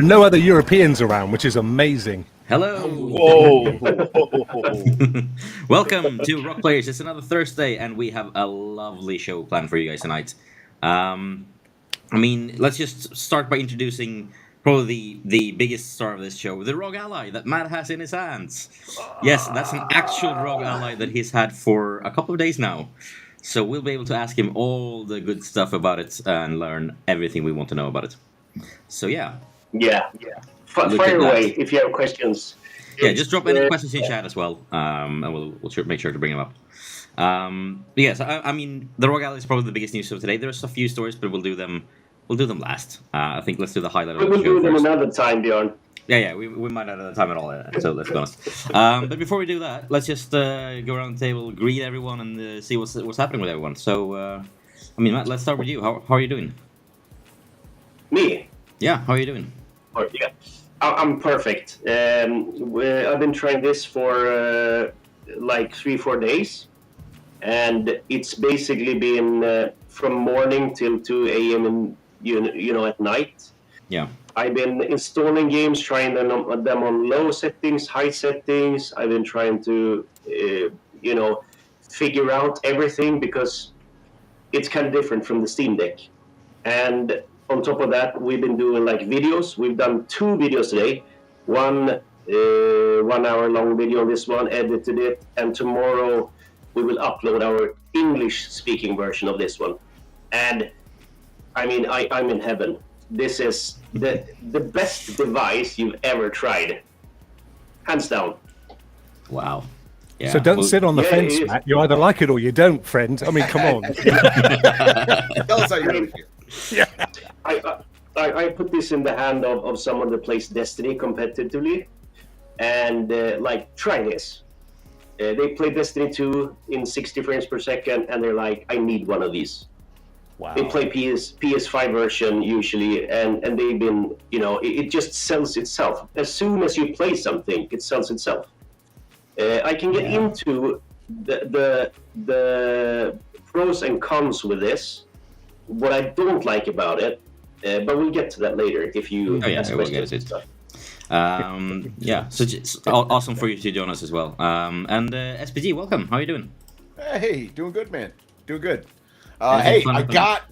No other Europeans around, which is amazing. Hello. Whoa. Welcome to Rock Players. It's another Thursday, and we have a lovely show planned for you guys tonight. Let's just start by introducing probably the biggest star of this show, the Rog Ally that Matt has in his hands. Yes, that's an actual Rog Ally that he's had for a couple of days now. So we'll be able to ask him all the good stuff about it and learn everything we want to know about it. So yeah. Yeah. Fire away if you have questions. Yeah, just drop any questions in chat as well, and we'll make sure to bring them up. Yes, I mean the Rog Ally is probably the biggest news of today. There's a few stories, but we'll do them last. I think let's do the highlight of the show. We'll do them another time, Bjorn. Yeah, we might not have the time at all. So let's be honest. But before we do that, let's just go around the table, greet everyone, and see what's happening with everyone. So, Matt, let's start with you. How are you doing? Me? Yeah, how are you doing? Yeah, I'm perfect. I've been trying this for like 3-4 days, and it's basically been from morning till 2 a.m. and you know at night. Yeah. I've been installing games, trying them on low settings, high settings. I've been trying to figure out everything because it's kind of different from the Steam Deck. And on top of that, we've been doing like videos. We've done 2 videos today. One 1 hour long video on this one, edited it, and tomorrow we will upload our English speaking version of this one. And I mean, I'm in heaven. This is the best device you've ever tried. Hands down. Wow. Yeah. So don't sit on the fence, Matt. You either like it or you don't, friend. I mean, come on. Tell us how you really feel. Yeah. I put this in the hand of someone that plays Destiny competitively, and try this. They play Destiny 2 in 60 frames per second, and they're like, I need one of these. Wow. They play PS5 version usually, and they've been, it just sells itself. As soon as you play something, it sells itself. I can get into the pros and cons with this. What I don't like about it, but we'll get to that later if you ask questions and stuff. So it's awesome for you to join us as well. And SPG, welcome. How are you doing? Hey, doing good, man. Doing good. I got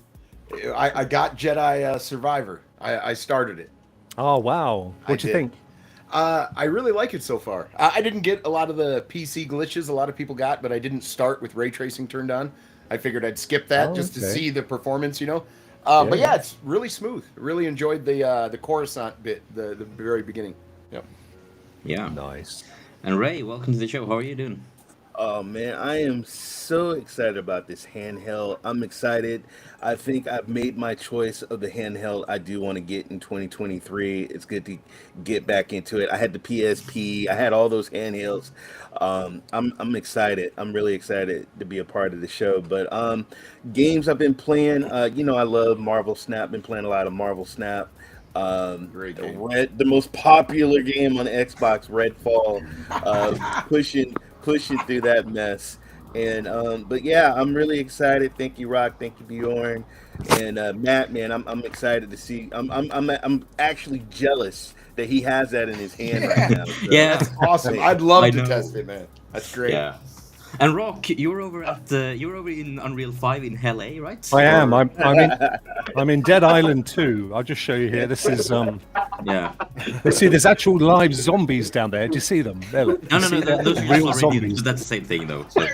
Jedi Survivor. I started it. Oh, wow. What'd you think? I really like it so far. I didn't get a lot of the PC glitches a lot of people got, but I didn't start with ray tracing turned on. I figured I'd skip that just to see the performance, But yeah, it's really smooth. Really enjoyed the Coruscant bit, the very beginning. Yep. Yeah. Nice. And Ray, welcome to the show. How are you doing? Oh man, I am so excited about this handheld. I'm excited. I think I've made my choice of the handheld I do want to get in 2023. It's good to get back into it. I had the PSP. I had all those handhelds. I'm excited. I'm really excited to be a part of the show. But games I've been playing, I love Marvel Snap. Been playing a lot of Marvel Snap. Great game. The most popular game on Xbox, Redfall. Pushing through that mess. And but yeah, I'm really excited. Thank you, Rokk. Thank you, Bjorn. And Matt, man, I'm excited to see. I'm actually jealous that he has that in his hand right now. So. Yeah, that's awesome. I'd love to test it, man. That's great. Yeah. And Rokk, you're over in Unreal 5 in LA, right? I am. I'm in Dead Island 2. I'll just show you here. This is Yeah. See, there's actual live zombies down there. Do you see them? No. Those are real already, zombies. that's the same thing, though. So.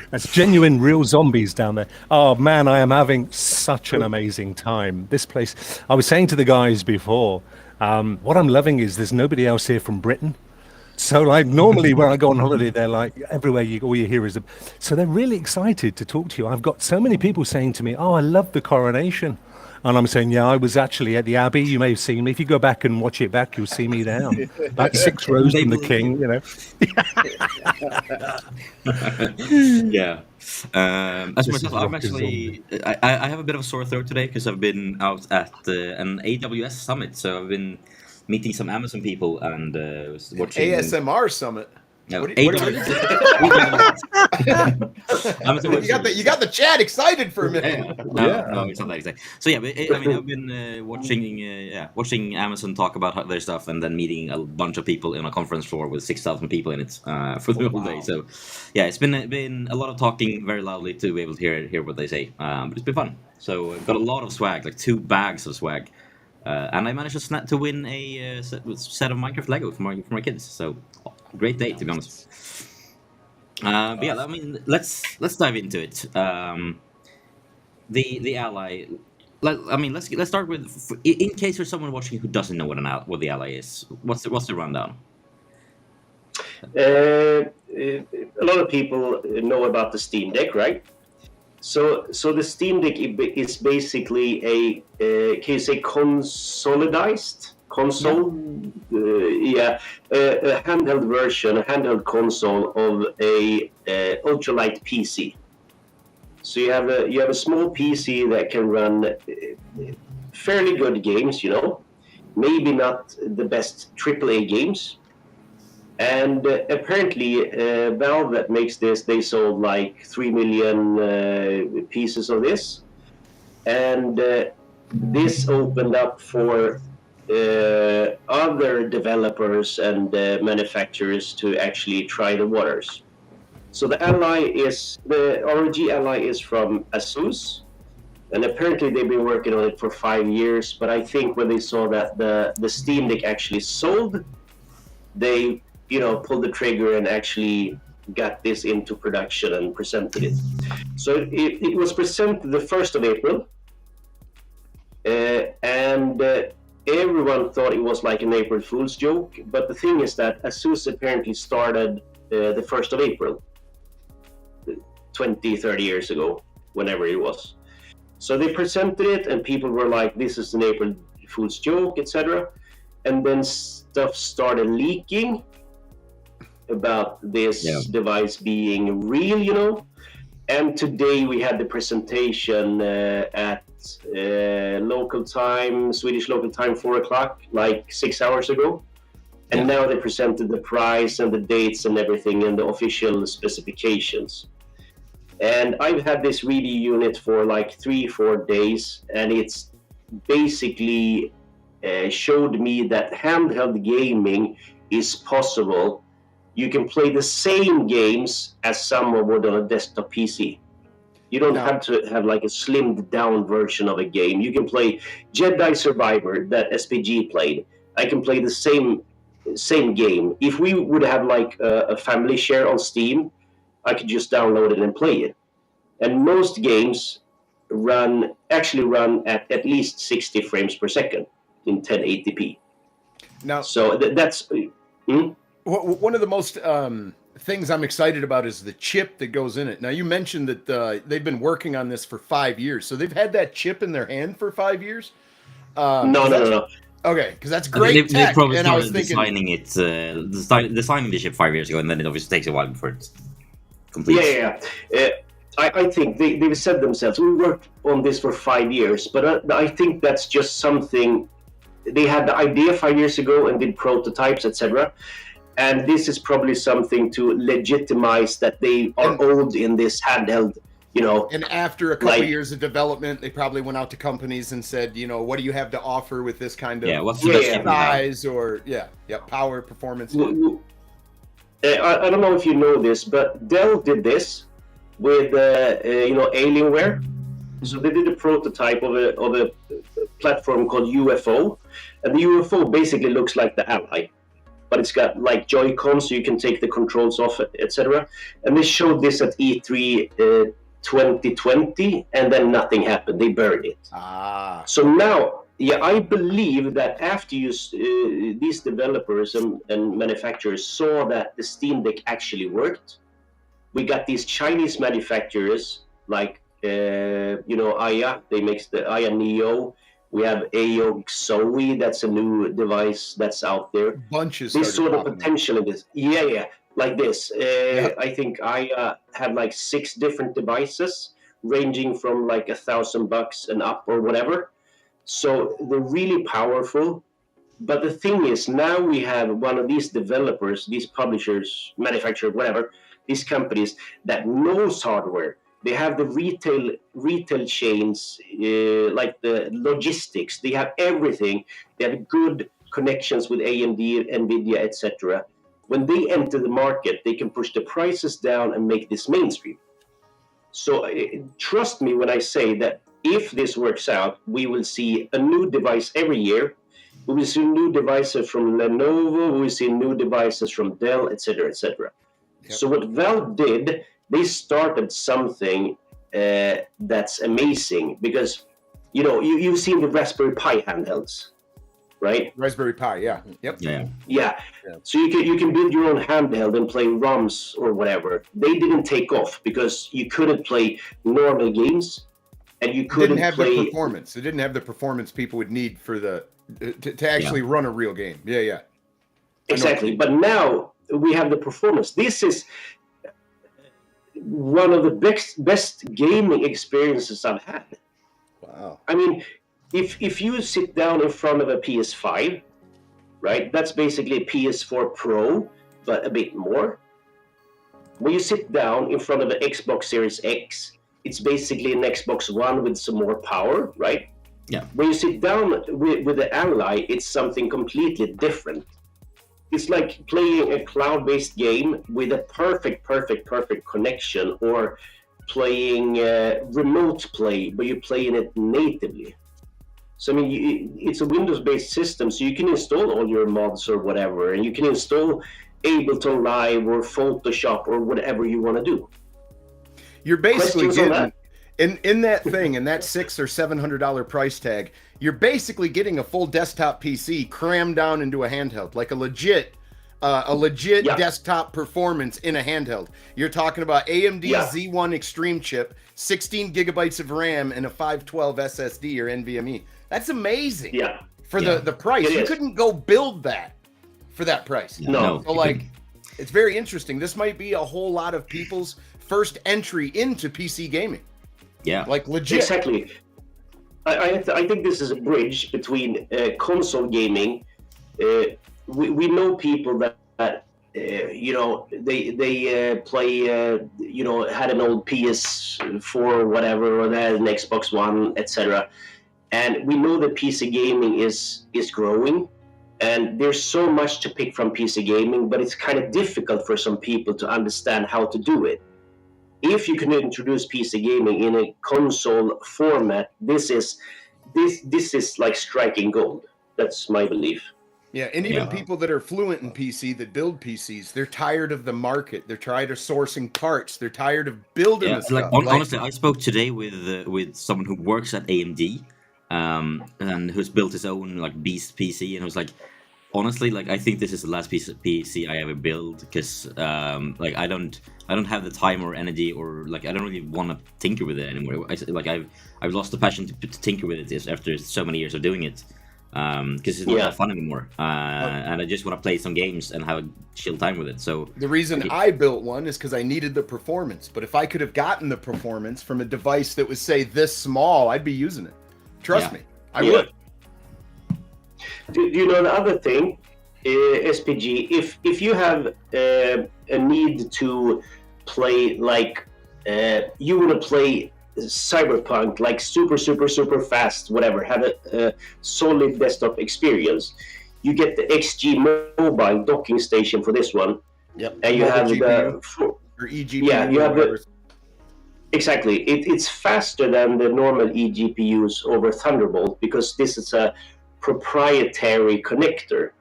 That's genuine, real zombies down there. Oh man, I am having such an amazing time. This place. I was saying to the guys before, what I'm loving is there's nobody else here from Britain. So like normally when I go on holiday, they're like everywhere all you hear is so they're really excited to talk to you. I've got so many people saying to me, "Oh, I love the coronation," and I'm saying, "Yeah, I was actually at the Abbey. You may have seen me. If you go back and watch it back, you'll see me down, like 6 rows from the king." Yeah. As myself, I'm actually I have a bit of a sore throat today because I've been out at an AWS summit, so I've been meeting some Amazon people and was watching ASMR summit. No, What- $8. what- You got the chat excited for a minute. No, it's not that exact. So yeah, but I mean, I've been watching Amazon talk about their stuff, and then meeting a bunch of people in a conference floor with 6,000 people in it for the whole day. So yeah, it's been a lot of talking very loudly to be able to hear what they say. But it's been fun. So I've got a lot of swag, like 2 bags of swag. And I managed to win a set of Minecraft Lego for my kids. So great day, to be honest. But yeah, I mean, let's dive into it. The Ally. Let's start with, in case there's someone watching who doesn't know what the Ally is. What's the rundown? A lot of people know about the Steam Deck, right? So the Steam Deck is basically a can you say consolidized console? A handheld version, a handheld console of a ultralight PC. So you have a small PC that can run fairly good games, maybe not the best AAA games. And apparently, Valve that makes this, they sold like 3 million pieces of this. And this opened up for other developers and manufacturers to actually try the waters. So the ROG Ally is from Asus. And apparently they've been working on it for 5 years. But I think when they saw that the Steam Deck actually sold, they pulled the trigger and actually got this into production and presented it. So it was presented the 1st of April, and everyone thought it was like an April Fool's joke. But the thing is that Asus apparently started the 1st of April, 20, 30 years ago, whenever it was. So they presented it, and people were like, this is an April Fool's joke, etc. And then stuff started leaking about this device being real, And today we had the presentation at Swedish local time, 4:00, like 6 hours ago. And now they presented the price and the dates and everything and the official specifications. And I've had this ready unit for like 3-4 days, and it's basically showed me that handheld gaming is possible. You can play the same games as someone would on a desktop PC. You don't have to have like a slimmed down version of a game. You can play Jedi Survivor that SPG played. I can play the same game. If we would have like a family share on Steam, I could just download it and play it. And most games actually run at least 60 frames per second in 1080p. Now, so that's one of the most things I'm excited about is the chip that goes in it. Now, you mentioned that they've been working on this for 5 years, so they've had that chip in their hand for 5 years. No. Okay, because that's great They tech. probably And I was started thinking, designing the chip 5 years ago, and then it obviously takes a while before it's complete. I think they've said themselves, we worked on this for 5 years, but I think that's just something. They had the idea 5 years ago and did prototypes, etc. And this is probably something to legitimize that they are old in this handheld, And after a couple years of development, they probably went out to companies and said, what do you have to offer with this kind of what's the best size or power, performance? I don't know if you know this, but Dell did this with Alienware. So they did a prototype of a platform called UFO, and the UFO basically looks like the Ally, but it's got like Joy-Con, so you can take the controls off, etc. And they showed this at E3 2020, and then nothing happened. They buried it. So now, I believe that after these developers and manufacturers saw that the Steam Deck actually worked, we got these Chinese manufacturers like Aya. They make the Aya Neo. We have AO Zoe. That's a new device that's out there. Bunches. They saw the potential in this. Like this. I think Aya had like 6 different devices, ranging from like $1,000 and up or whatever. So they're really powerful. But the thing is, now we have one of these developers, these publishers, manufacturers, whatever, these companies that knows hardware. They have the retail chains, like the logistics. They have everything. They have good connections with AMD, Nvidia, etc. When they enter the market, they can push the prices down and make this mainstream. So trust me when I say that if this works out, we will see a new device every year. We will see new devices from Lenovo. We will see new devices from Dell, etc., etc. Yep. So what Valve did, they started something that's amazing because, you know, you've seen the Raspberry Pi handhelds, right? Raspberry Pi, yeah. Yep. Yeah. So you can build your own handheld and play ROMs or whatever. They didn't take off because you couldn't play normal games, and you couldn't have play the performance. It didn't have the performance people would need for the to actually run a real game. Yeah. Exactly. But now we have the performance. This is one of the best gaming experiences I've had. Wow. I mean, if you sit down in front of a PS5, right? That's basically a PS4 Pro, but a bit more. When you sit down in front of an Xbox Series X, it's basically an Xbox One with some more power, right? Yeah. When you sit down with the Ally, it's something completely different. It's like playing a cloud-based game with a perfect connection, or playing remote play, but you're playing it natively. So I mean, it's a Windows-based system, so you can install all your mods or whatever, and you can install Ableton Live or Photoshop or whatever you want to do. You're basically getting in that thing, in that $600 or $700 price tag, you're basically getting a full desktop PC crammed down into a handheld, like a legit desktop performance in a handheld. You're talking about AMD Z1 Extreme chip, 16 gigabytes of RAM, and a 512 SSD or NVMe. That's amazing. Yeah. For the price. You couldn't go build that for that price. No. So like, it's very interesting. This might be a whole lot of people's first entry into PC gaming. Yeah. Like legit. Exactly. I think this is a bridge between console gaming. We know people that you know, they play you know, had an old PS4 or whatever, or they had an Xbox One, etc. And we know that PC gaming is growing, and there's so much to pick from PC gaming, but it's kind of difficult for some people to understand how to do it. If you can introduce PC gaming in a console format, this is like striking gold. That's my belief. Yeah, and even people that are fluent in PC, that build PCs, they're tired of the market. They're tired of sourcing parts. They're tired of building the stuff. Honestly, I spoke today with someone who works at AMD, and who's built his own like beast PC, and was like, honestly, like, I think this is the last piece of PC I ever build, because like I don't have the time or energy, or like I don't really want to tinker with it anymore. I've lost the passion to tinker with it after so many years of doing it, because it's not that fun anymore, and I just want to play some games and have a chill time with it. So the reason I built one is because I needed the performance. But if I could have gotten the performance from a device that was, say, this small, I'd be using it. Trust me, I would. Do you know the other thing, SPG? If you have a need to play, like you want to play Cyberpunk, like super fast, whatever, have a solid desktop experience, you get the XG Mobile docking station for this one. Yep. And you have GPU, or eGPU. Yeah, you have the. Exactly. It's faster than the normal eGPUs over Thunderbolt, because this is a proprietary connector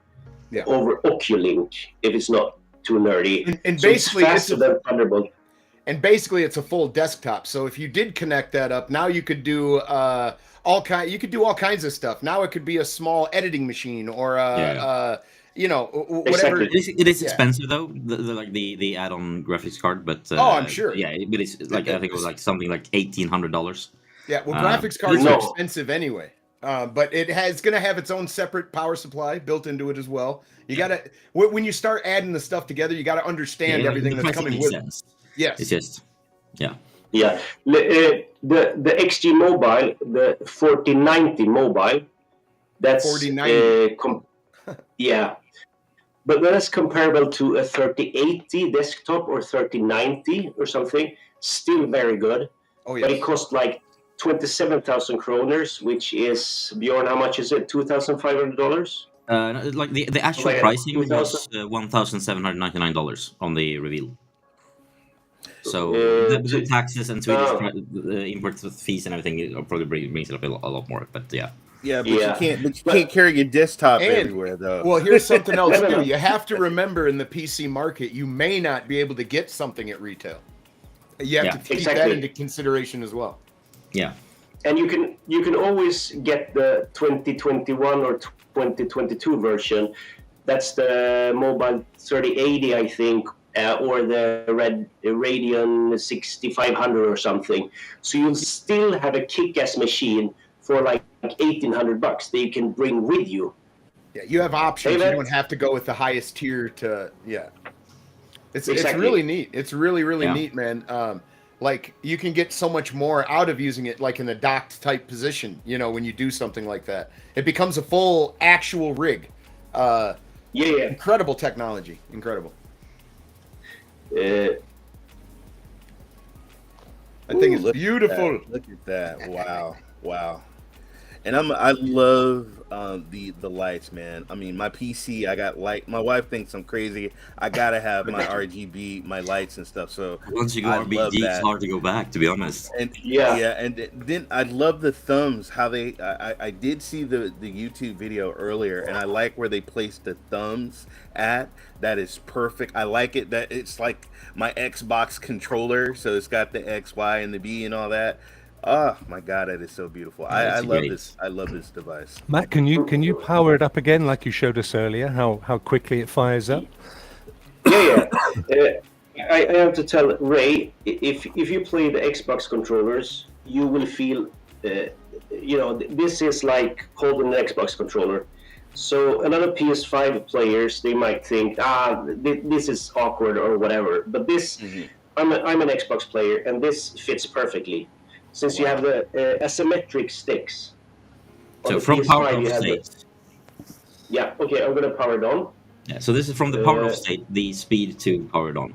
over Oculink, if it's not too nerdy. And so basically, it's faster than Thunderbolt. And basically, it's a full desktop. So if you did connect that up, now you could do all kinds of stuff. Now it could be a small editing machine, or you know, whatever. Exactly. It is expensive though, the add-on graphics card, but I'm sure. Yeah, but it's like, I think it was like something like $1,800. Yeah, well, graphics cards are expensive anyway. But it's going to have its own separate power supply built into it as well. You got to, when you start adding the stuff together, you got to understand everything that's coming with it. Yes. It's just, Yeah. The XG Mobile, the 4090 Mobile, that's 4090. Yeah, but that is comparable to a 3080 desktop or 3090 or something. Still very good. Oh But yes. it cost like 27,000 kroners, which is, Bjorn, how much is it? $2,500? No, like the actual Like pricing 2,000? was $1,799 on the reveal. So the taxes and Swedish Oh, import fees and everything probably brings it up a lot more. But yeah, Yeah, but yeah. you can't carry your desktop And- everywhere though. Well, here's something else No, no, too. no. You have to remember in the PC market, you may not be able to get something at retail. You have Yeah. to keep Exactly. that into consideration as well. yeah. And you can always get the 2021 or 2022 version. That's the mobile 3080, I think, or the Radeon 6500 or something. So you'll still have a kick-ass machine for like $1,800 that you can bring with you. Yeah, you have options. Hey, You man. don't have to go with the highest tier to It's Exactly. really neat. It's really Yeah. neat, man. Like you can get so much more out of using it like in a docked type position, when you do something like that. It becomes a full actual rig. Yeah. Incredible technology. Incredible. Uh, I think it's Look at beautiful. that. Look at that! Wow. And I love the lights, man. I mean, my PC, I got light. My wife thinks I'm crazy. I gotta have my RGB, my lights and stuff. So Once you go I love RBG, it's that. hard to go back. To be honest. And Yeah. and then I love the thumbs. How they I did see the YouTube video earlier, and I like where they placed the thumbs at. That is perfect. I like it that it's like my Xbox controller, so it's got the X, Y, and the B and all that. Oh my God, that is so beautiful. I it's love great. this. I love this device. Matt, can you power it up again like you showed us earlier? How quickly it fires up? Yeah. I have to tell Ray, if you play the Xbox controllers, you will feel, this is like holding an Xbox controller. So a lot of PS5 players, they might think, this is awkward or whatever. But this, I'm an Xbox player, and this fits perfectly, since you have the asymmetric sticks. On So the from PS5, power off you have the- state. Yeah. Okay, I'm gonna power it on. Yeah. So this is from the power off Uh, state, the speed to powered on.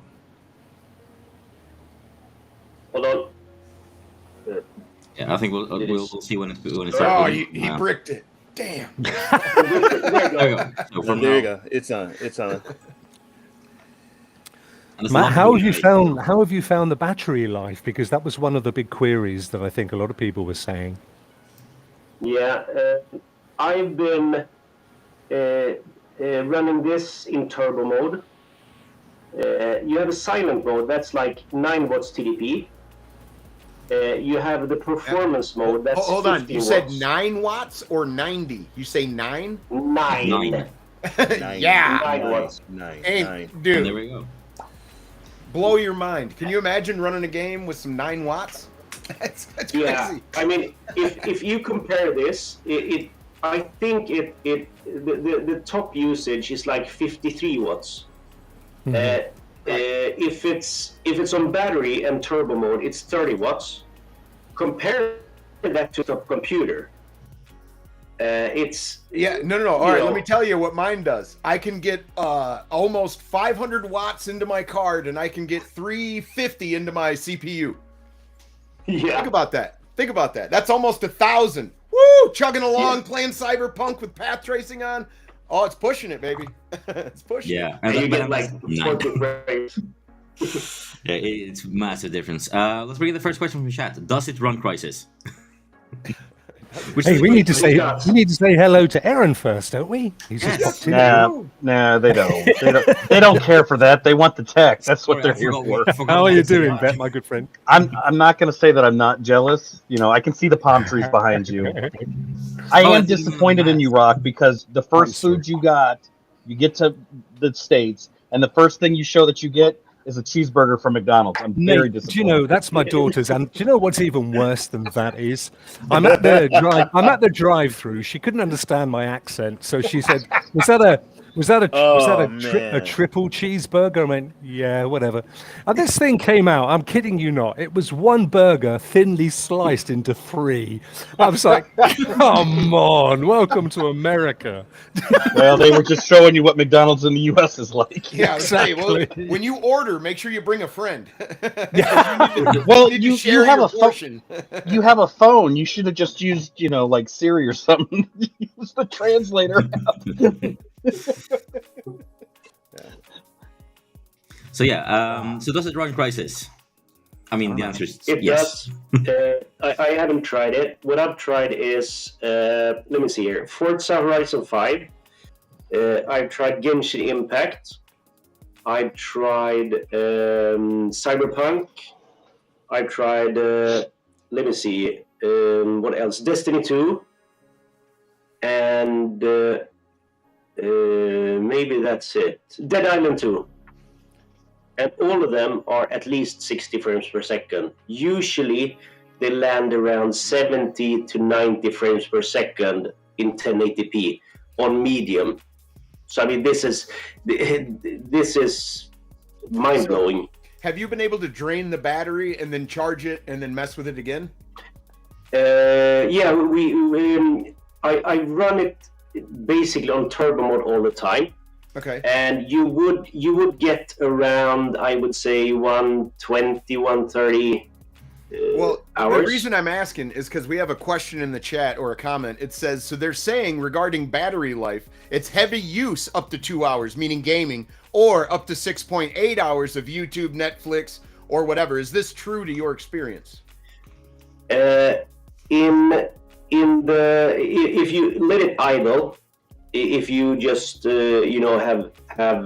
Hold on. Yeah, I think we'll see when it starts. Oh, moving. he bricked it. Damn. There you There go. you go. So from There you now- go. It's on. It's on. and it's Matt, not how have you moving, right? how have you found the battery life? Because that was one of the big queries that I think a lot of people were saying. Yeah, I've been running this in turbo mode. You have a silent mode, that's like 9 watts TDP. You have the performance mode, that's Hold on. 15 You said watts. 9 watts or 90? You say 9? 9. 9. Yeah. 9 watts. Nine. Hey, And dude, there we go. blow your mind. Can you imagine running a game with some 9 watts? That's Yeah, crazy. I mean, if you compare this, I think the top usage is like 53 watts. If it's on battery and turbo mode, it's 30 watts. Compare that to the computer. It's Yeah, no. All You right, know- let me tell you what mine does. I can get almost 500 watts into my card, and I can get 350 into my CPU. yeah. Think about that. That's almost 1,000. Woo! Chugging along, playing Cyberpunk with path tracing on. Oh, it's pushing it, baby. It's pushing it. Yeah, And you that get like happens 20 frames. Yeah, it's massive difference. Let's bring in the first question from the chat. Does it run Crisis? Which Hey, is we a need to good say question. hello to Aaron first, don't we? He's just Yes. popped in. Nah, they don't. They don't care for that. They want the tech. That's what Sorry, they're here I for. forgot How are what you I said. doing, Bet, my good friend? I'm not going to say that I'm not jealous. I can see the palm trees behind you. I Oh, I am think disappointed in you, Rock, because the first sorry. food you get to the States, and the first thing you show that you get is a cheeseburger from McDonald's. I'm very Nate, do disappointed. you know that's my daughter's? And do you know what's even worse than that is? I'm at the drive-through. She couldn't understand my accent, so she said, Was that a Oh, a man. triple cheeseburger? I mean, yeah, whatever. And this thing came out. I'm kidding you not. It was one burger thinly sliced into three. I was like, come on, welcome to America. Well, they were just showing you what McDonald's in the U.S. is like. Yeah, I would say, well, Exactly. when you order, make sure you bring a friend. 'Cause Well, you need to you share have your a phone. portion. You have a phone. You should have just used, like Siri or something. Use the translator. So yeah, so does it run Crisis? I mean, the answer is It yes. does. I haven't tried it. What I've tried is, let me see here, Forza Horizon 5. I've tried Genshin Impact. I've tried Cyberpunk. I've tried, let me see, what else? Destiny 2. And maybe that's it. Dead Island 2. And all of them are at least 60 frames per second. Usually, they land around 70 to 90 frames per second in 1080p on medium. So I mean, this is mind blowing. Have you been able to drain the battery and then charge it and then mess with it again? Yeah, I run it basically on turbo mode all the time. Okay. And you would get around, I would say, 120, 130 Well, hours. the reason I'm asking is because we have a question in the chat or a comment. It says, so they're saying regarding battery life, it's heavy use up to 2 hours, meaning gaming, or up to 6.8 hours of YouTube, Netflix, or whatever. Is this true to your experience? If you let it idle, if you just have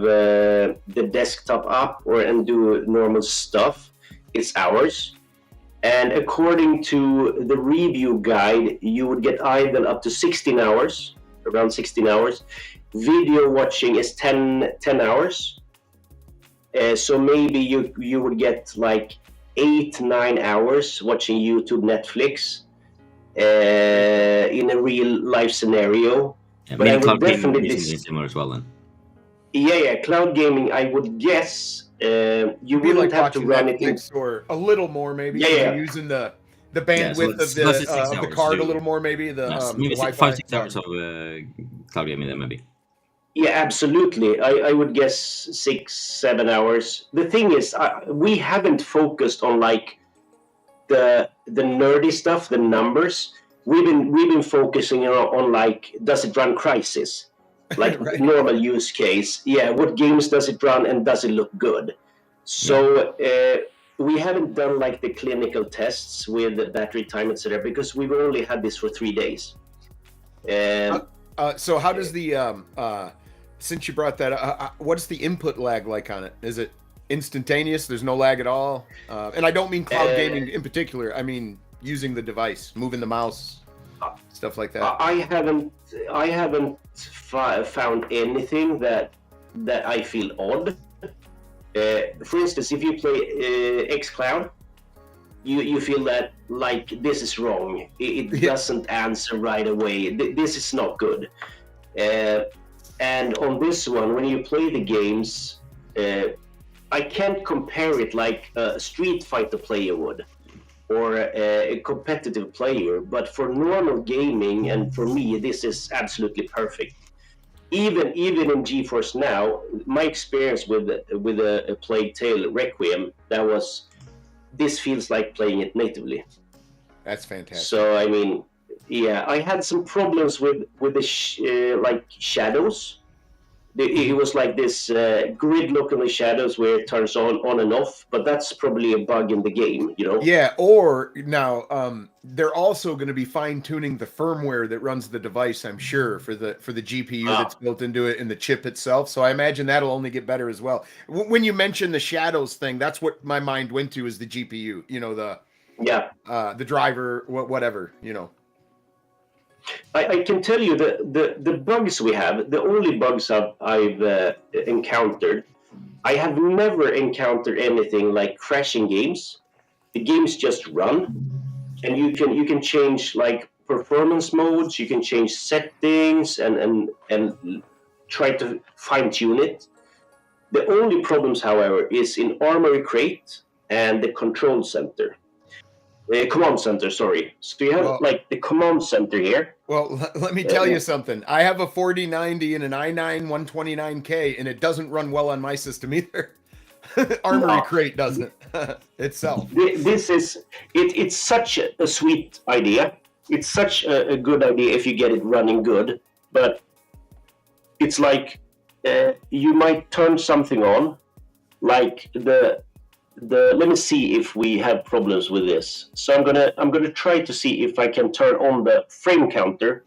the desktop up and do normal stuff, it's hours. And according to the review guide, you would get idle up to 16 hours, around 16 hours. Video watching is 10 hours. So maybe you would get like 8-9 hours watching YouTube, Netflix in a real life scenario. Yeah, But I maybe would cloud gaming would definitely be something similar as well then. Yeah, cloud gaming. I would guess you Be wouldn't like have to watching run it in. Netflix or a little more, maybe. Yeah, 'cause yeah. you're using the Yeah, bandwidth so let's say 6 of the hours card to- a little more, maybe the Yes, the maybe Wi-Fi. 5-6 hours of cloud gaming then maybe. Yeah, absolutely. I would guess 6-7 hours. The thing is, we haven't focused on like the nerdy stuff, the numbers. We've been focusing on like, does it run Crisis? Like Right. normal use case. Yeah, what games does it run and does it look good? So we haven't done like the clinical tests with the battery time, etc., because we've only had this for 3 days. So how does the since you brought that up, what is the input lag like on it? Is it instantaneous? There's no lag at all? And I don't mean cloud gaming in particular. I mean using the device, moving the mouse, stuff like that. I haven't found anything that I feel odd. For instance, if you play xCloud, you feel that like this is wrong. It doesn't answer right away. This is not good. And on this one, when you play the games, I can't compare it like a Street Fighter player would, or a competitive player. But for normal gaming, and for me, this is absolutely perfect. Even in GeForce Now, my experience with a Plague Tale Requiem, this feels like playing it natively. That's fantastic. So I mean, yeah, I had some problems with the like shadows. It was like this grid look on the shadows where it turns on and off, but that's probably a bug in the game, you know? Yeah, or now they're also going to be fine tuning the firmware that runs the device, I'm sure, for the GPU that's built into it and the chip itself. So I imagine that'll only get better as well. When you mentioned the shadows thing, that's what my mind went to, is the GPU. You know, the driver, whatever. You know. I can tell you the bugs we have, the only bugs I've encountered, I have never encountered anything like crashing games. The games just run, and you can change like performance modes, you can change settings, and try to fine tune it. The only problems, however, is in Armory Crate and the control center. Command center, sorry. So you have like the command center here. Well, let me tell you something. I have a 4090 and an i9 129K, and it doesn't run well on my system either. Armory Crate doesn't itself. It's such a sweet idea. It's such a good idea if you get it running good, but it's like you might turn something on, like the let me see if we have problems with this. So I'm gonna try to see if I can turn on the frame counter.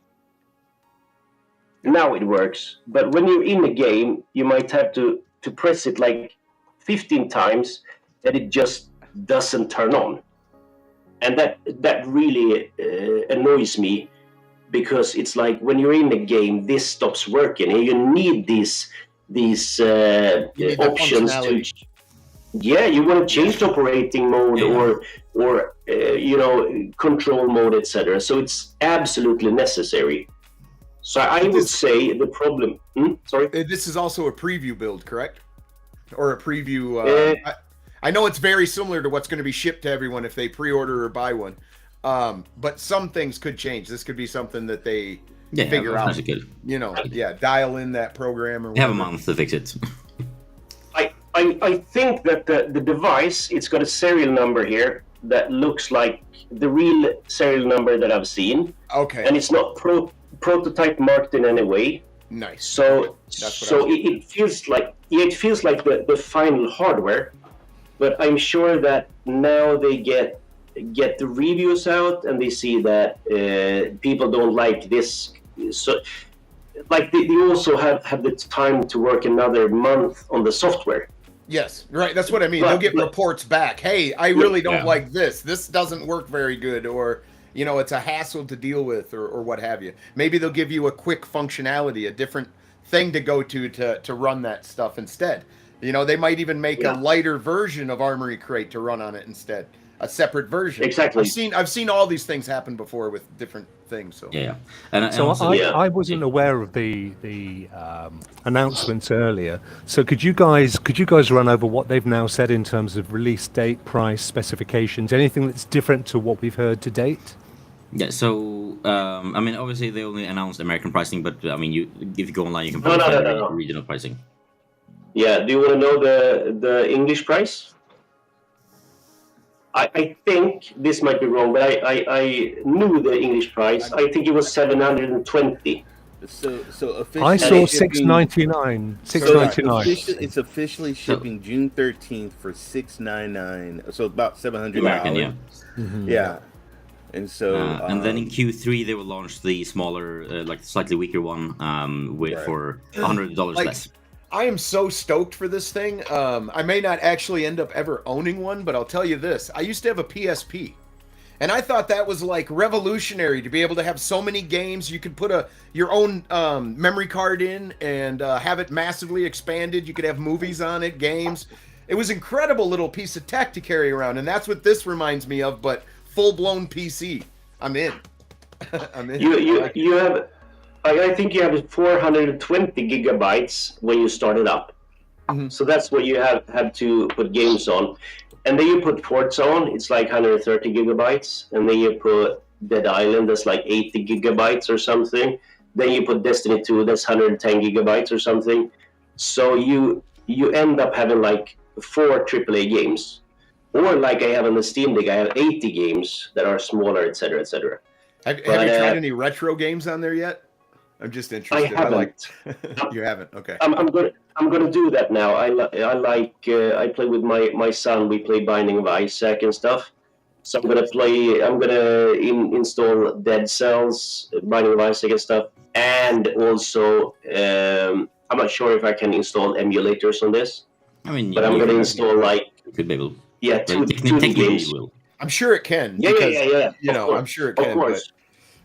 Now it works, but when you're in a game, you might have to press it like 15 times, and it just doesn't turn on, and that really annoys me, because it's like when you're in a game, this stops working, and you need these options to. Yeah, you want to change the operating mode or control mode, etc. So it's absolutely necessary. So I would say the problem. Sorry. This is also a preview build, correct? Or a preview. I know it's very similar to what's going to be shipped to everyone if they pre-order or buy one. But some things could change. This could be something that they figure out. Good. Dial in that program or whatever. Have a month to fix it. I think that the device, it's got a serial number here that looks like the real serial number that I've seen. Okay. And it's not prototype marked in any way. Nice. So it feels like the final hardware, but I'm sure that now they get the reviews out and they see that people don't like this. So like they also have the time to work another month on the software. Yes, right. That's what I mean. They'll get reports back. Hey, I really don't like this. This doesn't work very good, or it's a hassle to deal with, or what have you. Maybe they'll give you a quick functionality, a different thing to go to run that stuff instead. They might even make a lighter version of Armory Crate to run on it instead. A separate version. Exactly. I've seen all these things happen before with different things. So I wasn't aware of the announcements earlier. So could you guys run over what they've now said in terms of release date, price, specifications, anything that's different to what we've heard to date? Yeah. So obviously they only announced American pricing, but if you go online, you can find regional pricing. Yeah. Do you want to know the English price? I think this might be wrong, but I knew the English price. I think it was 720. So officially I saw 699. 699. It's officially shipping June 13th for 699. So about $700. American, yeah. Mm-hmm. Yeah. And so and then in Q3 they will launch the smaller, slightly weaker one, for $100 less. I am so stoked for this thing. I may not actually end up ever owning one, but I'll tell you this. I used to have a PSP, and I thought that was like revolutionary to be able to have so many games. You could put your own memory card in and have it massively expanded. You could have movies on it, games. It was an incredible little piece of tech to carry around, and that's what this reminds me of, but full-blown PC. I'm in. I'm in. You have... I think you have 420 gigabytes when you start it up. Mm-hmm. So that's what you have to put games on. And then you put Forza on, it's like 130 gigabytes. And then you put Dead Island, that's like 80 gigabytes or something. Then you put Destiny 2, that's 110 gigabytes or something. So you end up having like 4 AAA games. Or like I have on the Steam Deck, I have 80 games that are smaller, etc., etc. Have you tried any retro games on there yet? I'm just interested. I haven't. You haven't? Okay. I'm gonna do that now. I play with my son. We play Binding of Isaac and stuff. So I'm gonna install Dead Cells, Binding of Isaac and stuff, and also I'm not sure if I can install emulators on this. But I'm gonna install could be able. Two games. I'm sure it can. Yeah. I'm sure it can. Of course.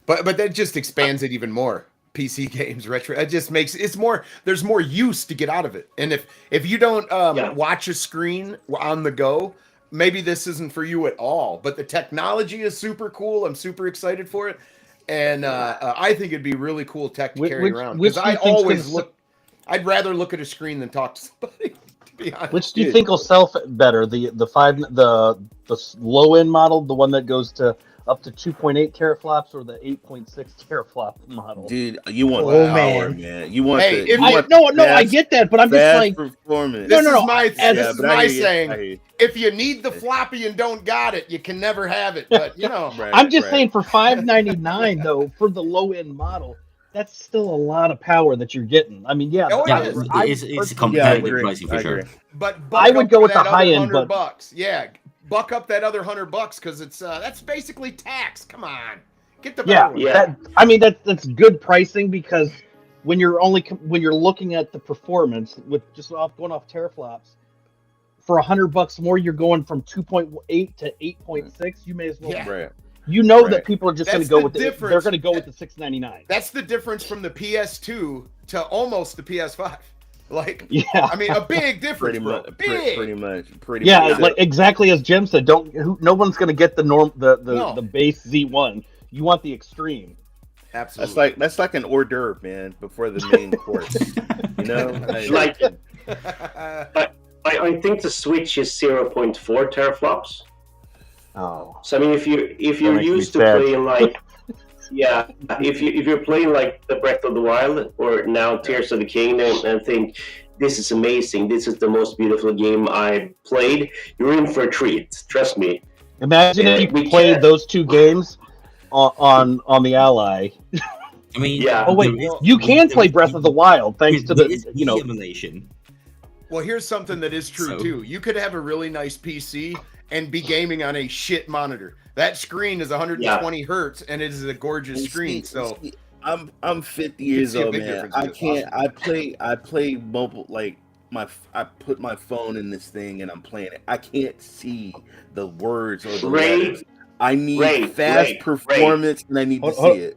But that just expands it even more. PC games, retro. It just makes it's more. There's more use to get out of it. And if you don't watch a screen on the go, maybe this isn't for you at all. But the technology is super cool. I'm super excited for it, and I think it'd be really cool tech to carry around. Because I always look. I'd rather look at a screen than talk to somebody. To be honest. Which do you think will sell better? The low end model, the one that goes to up to 2.8 teraflops, or the 8.6 teraflop model? Dude, you want Oh, the power, man. man. You want Hey, the if you you- want No, I fast- get that, but I'm just fast like, performance. This No, is my and this is but I my hear you. I saying. hear you. If you need the floppy and don't got it, you can never have it. But you know, Right, I'm just right. saying for $599 though, for the low end model, that's still a lot of power that you're getting. I mean, yeah, Oh, it Yeah, is. it's Yeah, I competitive agree. pricing for I sure. agree. but I would up go for with the that high other end, but- $100. Yeah, buck up that other $100 because it's that's basically tax. Come on, get the better one. Yeah. That's good pricing, because when you're looking at the performance with just going off teraflops, for $100 more, you're going from 2.8 to 8.6. You may as well. Yeah. Right. You know Right. that people are just going That's to go the with it. They're difference. going to go with the $699. That's the difference from the PS2 to almost the PS5. Like, Yeah. I mean, a big difference, Pretty bro. much. Big. Pretty Yeah, much. like exactly as Jim said. No one's going to get the No. the base Z1. You want the extreme. Absolutely. That's like an hors d'oeuvre, man, before the main course. You know, Like, I think the Switch is 0.4 teraflops. Oh. So I mean, if you're makes me used to sad. playing like, yeah, if you're playing like the Breath of the Wild or now Tears of the Kingdom and think this is amazing, this is the most beautiful game I played, you're in for a treat. Trust me. Imagine Yeah, if we you played can't- those two games on the Ally. I mean, Yeah. Oh wait, there is- you can there play is- Breath of the Wild thanks to there is the emulation. Well, here's something that is true So- too. You could have a really nice PC and be gaming on a shit monitor. That screen is 120 hertz and it is a gorgeous screen. So I'm 50 years see a old, big man. difference. I It's can't. awesome. I play mobile like I put my phone in this thing and I'm playing it. I can't see the words or the Ray, letters. I need Ray, fast Ray, performance and I need to Hold- see it.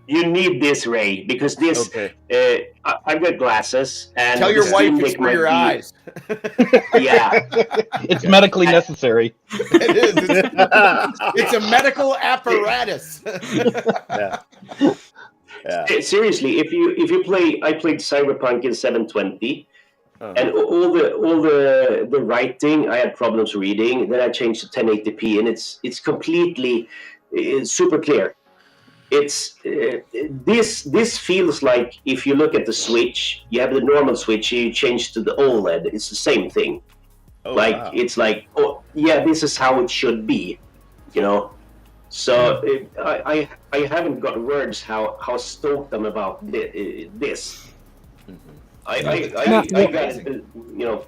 You need this, Ray, because this. Okay. I've got glasses, and tell the your wife Steam it's Deck for might your be- eyes. Yeah, It's medically necessary. It is. It's a medical apparatus. Yeah. Yeah. seriously, if you play, I played Cyberpunk in 720. Uh-huh. And all the writing I had problems reading. Then I changed to 1080p, and it's completely super clear. It's this feels like if you look at the Switch, you have the normal Switch, you change to the OLED. It's the same thing. Oh, Like wow. it's like, oh yeah, this is how it should be, you know. So I haven't got words how stoked I'm about this. I got it, you know.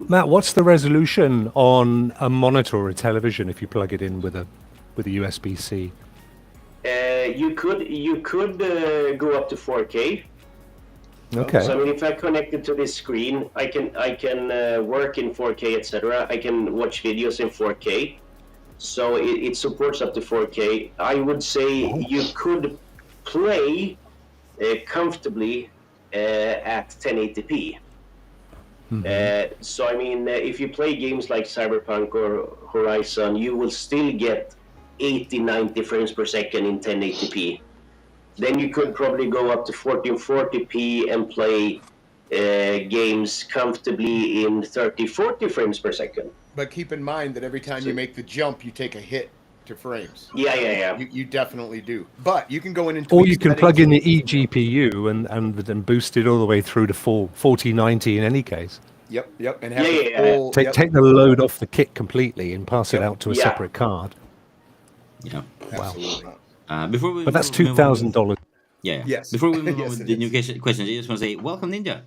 Matt, what's the resolution on a monitor or a television if you plug it in with a USB-C? You could go up to 4K. Okay. So I mean, if I connect it to this screen, I can work in 4K, etc. I can watch videos in 4K. So it supports up to 4K. I would say you could play comfortably at 1080p. So I mean, if you play games like Cyberpunk or Horizon, you will still get 80-90 frames per second in 1080p. Then you could probably go up to 1440p and play games comfortably in 30-40 frames per second. But keep in mind that every time you make the jump, you take a hit to frames. Yeah. You definitely do. But you can go in and Or tweak you can settings. plug in the eGPU and then boost it all the way through to 4090 in any case. Yep. And have Yeah, the yeah, yeah. full. Take the load off the kit completely and pass it Yep. out to a Yeah. separate card. Yeah. Absolutely. Before we But that's move on- $2,000. Yeah. Yes. Before we move Yes, on with it the new is. questions, I just want to say welcome, Ninja.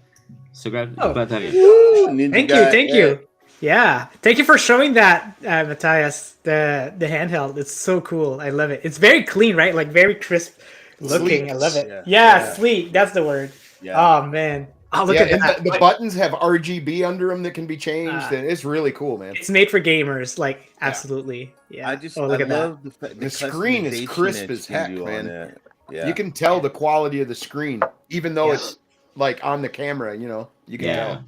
So glad to have you. Woo, Ninja Thank guy, you. yeah. Yeah, thank you for showing that, Matthias. The handheld, it's so cool. I love it. It's very clean, right? Like very crisp looking. Sleek. I love it. Yeah. Yeah, sleek. That's the word. Yeah. Oh man. Oh look Yeah, at and that. the buttons have RGB under them that can be changed, and it's really cool, man. It's made for gamers. Like absolutely. Yeah. I just oh look I at that. love The screen is customization crisp that as you heck, can do on man. that. Yeah. You can tell the quality of the screen, even though Yeah. it's like on the camera. You know, you can Yeah.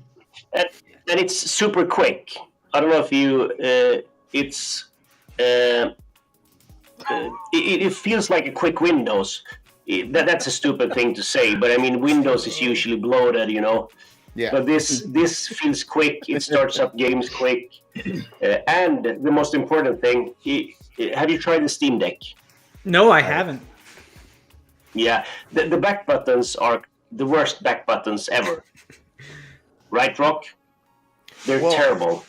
tell. And it's super quick. I don't know if you. It feels like a quick Windows. that's a stupid thing to say, but I mean, Windows is usually bloated, you know. Yeah. But this feels quick. It starts up games quick, and the most important thing: have you tried the Steam Deck? No, I haven't. Yeah, the back buttons are the worst back buttons ever. Right, Rokk? They're terrible.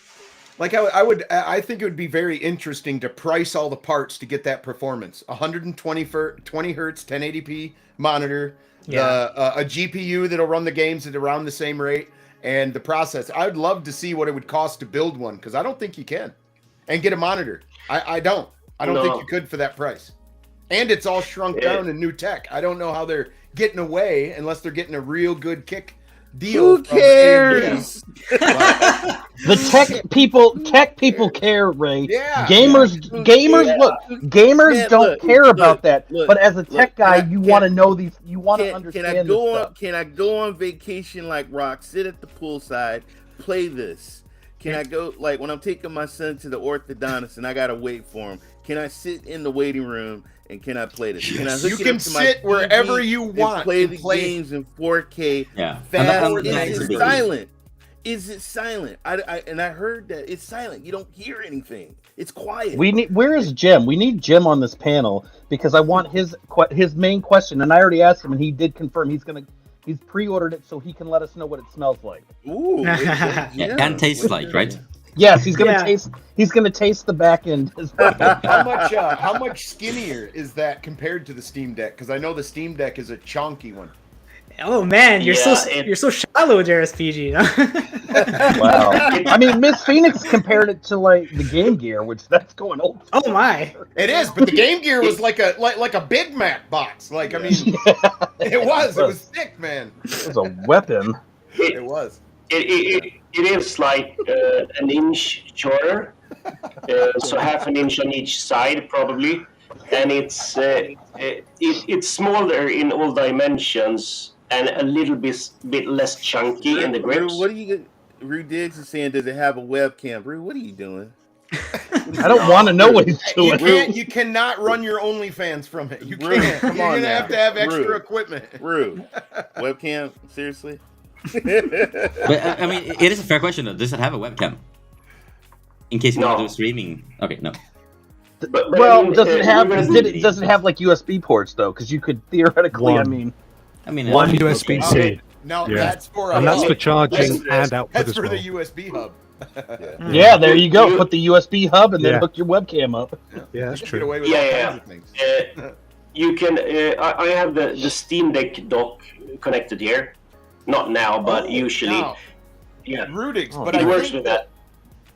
Like I think it would be very interesting to price all the parts to get that performance. 120 20 hertz, 1080p monitor, a GPU that'll run the games at around the same rate, and the process. I'd love to see what it would cost to build one because I don't think you can, and get a monitor. I don't think you could for that price. And it's all shrunk down in new tech. I don't know how they're getting away unless they're getting a real good kick deal. Who cares? The tech people care, Ray. Yeah. Gamers, Yeah, don't look, care about that. look, but as a tech guy, you want to know these. You want to Can understand. I go on? Can I go on vacation like Rokk? Sit at the poolside, play this. Can I go like when I'm taking my son to the orthodontist and I gotta wait for him? Can I sit in the waiting room and can I play this? Can I hook You it can up to my sit wherever TV you and want play and the play games in 4K. Yeah. Fast. That's Is a it big silent? Is it silent? I heard that it's silent. You don't hear anything. It's quiet. Where is Jim? We need Jim on this panel because I want his main question, and I already asked him, and he did confirm he's pre-ordered it so he can let us know what it smells like. Ooh, Yeah, and tastes like, right? Yes, he's gonna taste. He's gonna taste the back end as well. How much skinnier is that compared to the Steam Deck? Because I know the Steam Deck is a chonky one. Oh man, you're Yeah, so shallow, JRSPG. Wow. I mean, Miss Phoenix compared it to like the Game Gear, which that's going old. Oh my. It is, but the Game Gear was like a Big Mac box. Like I mean, it was thick, man. It was a weapon. It was. It is like an inch shorter, so half an inch on each side probably, and it's smaller in all dimensions and a little bit less chunky in the grips. What are you? Rude Diggs is saying, does it have a webcam? Rude, what are you doing? I don't want to know what he's doing. You cannot run your OnlyFans from it. You Rude, can't. come You're on gonna now. have to have extra Rude. equipment. Rude. Webcam? Seriously? But I mean, it is a fair question though. Does it have a webcam? In case you want to do streaming. Okay, no. But Well, I mean, does it we're does it have like USB ports though? Because you could theoretically, One. I mean, One okay. USB-C. Okay. No, Yeah. that's for And that's for hub. charging and output That's as for well. the USB hub. Yeah, there you go. Put the USB hub and then hook your webcam up. Yeah, that's Get true. away with Yeah, all yeah. kinds of things. You can. I have the Steam Deck dock connected here. Not now, but usually. Now, Yeah, Rudigs, Oh, but it I works think with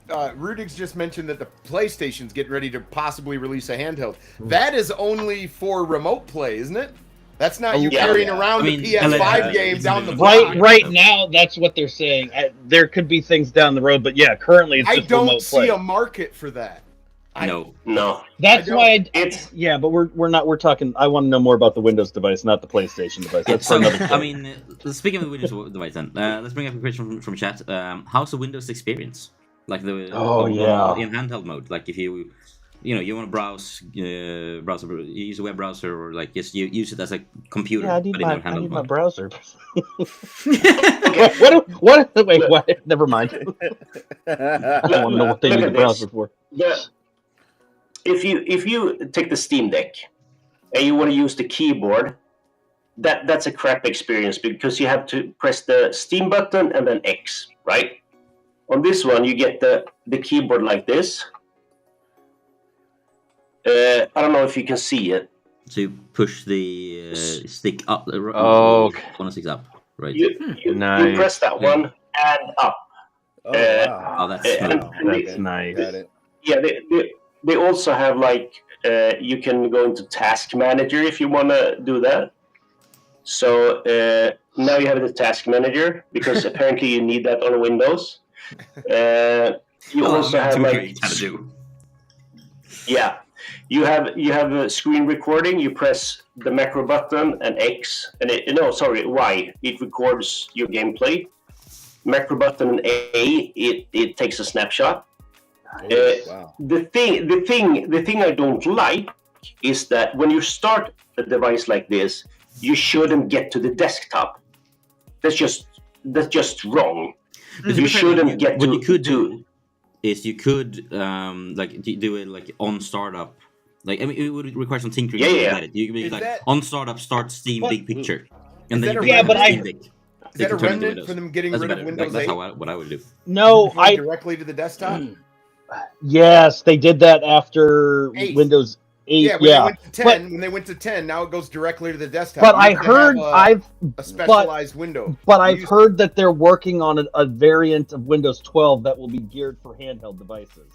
that. Rudigs just mentioned that the PlayStation's getting ready to possibly release a handheld. That is only for remote play, isn't it? That's not you Yeah. carrying around I mean, the PS5 LA game down the Right, block. right now, that's what they're saying. There could be things down the road, but yeah, currently it's I just don't remote see play. a market for that. No. No, That's I why. it's Yeah, but we're not. We're talking. I want to know more about the Windows device, not the PlayStation device. That's for So, another. I mean, speaking of the Windows device, then let's bring up a question from chat. How's the Windows experience? Like the in handheld mode. Like if you want to browse, use a web browser, or like just use it as a computer. Yeah, I but need in my a handheld my mode. browser. Wait, never mind. I don't want to know what they Look need the at browser this. for. If you take the Steam Deck and you want to use the keyboard, that's a crap experience because you have to press the Steam button and then X, right? On this one, you get the keyboard like this. I don't know if you can see it. So you push the stick up. Okay. One sticks up, right? You Nice. press that one and up. Oh, wow. Oh, that's and- smooth. and That's nice. Got it. Yeah, they also have like you can go into Task Manager if you want to do that. So now you have the Task Manager because apparently you need that on Windows. You also have like yeah, you have a screen recording. You press the macro button and X and Y. It records your gameplay. Macro button and A. It takes a snapshot. Wow. The thing I don't like is that when you start a device like this, you shouldn't get to the desktop. That's just wrong. You shouldn't get what to. you could do is you could like do it like on startup. Like I mean, it would require some tinkering. Yeah, to yeah. get it. You could be Is like that- on startup, start Steam But- big picture, Is and then that you a can Yeah, have but a Steam Deck. Is that a remnant for them getting That's rid of better. Windows That's 8? what I would do. No, Going directly to the desktop? yes, they did that after 8. Windows 8. Yeah, when they went to 10, when they went to 10, now it goes directly to the desktop. But You I used to heard have a specialized window. But You I've used heard that they're working on a variant of Windows 12 that will be geared for handheld devices.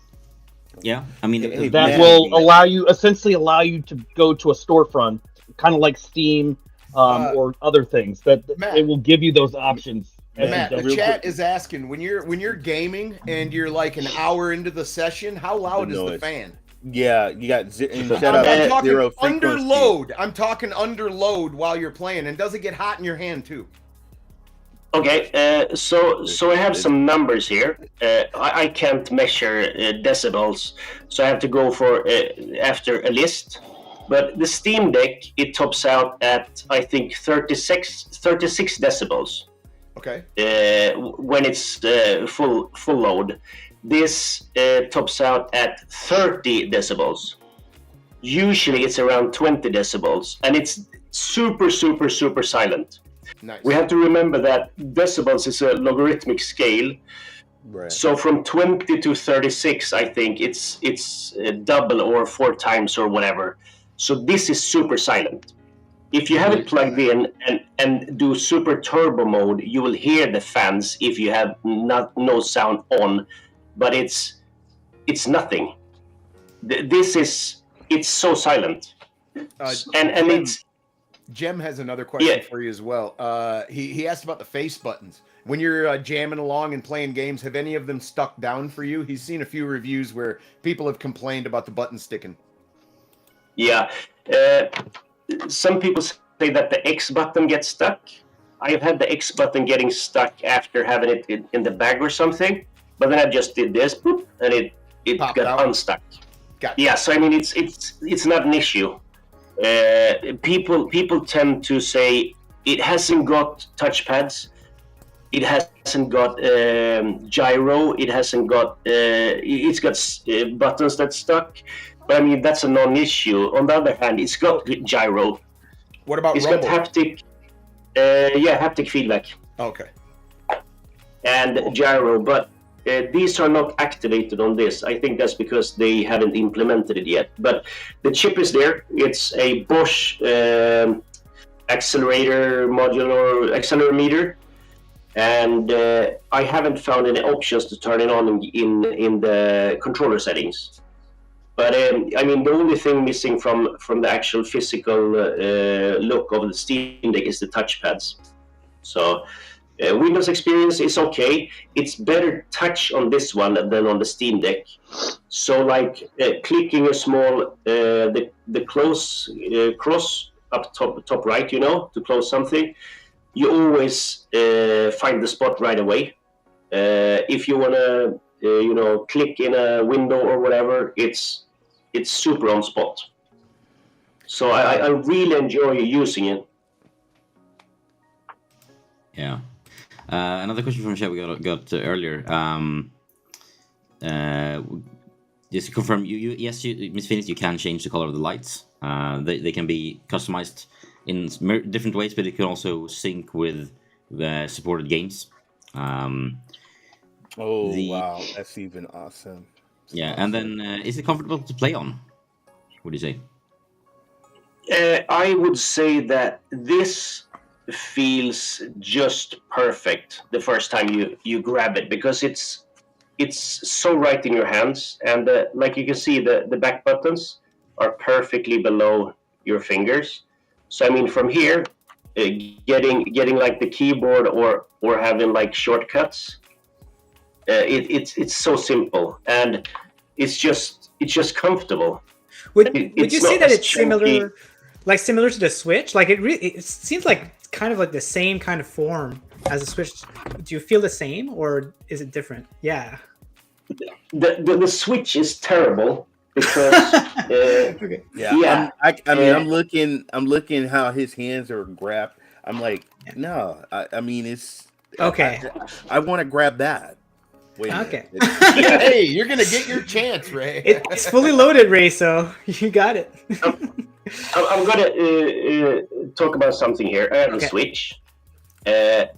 Yeah, I mean Hey, That man. will essentially allow you to go to a storefront, kind of like Steam or other things. That Matt. it will give you those options. as Matt, you the go. chat is asking when you're gaming and you're like an hour into the session, how loud is the noise. fan? Yeah, you got and shout I'm out talking zero under frequency. load. I'm talking under load while you're playing, and does it get hot in your hand too? Okay, so I have some numbers here. I can't measure decibels, so I have to go for after a list. But the Steam Deck, it tops out at I think 36 decibels Okay. when it's full load. This tops out at 30 decibels. Usually it's around 20 decibels, and it's super silent. Nice. We have to remember that decibels is a logarithmic scale. Right. So from 20 to 36, I think it's double or 4 times or whatever. So this is super silent. If you have it plugged in and do super turbo mode, you will hear the fans if you have no sound on, but it's nothing. It's so silent, and it's. Jem has another question Yeah. for you as well. He asked about the face buttons. When you're jamming along and playing games, have any of them stuck down for you? He's seen a few reviews where people have complained about the button sticking. Yeah, some people say that the X button gets stuck. I have had the X button getting stuck after having it in the bag or something, but then I just did this, boop, and it Popped got out. unstuck. Gotcha. Yeah, so I mean it's not an issue. People tend to say it hasn't got touchpads, it hasn't got gyro, it hasn't got it's got buttons that's stuck. But I mean that's a non-issue. On the other hand, it's got gyro. What about It's rumble? got haptic, haptic feedback Okay. and gyro, but these are not activated on this. I think that's because they haven't implemented it yet. But the chip is there. It's a Bosch accelerometer, and I haven't found any options to turn it on in the controller settings. But I mean, the only thing missing from the actual physical look of the Steam Deck is the touchpads. So Windows experience is okay. It's better touch on this one than on the Steam Deck. So like clicking a small the close cross up top right, to close something, you always find the spot right away. If you wanna click in a window or whatever, it's super on spot. So I really enjoy using it. Yeah. Another question from Chad we got earlier. Just to confirm, yes, Miss Phoenix, you can change the color of the lights. They can be customized in different ways, but it can also sync with the supported games. Wow, that's even awesome. Yeah, and then is it comfortable to play on? What do you say? I would say that this feels just perfect the first time you grab it, because it's so right in your hands, and like you can see the back buttons are perfectly below your fingers. So I mean, from here, getting like the keyboard or having like shortcuts, it's so simple, and it's just comfortable. Would you say that it's chunky. similar to the Switch? Like it seems like kind of like the same kind of form as a Switch. Do you feel the same, or is it different? Yeah. The Switch is terrible because Okay. Yeah, yeah, I mean, uh, I'm looking how his hands are grabbed. I'm like, no, I mean, it's, Okay. I want to grab that. Wait a minute. Okay. yeah. Hey, you're gonna get your chance, Ray. It's fully loaded, Ray. So you got it. I'm gonna talk about something here. I have the Okay. Switch, and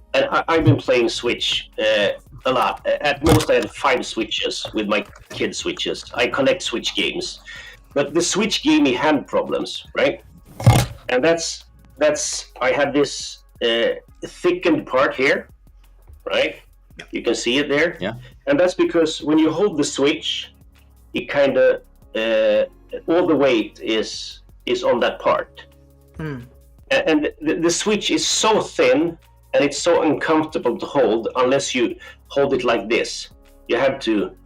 I've been playing Switch a lot. At most, I had 5 Switches with my kid Switches. I collect Switch games, but the Switch gave me hand problems, right? And that's I have this thickened part here, right? You can see it there, Yeah. and that's because when you hold the Switch, it kind of all the weight is on that part. Hmm. And the Switch is so thin and it's so uncomfortable to hold unless you hold it like this. You have to,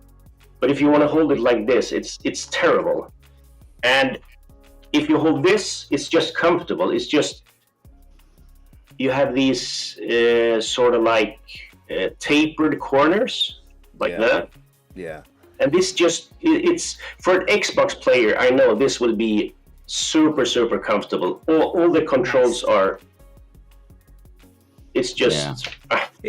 but if you want to hold it like this, it's terrible. And if you hold this, it's just comfortable. It's just you have these sort of like tapered corners like Yeah. that. Yeah. And this just it's for an Xbox player. I know this will be super comfortable. All the controls are. It's just.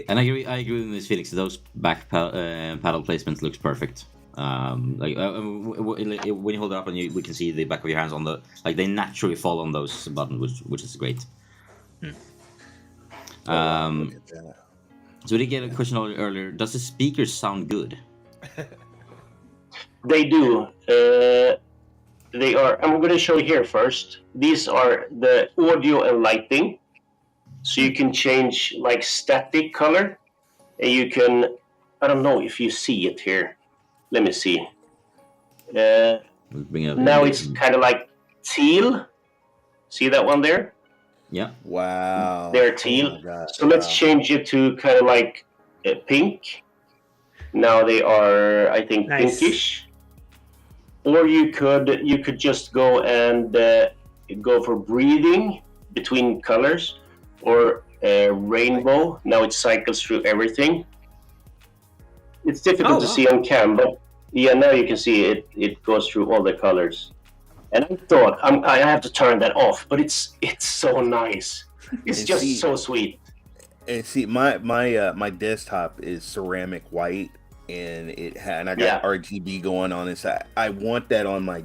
And I agree with this, Felix. Those back paddle placements looks perfect. When you hold it up and we can see the back of your hands on the, like, they naturally fall on those buttons, which is great. Look at that. So we did get a question earlier. Does the speakers sound good? They do. They are. I'm going to show you here first. These are the audio and lighting. So you can change like static color, and you can. I don't know if you see it here. Let me see. Now it's kind of like teal. See that one there? Yeah. Wow. They're teal. Oh my God. So let's change it to kind of like pink. Now they are, I think, Nice. pinkish. Or you could just go and go for breathing between colors, or rainbow. Now it cycles through everything. It's difficult to see on cam, but yeah, now you can see it. It goes through all the colors. And I thought I have to turn that off, but it's so nice. It's And just see- so sweet. And see, my desktop is ceramic white, and and I got Yeah. RGB going on this. I want that on my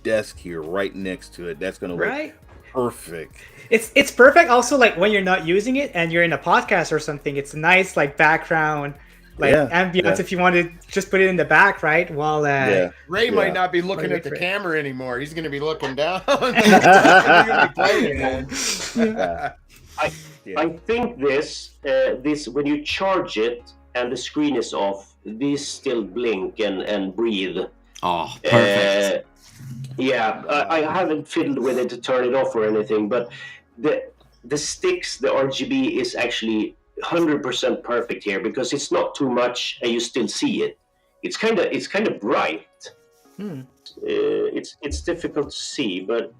desk here, right next to it. That's gonna look Right. perfect. It's perfect. Also, like when you're not using it and you're in a podcast or something, it's nice like background, like ambience. Yeah. If you want to just put it in the back, right? While Yeah. Ray Yeah. might not be looking Wait at the for it. camera anymore. He's going to be looking down. He's gonna be playing, man. Yeah. I think this when you charge it and the screen is off, these still blink and breathe. Oh, perfect. Yeah, I haven't fiddled with it to turn it off or anything, but the sticks, the RGB is actually 100% perfect here because it's not too much and you still see it. It's kind of bright. It's difficult to see, but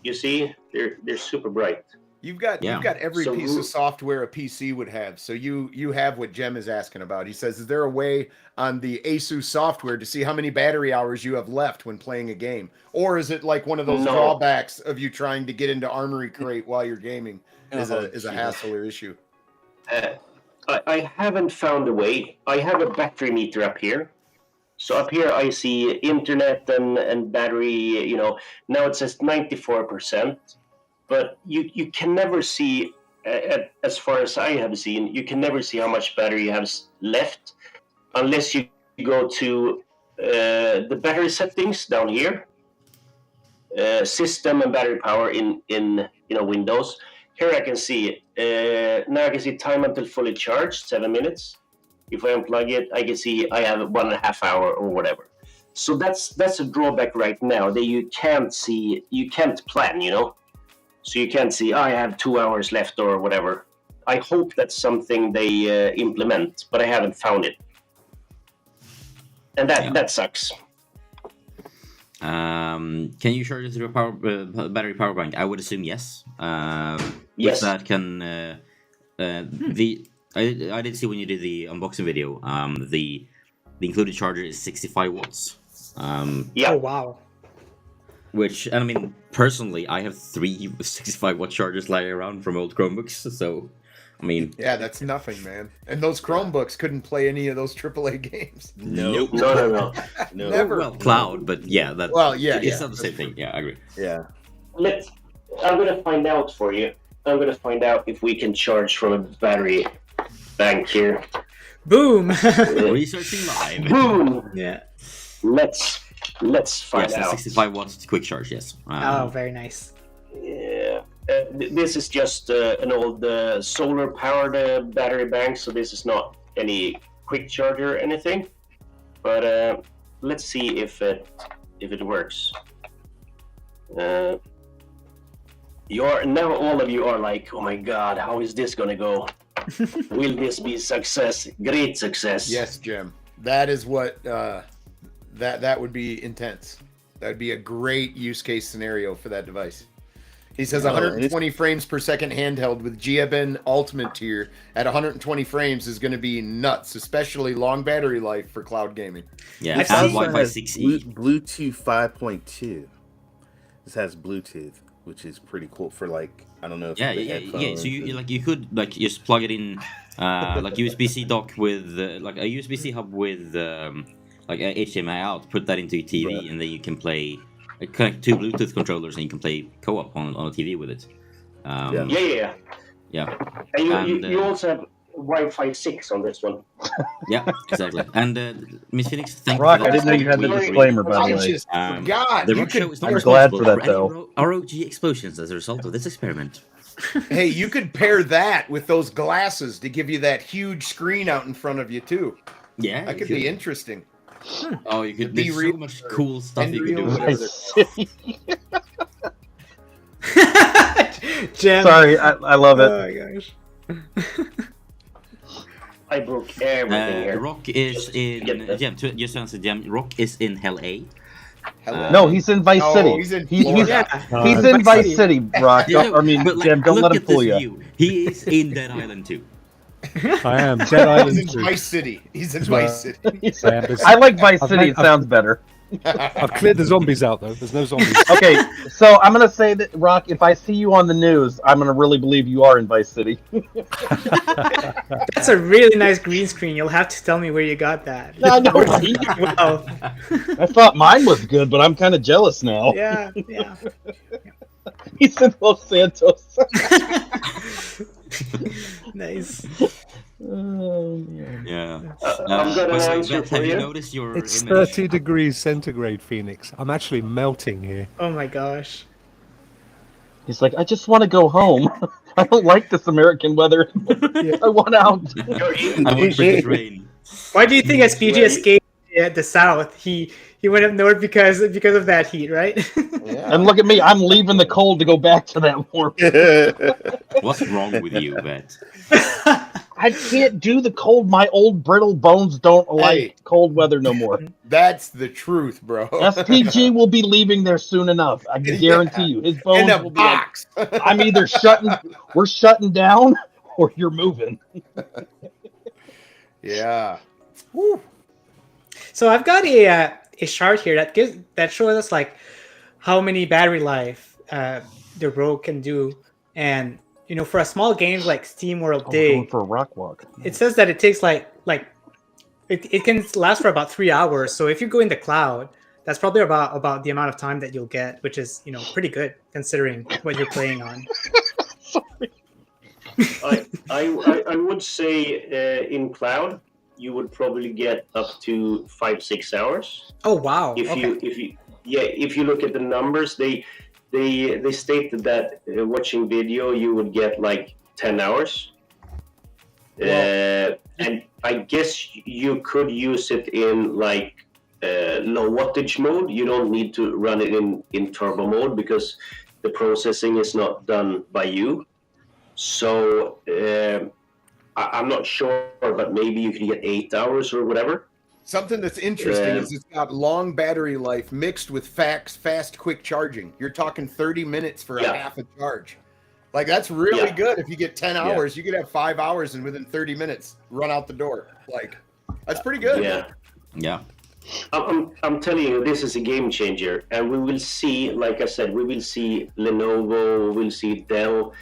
you see they're super bright. You've got every So piece of software a PC would have. So you have what Jem is asking about. He says, is there a way on the Asus software to see how many battery hours you have left when playing a game? Or is it like one of those No. drawbacks of you trying to get into Armory Crate while you're gaming is Oh, a hassle or issue? I haven't found a way. I have a battery meter up here. So up here I see internet and battery, now it says 94%, but you can never see, as far as I have seen, you can never see how much battery you have left unless you go to the battery settings down here, system and battery power in Windows. Here I can see, now I can see time until fully charged, 7 minutes. If I unplug it, I can see I have 1.5 hours or whatever. So that's a drawback right now that you can't see, you can't plan, So you can't see, I have 2 hours left or whatever. I hope that's something they implement, but I haven't found it. And that sucks. Can you charge it through a battery power bank? I would assume yes. Yes. With that can I did see when you did the unboxing video. The included charger is 65 watts. Yeah. Oh wow. Which, and I mean, personally, I have 3 65-watt chargers lying around from old Chromebooks, so, I mean... Yeah, that's nothing, man. And those Chromebooks couldn't play any of those AAA games. Nope. No. No. Never. Well, cloud, but yeah, that... Well, yeah, It's yeah, not the same thing, yeah, I agree. Yeah. I'm gonna find out for you. I'm gonna find out if we can charge from a battery bank here. Boom. Researching live. Boom! Yeah. Let's find Yes, a out. 65 watts quick charge, yes. Oh, very nice. Yeah. This is just an old solar-powered battery bank, so this is not any quick charger or anything. But let's see if it works. Now all of you are like, oh my god, how is this gonna go? Will this be success? Great success. Yes, Jim. That is what that would be intense. That would be a great use case scenario for that device. He says 120 frames per second handheld with GBN Ultimate tier at 120 frames is going to be nuts, especially long battery life for cloud gaming. Yeah, I've and seen- Wi-Fi has 6E. Bluetooth 5.2. This has Bluetooth, which is pretty cool for like, I don't know if Yeah, the yeah. headphones So you and- like you could like just plug it in, like USB-C dock with like a USB-C hub with like a HDMI out. Put that into your TV, Right. and then you can play. Like, connect 2 Bluetooth controllers, and you can play co-op on a TV with it. Yeah. Yeah. Yeah. And And, you also have Wi-Fi 6 on this one. Yeah, exactly. And Miss Phoenix, thank Rock, you. I didn't know you had the disclaimer, by the I way. just forgot. The You Rock show could, is not I'm glad responsible for that, any though. ROG explosions as a result of this experiment. hey, you could pair that with those glasses to give you that huge screen out in front of you too. Yeah, That you could be interesting. Oh, you could. Be There's real so much cool stuff you could do. Unreal. with it. Gem. Sorry, I love it. Oh my gosh. I broke everything here. Rock is in Get that. Gem. Just to answer Gem, Rock is in Hell A. Hello. No, he's in Vice No, City. he's in He's Florida. he's in Vice City, Rock. Yeah, I mean, but, like, Jim, don't look let him at this fool you. view. He is in Dead Island too. I am. Dead He's Island in 2. Vice City. He's in Vice City. I am. I like Vice I've City. made- It sounds better. I've cleared the zombies out, though. There's no zombies. Okay, so I'm gonna say that, Rock. If I see you on the news, I'm gonna really believe you are in Vice City. That's a really nice green screen. You'll have to tell me where you got that. I know. Wow. I thought mine was good, but I'm kind of jealous now. Yeah, yeah. He's in Los Santos. Nice. Oh, man. Yeah. I've got an by the way, answer Beth, for have you you. noticed your It's image? 30 degrees centigrade, Phoenix. I'm actually melting here. Oh my gosh. He's like, I just want to go home. I don't like this American weather. I want out. You're in I want British rain. Why do you think SPG Right. escaped the south? He went up north because of that heat, right? And look at me. I'm leaving the cold to go back to that warm. What's wrong with you, Bet? I can't do the cold. My old brittle bones don't like Hey. cold weather no more. That's the truth, bro. SPG will be leaving there soon enough. I can guarantee you. His In bones a will be like, box. I'm either we're shutting down or you're moving. Yeah. Woo. So I've got a chart here that shows us like how many battery life the Rokk can do, and for a small game like Steam World Oh, Dig, going for a rock walk. it says that it takes like it can last for about 3 hours. So if you go in the cloud, that's probably about the amount of time that you'll get, which is pretty good considering what you're playing on. I would say in cloud you would probably get up to 5-6 hours. Oh wow! If Okay. if you look at the numbers, they stated that watching video you would get like 10 hours. And I guess you could use it in like low wattage mode. You don't need to run it in turbo mode because the processing is not done by you. So I'm not sure, but maybe you could get 8 hours or whatever. Something that's interesting Yeah. is it's got long battery life mixed with fast, quick charging. You're talking 30 minutes for Yeah. a half a charge. Like, that's really Yeah. good. If you get 10 hours, you could have 5 hours and within 30 minutes run out the door. Like, that's pretty good. Yeah. Yeah. I'm telling you, this is a game changer, and we will see. Like I said, we will see Lenovo, we will see Dell,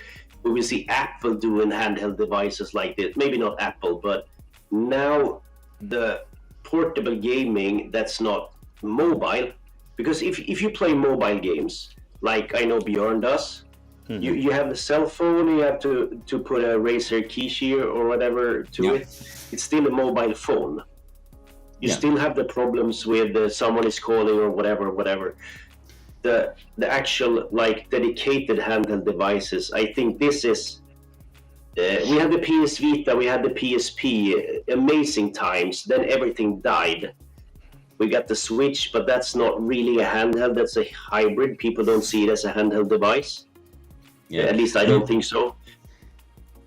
we will see Apple doing handheld devices like this. Maybe not Apple, but now the portable gaming that's not mobile. Because if you play mobile games, like I know Bjorn does, you have the cell phone, you have to put a Razer Kishi or whatever to it. It's still a mobile phone. You still have the problems with someone is calling or whatever. The actual like dedicated handheld devices. I think this is. We had the PS Vita, we had the PSP, amazing times. Then everything died. We got the Switch, but that's not really a handheld. That's a hybrid. People don't see it as a handheld device. Yeah. At least I don't think so.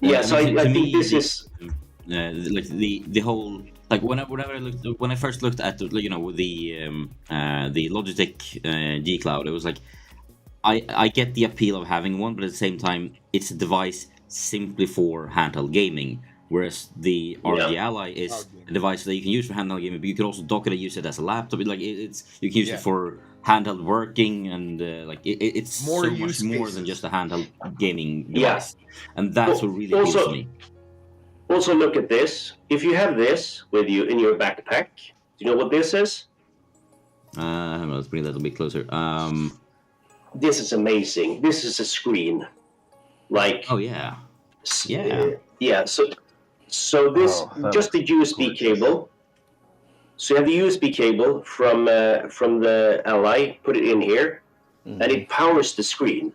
Yeah, so I think this is like the whole. Like when I first looked at the Logitech G Cloud, it was like I get the appeal of having one, but at the same time, it's a device simply for handheld gaming. Whereas the RG Ally is a device that you can use for handheld gaming, but you can also dock it and use it as a laptop. You can use it for handheld working, and it's more so much more than just a handheld gaming device, and that's what really appeals to me. Also, look at this. If you have this with you in your backpack, do you know what this is? Let's bring that a bit closer. This is amazing. This is a screen. Like. Oh yeah. Yeah. So this just the USB cable. So you have the USB cable from the Ally. Put it in here, and it powers the screen.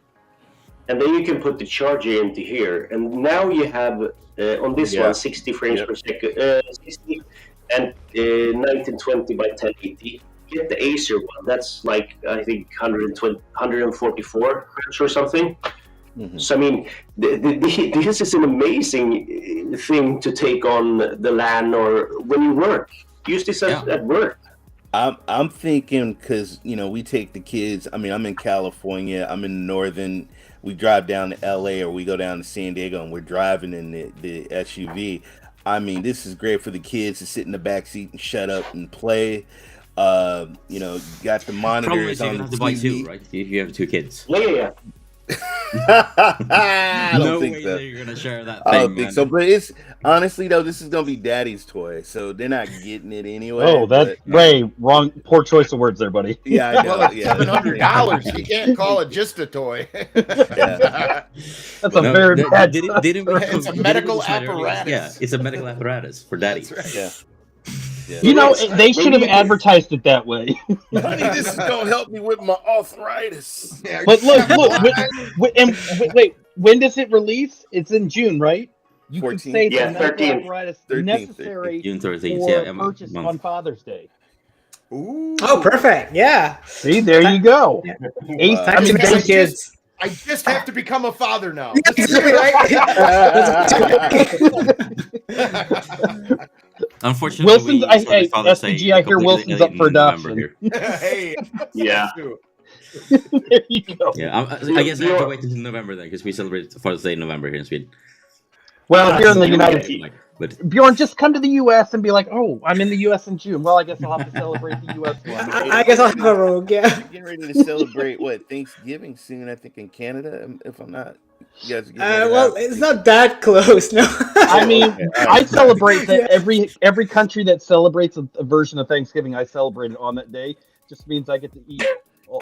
And then you can put the charger into here, and now you have on this one 60 frames per second, 60 and 1920 by 1080. Get the Acer one. That's like I think 144 hertz or something. So I mean, this is an amazing thing to take on the LAN or when you work. Use this at work. I'm thinking because we take the kids. I mean, I'm in California. I'm in northern. We drive down to LA or we go down to San Diego and we're driving in the SUV. I mean, this is great for the kids to sit in the back seat and shut up and play. Got the monitors. Problem is you're on gonna have the to buy TV. two, right? If you have two kids. Yeah. I don't No think way so. that you're gonna share that I thing, don't think man. so, but it's honestly though, this is gonna be Daddy's toy, so they're not getting it anyway. Oh, that's Ray. Wrong. Poor choice of words there, buddy. Yeah, I know. Well, it's $700. You can't call it just a toy. That's a very bad. It's a medical apparatus. Yeah, it's a medical apparatus for daddy. That's right. Yeah. You know, they should have advertised it that way. Honey, this is gonna help me with my arthritis. Yeah, But look, wait. When does it release? It's in June, right? You can 14th. say it's Yeah, a medical 13th. apparatus 13th, necessary June 13th, for yeah, purchase month. on Father's Day. Ooh. Oh, perfect. Yeah. See, there you go. Ace, Time to guys get kids. I just have to become a father now. Unfortunately, Wilson's. Father's Day SPG, I hear completely Wilson's up for in November adoption. here. Hey. Yeah. There you go. Yeah, I guess I have to wait until November then, because we celebrate Father's Day in November here in Sweden. Well, here in the United States. States, But Bjorn, just come to the U.S. and be like, "Oh, I'm in the U.S. in June." Well, I guess I'll have to celebrate the U.S. one. I guess I'll have a Rogue. Yeah. Getting ready to celebrate Thanksgiving soon. I think in Canada, if I'm not. You guys are getting ready to Well, have- it's not that close. No. I mean, I celebrate that every country that celebrates a version of Thanksgiving, I celebrate it on that day. Just means I get to eat. Oh,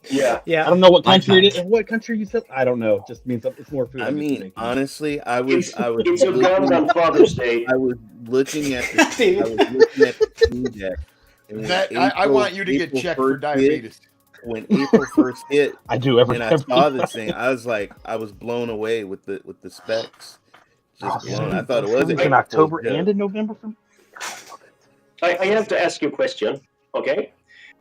Yeah. Yeah. I don't know what country it is. What country you said? I don't know. Just means it's more food. I get to mean, make. honestly, I was It's Uganda on Father's Day. I was looking at the Steam Deck. And when That I April- want you to get April checked for 1st diabetes. When April 1st hit, I do every. and I saw this thing, I was blown away with the specs. Just blown. I thought it was in October and in November. I have to ask you a question. Okay.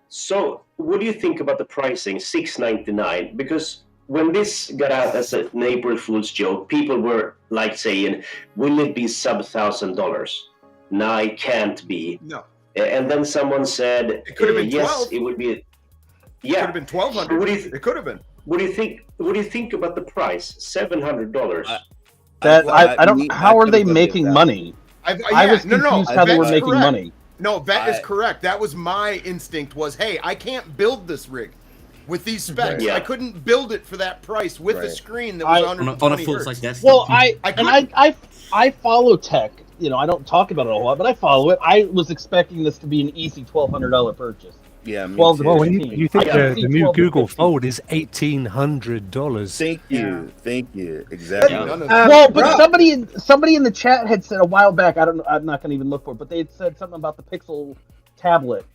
So, what do you think about the pricing, $699? Because when this got out as an April Fool's joke, people were like saying, "Will it be sub $1,000?" No, it can't be. No. And then someone said, It could have been "Yes, 12. it would be." It Yeah. could have been $1,200. What do you It could have been. What do you think? What do you think about the price? $700. That I don't. How are they making money? I was confused how they were making money. No, that is correct. That was my instinct. Was hey, I can't build this rig with these specs. Yeah. I couldn't build it for that price with a Right. screen that was on 120 a full hertz. size desktop. Well, couldn't. I follow tech. You know, I don't talk about it a whole lot, but I follow it. I was expecting this to be an easy $1,200 purchase. Yeah, me 12 to too. Well, when 15. you think I can the see new 12 to Google 15. Fold is $1,800. Thank Yeah. you. Thank you. Exactly. Yeah. None of Well, but Rob, somebody in the chat had said a while back. I'm not going to even look for it, but they had said something about the Pixel tablet.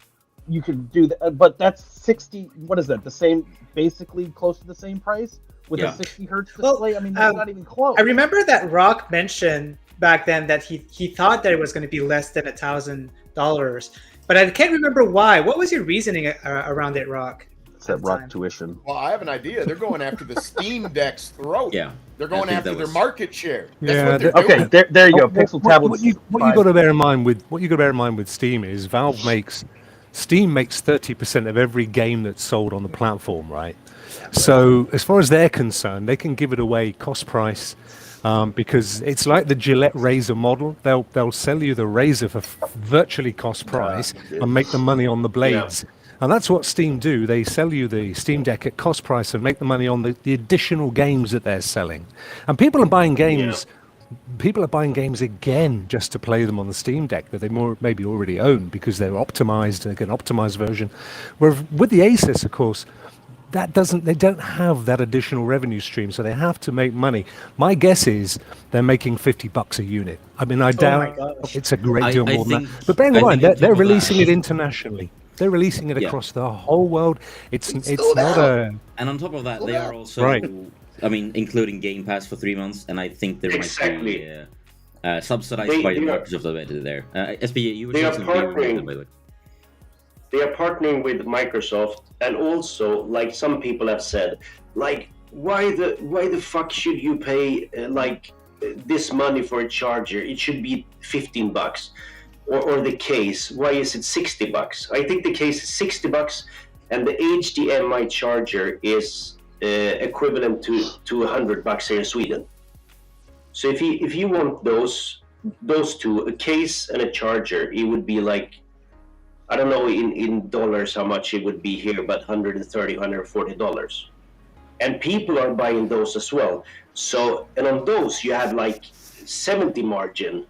You could do that, but that's 60. What is that? The same, basically close to the same price with Yeah. a 60 hertz Well, display. I mean, that's not even close. I remember that Rokk mentioned back then that he thought that it was going to be less than $1,000, but I can't remember why. What was your reasoning around it, Rokk? It's that at the Rock time? tuition. Well, I have an idea. They're going after the Steam Deck's throat. Yeah. They're I going think after that their was- market share. That's Yeah, what they're Okay, doing. there you go. Oh, Pixel tablets. What you got to bear in mind with Steam is Steam makes 30% of every game that's sold on the platform, right? So as far as they're concerned, they can give it away cost price, because it's like the Gillette razor model. They'll sell you the razor for virtually cost price and make the money on the blades. And that's what Steam do. They sell you the Steam Deck at cost price and make the money on the additional games that they're selling. And people are buying games. People are buying games again just to play them on the Steam Deck that they maybe already own because they're optimized, like an optimized version. Where with the Asus, of course, they don't have that additional revenue stream, so they have to make money. My guess is they're making $50 a unit. I mean, I doubt gosh. it's a great deal I more than think- that. But bearing I in mind, think on they're top of releasing that- it internationally. They're releasing it Yeah. across the whole world. It's not a And on top of that, they are also, Right. I mean, including Game Pass for 3 months, and I think there Exactly. might be subsidized They- by the they are- Microsoft a bit there. SBA, you were They saying are something about partnering. that, by the way. They are partnering with Microsoft, and also, like some people have said, like why the fuck should you pay this money for a charger? It should be $15, or the case. Why is it $60? I think the case is $60, and the HDMI charger is equivalent to $100 here in Sweden. So if you want those two, a case and a charger, it would be like, I don't know in dollars how much it would be here, but $130, $140. And people are buying those as well. So, and on those you have like 70%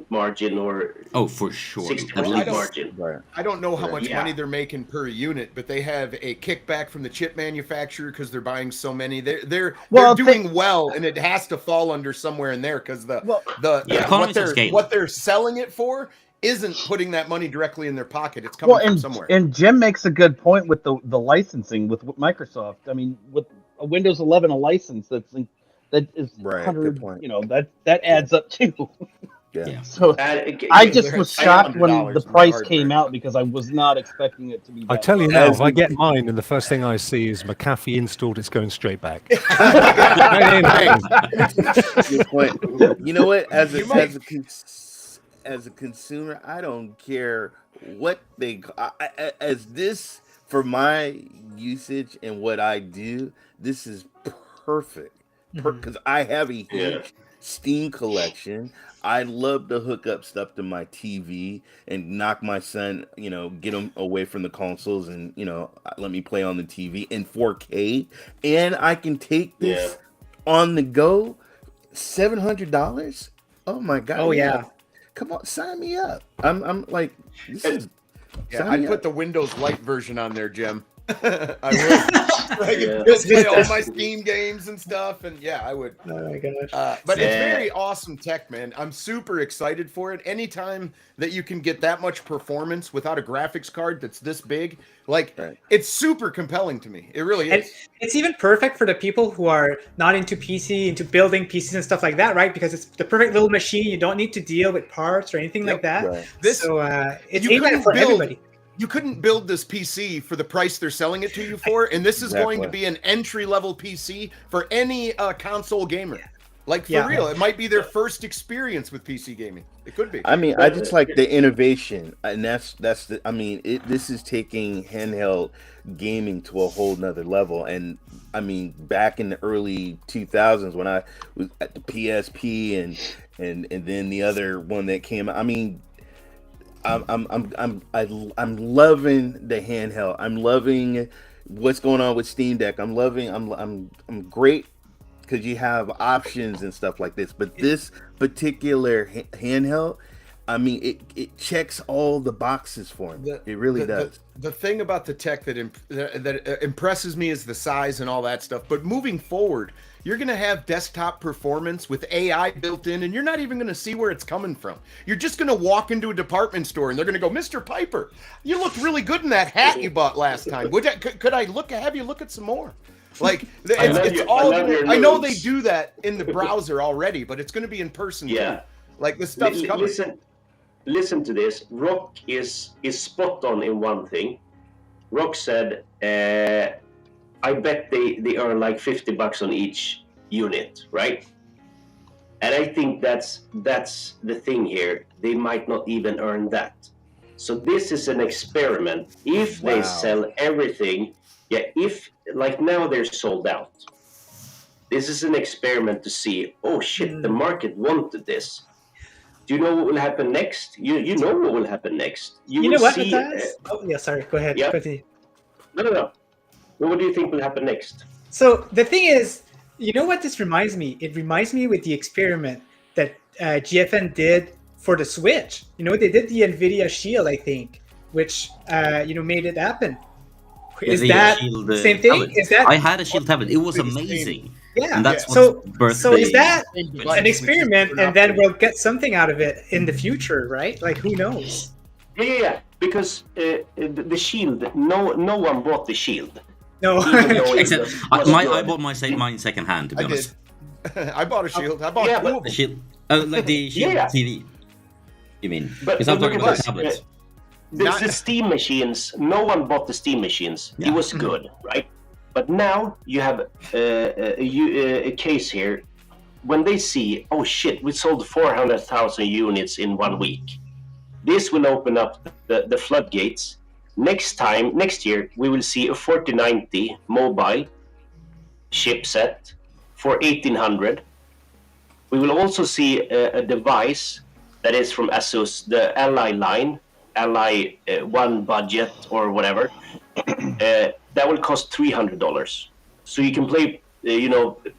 margin, or Oh, for sure. 60% At least. margin. Right. I don't know how much Yeah. money they're making per unit, but they have a kickback from the chip manufacturer because they're buying so many. They're doing well, and it has to fall under somewhere in there because Economies of scale. what they're selling it for isn't putting that money directly in their pocket. It's coming from somewhere. And Jim makes a good point with the licensing with Microsoft. I mean, with a Windows 11 a license that is Right, good 100. point. You know that adds up too. Yeah. So I just was shocked when the $500 price hardware. came out because I was not expecting it to be. I that tell you low. now, if I get mine and the first thing I see is McAfee installed, it's going straight back. Good point. You know what? As You might- a consumer, I don't care what they as this for my usage and what I do. This is perfect because I have a huge Yeah. Steam collection. I love to hook up stuff to my TV and knock my son, get him away from the consoles and, let me play on the TV in 4K. And I can take this on the go. $700? Oh my God. Oh, yeah. Come on, sign me up. I'm like, this is. Yeah, sign I'd me put up. the Windows Lite version on there, Jim. I would. Like, Yeah. just play all my Steam games and stuff, and yeah, I would. Oh my gosh. But it's Yeah. very awesome tech, man. I'm super excited for it. Anytime that you can get that much performance without a graphics card that's this big, like Right. it's super compelling to me. It really And is. it's even perfect for the people who are not into PC, into building PCs and stuff like that, right? Because it's the perfect little machine. You don't need to deal with parts or anything like that. Right. This So it's you aimed couldn't for build- everybody. You couldn't build this PC for the price they're selling it to you for, and this is going to Exactly. be an entry-level PC for any console gamer. Like for Yeah. real, it might be their first experience with PC gaming. It could be. I mean, I just like the innovation, and that's the. I mean, this is taking handheld gaming to a whole nother level. And I mean, back in the early 2000s when I was at the PSP and then the other one that came. I mean, I'm loving the handheld. I'm loving what's going on with Steam Deck. I'm great because you have options and stuff like this. But this particular handheld, I mean, it checks all the boxes for me. It really does. The thing about the tech that impresses me is the size and all that stuff. But moving forward, you're going to have desktop performance with AI built in, and you're not even going to see where it's coming from. You're just going to walk into a department store, and they're going to go, "Mr. Piper, you looked really good in that hat you bought last time. Could I have you look at some more?" Like it's all. I know they do that in the browser already, but it's going to be in person too. Like this stuff's coming. Listen to this. Rokk is spot on in one thing. Rokk said, I bet they earn like $50 on each unit, right? And I think that's the thing here. They might not even earn that. So this is an experiment. If they sell everything, if like now they're sold out. This is an experiment to see, oh shit, the market wanted this. Do you know what will happen next? You know what will happen next. You know what, oh, yeah, sorry. Go ahead. Yeah. Continue. No. What do you think will happen next? So the thing is, you know what this reminds me? It reminds me with the experiment that GFN did for the Switch. You know, they did the NVIDIA Shield, I think, which made it happen. Is that Shield, same thing? Tablet. Is that I had a Shield tablet. It was amazing. Yeah. And that's so birthday. is that an experiment, and then we'll get something out of it in the future, right? Like, who knows? Yeah. Because the Shield, no one bought the Shield. No. Except I bought mine second hand, to be honest. I bought a Shield. I bought the Shield, like the Shield TV. You mean? Because I'm talking about the tablets. The Steam machines, no one bought the Steam machines. It was good, right? But now you have a case here. When they see, oh shit, we sold 400,000 units in 1 week. This will open up the floodgates. Next year, we will see a 4090 mobile chipset for 1,800. We will also see a device that is from Asus, the Ally line, Ally One budget or whatever. That will cost $300. So you can play,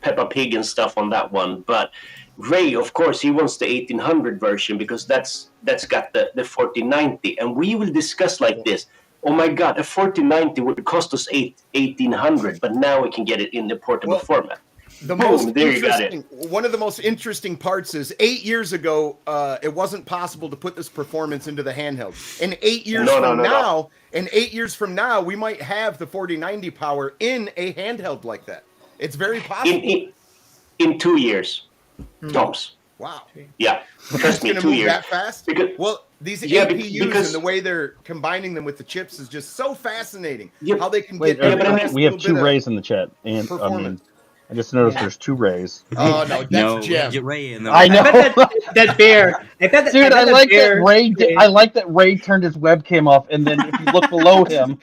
Peppa Pig and stuff on that one. But Ray, of course, he wants the 1800 version because that's got the 4090. And we will discuss like this. Oh my God, a 4090 would cost us 1,800, but now we can get it in the portable format. One of the most interesting parts is 8 years ago, it wasn't possible to put this performance into the handheld. And 8 years in 8 years from now, we might have the 4090 power in a handheld like that. It's very possible. In 2 years, tops. Wow. Yeah, trust me, 2 years. That fast? These APUs and the way they're combining them with the chips is just so fascinating. How they can get. We have 2 Rays in the chat, and I just noticed there's 2 Rays. Oh no, that's Jeff. Ray in I know. I bet that bear. Dude, I like that Ray turned his webcam off, and then if you look below him,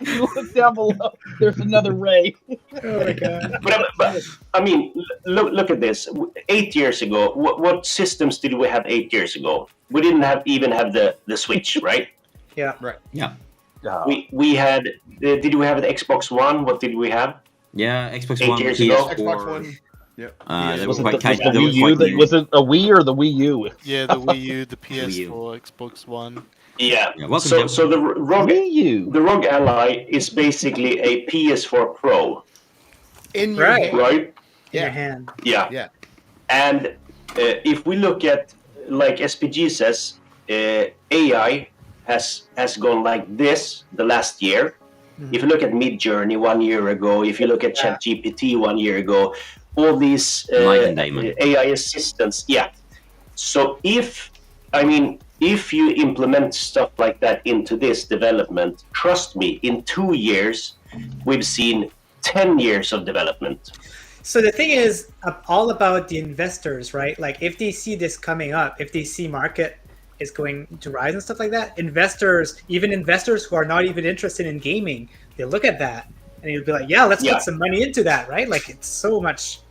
you look down below. There's another Ray. Oh my God. But I mean, look at this. 8 years ago, what systems did we have 8 years ago? We didn't even have the Switch, right? Yeah. Right. Yeah. We had. Did we have the Xbox One? What did we have? Yeah, Xbox 8 One, years ago. Xbox One. Yeah. Was it a Wii or the Wii U? Yeah, the Wii U, the PS4, Xbox One. Yeah. So the Rog Ally is basically a PS4 Pro. In your hand. Right? In your hand. Yeah. And if we look at, like SPG says, AI has gone like this the last year. If you look at Midjourney 1 year ago, if you look at ChatGPT 1 year ago, all these AI assistants, So if you implement stuff like that into this development, trust me, in 2 years, we've seen 10 years of development. So the thing is all about the investors, right? Like if they see this coming up, if they see market is going to rise and stuff like that, even investors who are not even interested in gaming, they look at that and you'll be like, let's put some money into that, right? Like it's so much,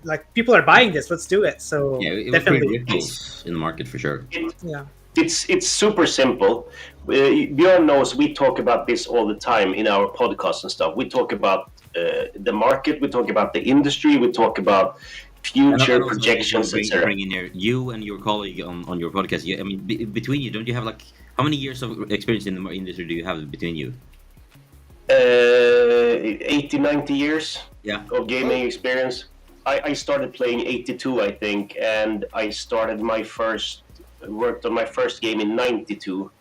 like people are buying this, let's do it. So it definitely was pretty ripples in the market for sure. It's super simple. Bjorn knows we talk about this all the time in our podcast and stuff. We talk about the market, we talk about the industry, we talk about future And also, projections, etc. bring in there you and your colleague on your podcast. I mean, between you, don't you have like how many years of experience in the industry do you have between you? 80, 90 years Yeah. of gaming experience. I started playing 82, I think, and I worked on my first game in 92,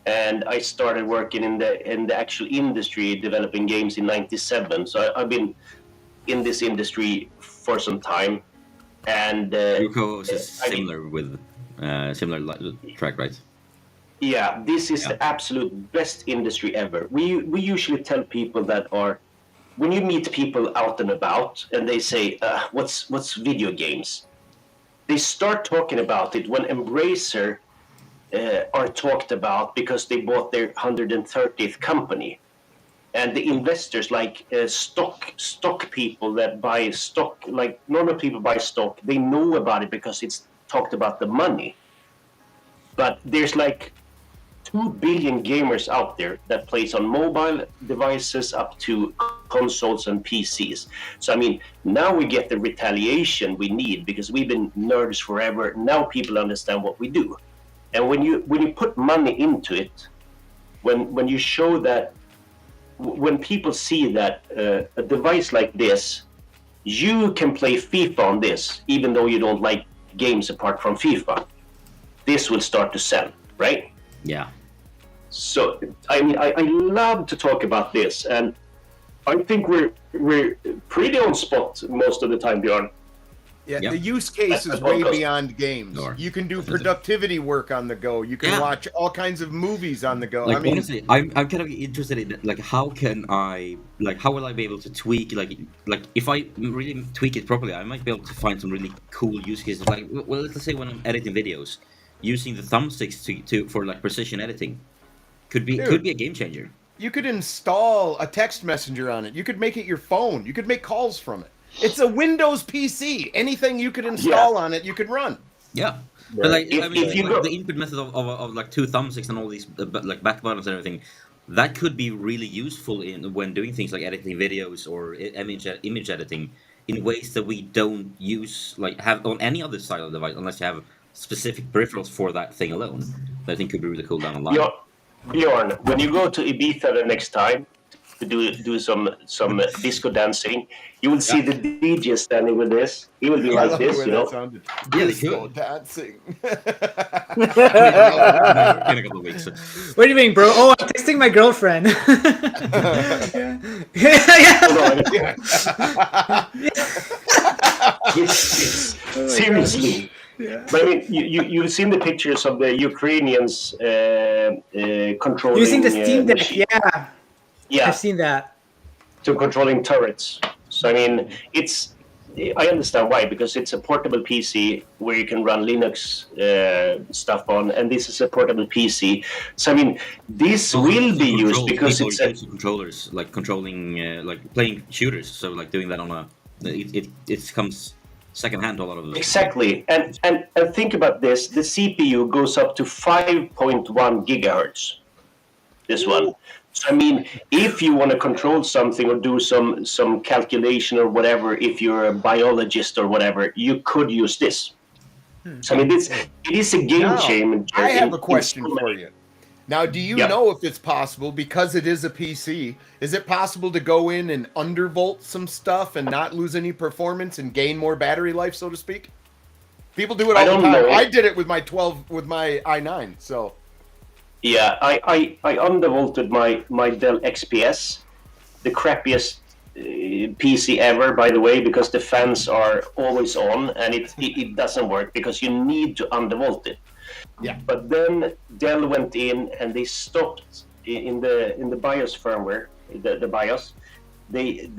and I started working in the actual industry developing games in 97. So I've been in this industry for some time, and Your co-host is similar with similar track, right? yeah, this is the absolute best industry ever. We usually tell people that when you meet people out and about and they say, what's video games? They start talking about it when Embracer are talked about because they bought their 130th company. And the investors, like stock people that buy stock, like normal people buy stock, they know about it because it's talked about the money. But there's like 2 billion gamers out there that plays on mobile devices up to consoles and PCs. So I mean, now we get the retaliation we need because we've been nerds forever. Now people understand what we do. And when you put money into it, when you show that, when people see that a device like this, you can play FIFA on this, even though you don't like games apart from FIFA, this will start to sell, right? Yeah. So I mean, I love to talk about this, and I think we're pretty on spot most of the time, Bjorn. Yeah, Yep. the use case is way beyond games. Sure. You can do productivity work on the go. You can watch all kinds of movies on the go. Like, I mean, honestly, I'm kind of interested in like how will I be able to tweak like if I really tweak it properly, I might be able to find some really cool use cases. Like, well, let's say when I'm editing videos, using the thumbsticks to for like precision editing could be a game changer. you could install a text messenger on it. You could make it your phone. You could make calls from it. It's a Windows PC. Anything you could install on it, you could run. Yeah. But like, If you like go- the input method of like 2 thumbsticks and all these like back buttons and everything, that could be really useful when doing things like editing videos or image editing in ways that we don't use have on any other style of device unless you have specific peripherals for that thing alone. That I think could be really cool down the line. Bjorn, when you go to Ibiza the next time to do some disco dancing, you will see the DJ standing with this. He will be like this, you know. Yeah, they Disco could. dancing. In a couple of weeks. What do you mean, bro? Oh, I'm texting my girlfriend. Seriously. But I mean, you've seen the pictures of the Ukrainians controlling Using the Steam Deck, machine- yeah, I've seen that. to controlling turrets. So I mean, I understand why, because it's a portable PC where you can run Linux stuff on, and this is a portable PC. So I mean, this will be used because people it's are using controllers, like controlling, like playing shooters. So like doing that on it comes secondhand to a lot of those. exactly. And think about this: the CPU goes up to 5.1 gigahertz. This one. So I mean, if you want to control something or do some calculation or whatever, if you're a biologist or whatever, you could use this. So I mean, it is a game Now, changer. I have a in question so for many- you. Now, do you Yeah. know if it's possible, because it is a PC, is it possible to go in and undervolt some stuff and not lose any performance and gain more battery life, so to speak? People do it all the don't time. know. I did it with my i9, so. Yeah, I undervolted my Dell XPS, the crappiest PC ever, by the way, because the fans are always on and it doesn't work because you need to undervolt it. Yeah. But then Dell went in and they stopped in the BIOS firmware, the BIOS. They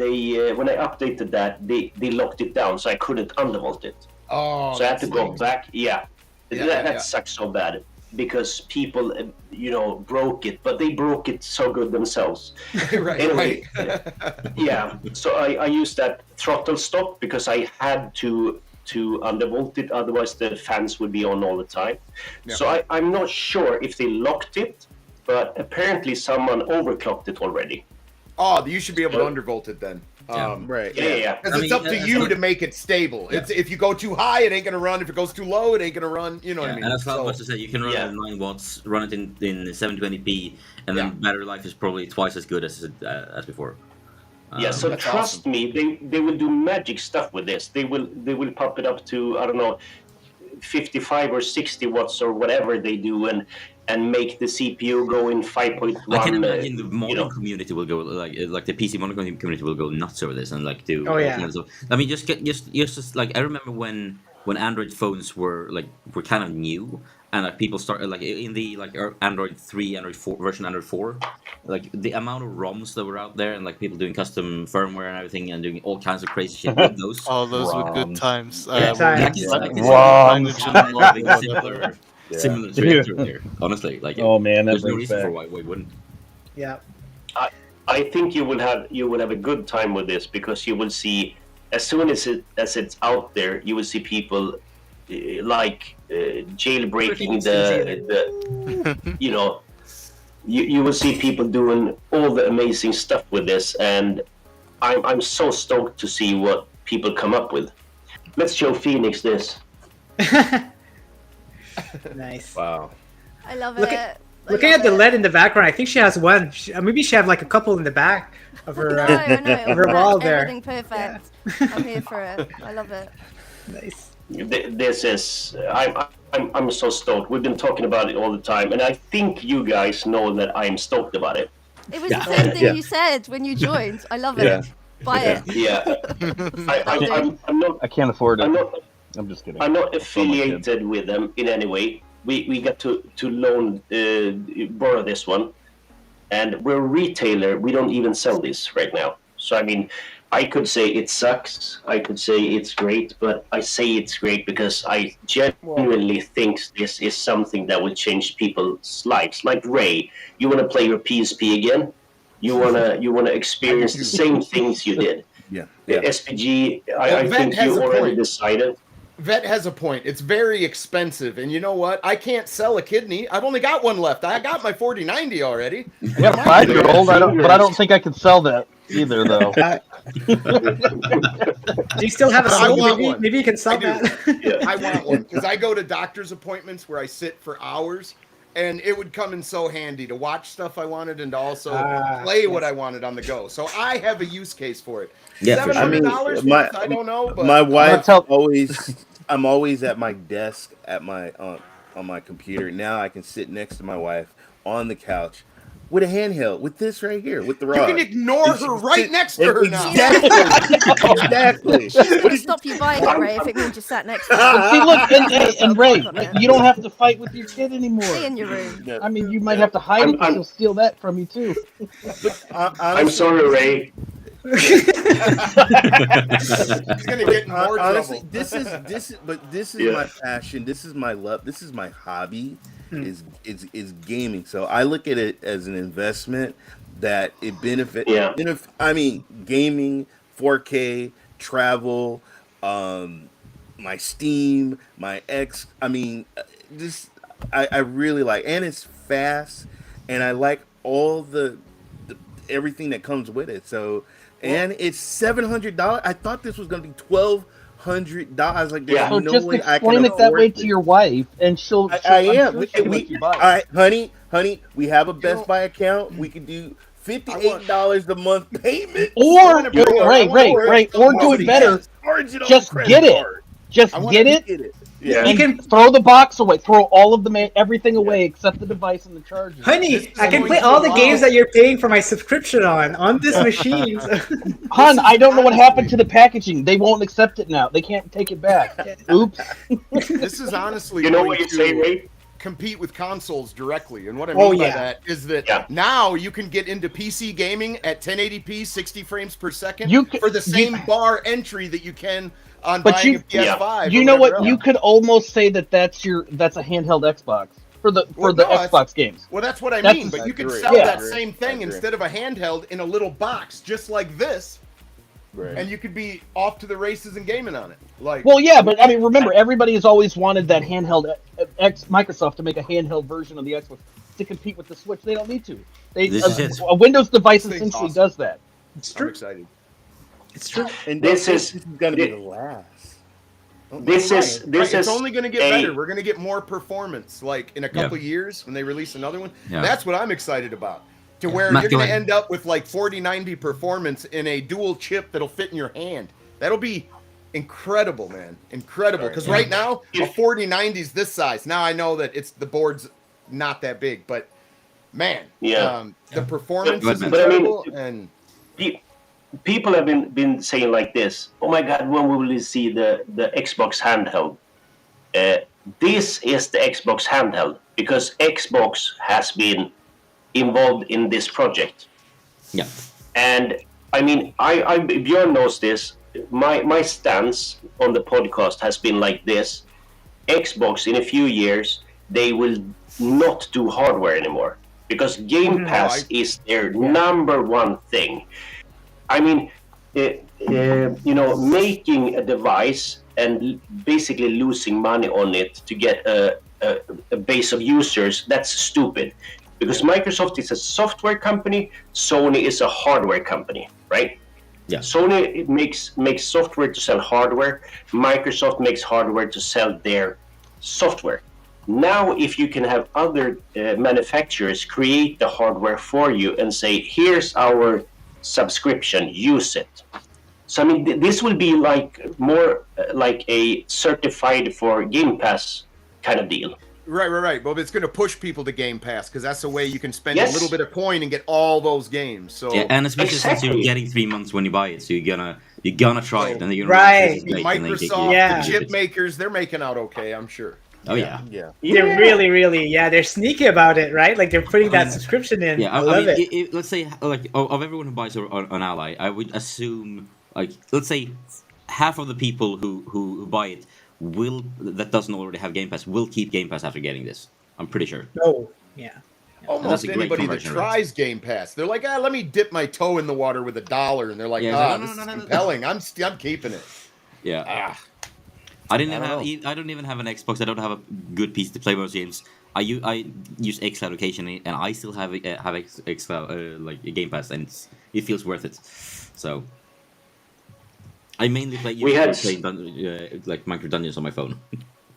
when I updated that, they locked it down, so I couldn't undervolt it. Oh, So I had to go stinks. back. Yeah, Yeah, that yeah. sucks so bad because people, broke it, but they broke it so good themselves. right, Anyway, yeah. So I used that throttle stop because I had to to undervolt it, otherwise the fans would be on all the time. Yeah. So I'm not sure if they locked it, but apparently someone overclocked it already. Oh, you should be able to undervolt it then. Right. Yeah. Because it's up to you to make it stable. It's if you go too high, it ain't gonna run. If it goes too low, it ain't gonna run. You know what I mean? And as Cloud was to say, you can run it at 9 watts, run it in 720p, and then battery life is probably twice as good as before. So That's trust awesome. me, they will do magic stuff with this. They will pop it up to, I don't know, 55 or 60 watts or whatever they do, and make the CPU go in 5.1. I can imagine the modding community will go like the PC modding community will go nuts over this and like do. Oh, yeah. So I mean, just like I remember when Android phones were kind of new, and like people started like in the Android 3, Android 4 version, Android 4, like the amount of ROMs that were out there, and like people doing custom firmware and everything, and doing all kinds of crazy shit with those. Oh, those were good times. Good times. Similar to here, honestly. Like, Oh man, that there's no brings reason back. for why we wouldn't. Yeah. I think you will have a good time with this, because you will see, as soon as it's out there, you will see people jailbreaking the you will see people doing all the amazing stuff with this, and I'm so stoked to see what people come up with. Let's show Phoenix this. Nice. Wow. I love Look it. Looking at the LED in the background, I think she has one. Maybe she have like a couple in the back of her. I know. Of her wall there. Everything perfect. I'm here for it. I love it. Nice. This is I'm so stoked. We've been talking about it all the time, and I think you guys know that I'm stoked about it. It was the same thing you said when you joined. I love it. Buy it. Yeah. I'm not. I can't afford it. I'm just kidding. I'm not affiliated with them in any way. We got to borrow this one, and we're a retailer. We don't even sell this right now. So I mean, I could say it sucks. I could say it's great, but I say it's great because I genuinely think this is something that will change people's lives. Like Ray, you want to play your PSP again? You wanna experience the same things you did. Yeah. SPG. I think you already decided. Vet has a point. It's very expensive, and you know what? I can't sell a kidney. I've only got one left. I got my 4090 already. Yeah, 5-year-old. But I don't think I could sell that either, though. Do you still have a I soul? want one. Maybe you can sell that. I want one because I go to doctor's appointments where I sit for hours, and it would come in so handy to watch stuff I wanted and to also play what I wanted on the go. So I have a use case for it. Yeah, for sure. $700? I don't know. But My wife always. I'm always at my desk at my on my computer. Now I can sit next to my wife on the couch with a handheld, with this right here, with the rod. You can ignore her right next to her now. Exactly. What does stop you buying it, Ray, if it means you sat next to her? See, look, and Ray, you don't have to fight with your kid anymore. Stay in your room. I mean, you might have to hide it, because he'll steal that from you too. I'm sorry, Ray. He's gonna get in more Honestly, trouble. this is my passion. This is my love. This is my hobby. Is gaming. So I look at it as an investment that it benefits. Yeah. I mean, gaming, 4K, travel, my Steam, my X. I mean, this I really like, and it's fast, and I like all the everything that comes with it. So. And it's $700. I thought this was going to be $1,200. Like, there's So no just way I can explain it that way afford to your wife, and she'll. I I'm am. sure she'll let you buy it. All right, honey, we have a Best Buy account. We can do $58 a month payment. Or Ray, or do it better. Just get it. Just get it. Yeah. You can throw the box away. Throw all of everything away except the device and the charger. Honey, I can play all the games that you're paying for my subscription on this machine. Hon, I don't know what happened to the packaging. They won't accept it now. They can't take it back. Oops. This is honestly what you say, Ray? Compete with consoles directly, and what I mean by that is that now you can get into PC gaming at 1080p, 60 frames per second for the same bar entry that you can on buying a PS5. You know what? Else. You could almost say that's a handheld Xbox for the Xbox games. Well, that's what I mean. But you could sell that same thing instead of a handheld in a little box, just like this. Right. and you could be off to the races and gaming on it. Like, Well, yeah, but I mean, remember, everybody has always wanted that handheld. Microsoft to make a handheld version of the Xbox to compete with the Switch. They don't need to. This is it. A Windows device This thing's essentially awesome. does that. It's I'm true. excited. It's true. And This this is- is going to be thi- the last. This is It's only going to get a- better. We're going to get more performance. Like in a couple years when they release another one. Yeah. That's what I'm excited about. To where Matt, you're go going to ahead. end up with like 4090 performance in a dual chip that'll fit in your hand. That'll be incredible, man. Incredible. Because right now, a 4090 is this size. Now I know that the board's not that big, but man, the performance is But I mean, incredible. And people have been saying like this. Oh my God, when will we see the Xbox handheld? This is the Xbox handheld because Xbox has been involved in this project. Yeah. And I mean, Bjorn knows this. My stance on the podcast has been like this. Xbox in a few years, they will not do hardware anymore because Game Pass is their number one thing. I mean, making a device and basically losing money on it to get a base of users, that's stupid. Because Microsoft is a software company, Sony is a hardware company, right? Yeah. Sony makes software to sell hardware. Microsoft makes hardware to sell their software. Now, if you can have other manufacturers create the hardware for you and say, here's our subscription, use it. So, I mean, this will be like more like a certified for Game Pass kind of deal. Right. Well, it's going to push people to Game Pass because that's the way you can spend a Yes. little bit of coin and get all those games. So Yeah, and especially since you're Exactly. getting 3 months when you buy it, so you're gonna try it, and then you're Right. Microsoft, the chip makers, they're making out okay, I'm sure. Oh yeah. Yeah. They're really, they're sneaky about it, right? Like they're putting that subscription in. Yeah, I love mean, it. let's say like of everyone who buys an Ally, I would assume like let's say half of the people who buy it that doesn't already have Game Pass will keep Game Pass after getting this. I'm pretty sure. Oh, yeah. Almost that's a great anybody that conversion rate. tries Game Pass, they're like, let me dip my toe in the water with $1, and they're like, Yeah, this no, is no, no, no. compelling. I'm keeping it. Yeah. I don't even have an Xbox. I don't have a good PC to play most games. I use xCloud occasionally, and I still have xCloud like Game Pass, and it feels worth it. So I mainly play like Minecraft Dungeons on my phone.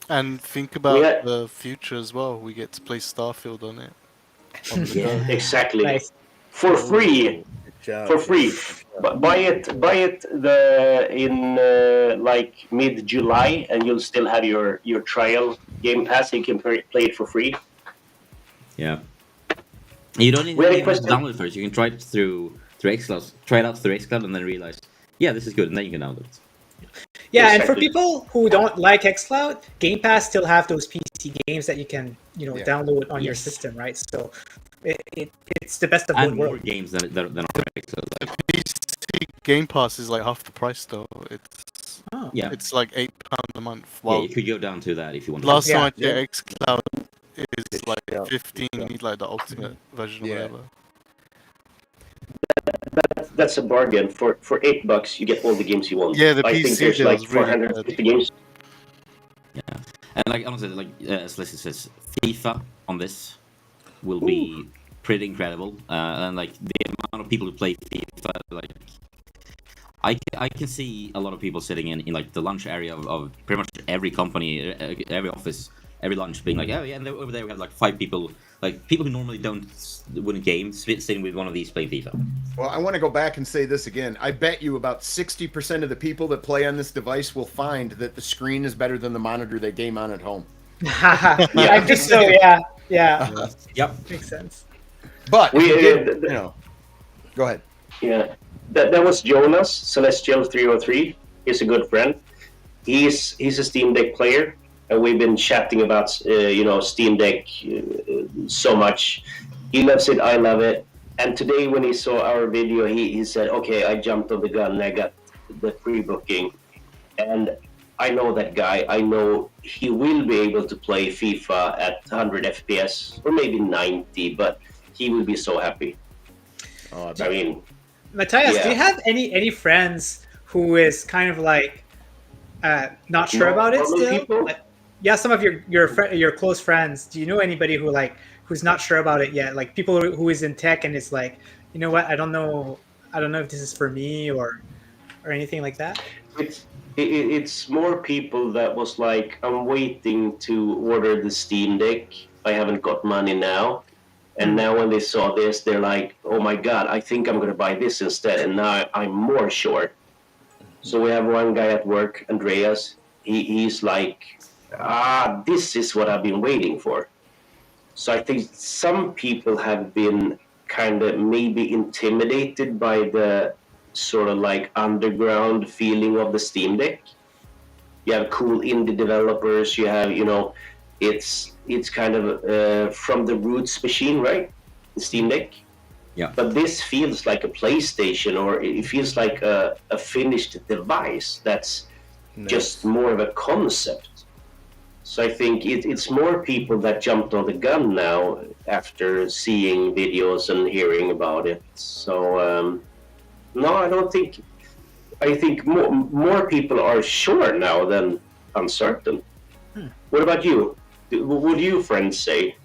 And think about the future as well. We get to play Starfield on it. Exactly. Nice. For free. For free. Buy it in like mid-July, and you'll still have your trial Game Pass. You can play it for free. Yeah. You don't even We had a need to question. download it first. You can try it through xCloud. Try it out through xCloud, and then realize, yeah, this is good, and then you can download it. Yeah, and for Exactly. people who don't like xCloud, Game Pass still have those PC games that you can, download on your Yes. system, right? So it's the best of And both more worlds. games than on xCloud. Like, PC Game Pass is like half the price though. It's Oh. yeah. it's like £8 a month. Yeah, Well, you could go down to that if you want. last Yeah. time I checked, xCloud is like Yeah. 15. You need like the ultimate version or Yeah. whatever. That's a bargain. For $8, you get all the games you want. Yeah, the I think PC there's deal like is really 450 games. Yeah, and like honestly, like as Leslie says, FIFA on this will be pretty incredible, and like the amount of people who play FIFA, like I can see a lot of people sitting in like the lunch area of pretty much every company, every office, every lunch, being like, oh yeah, and over there we have like 5 people, like people who normally wouldn't game, sitting with one of these playing FIFA. Well, I want to go back and say this again. I bet you about 60% of the people that play on this device will find that the screen is better than the monitor they game on at home. I think so. Yeah. Yep. Makes sense. But We, go ahead. Yeah, that was Jonas Celestial 303. He's a good friend. He's a Steam Deck player, and we've been chatting about Steam Deck so much. He loves it. I love it. And today, when he saw our video, he said, "Okay, I jumped on the gun and I got the pre-booking." And I know that guy. I know he will be able to play FIFA at 100 FPS or maybe 90, but he will be so happy. Oh, I mean, Matthias, do Yeah. you have any friends who is kind of like not sure about it Normal still? people? Like, yeah, some of your close friends. Do you know anybody who's not sure about it yet? Like people who is in tech and it's like, you know what? I don't know if this is for me or anything like that. It's more people that was like, I'm waiting to order the Steam Deck. I haven't got money now. And now when they saw this, they're like, oh my God, I think I'm going to buy this instead. And now I'm more sure. So we have one guy at work, Andreas. He's like, this is what I've been waiting for. So I think some people have been kind of maybe intimidated by the sort of like underground feeling of the Steam Deck. You have cool indie developers. You have, it's kind of from the roots machine, right? The Steam Deck. Yeah. But this feels like a PlayStation, or it feels like a finished device that's just more of a concept. So I think it's more people that jumped on the gun now after seeing videos and hearing about it. So no, I don't think. I think more people are sure now than uncertain. What about you? What would you friends say?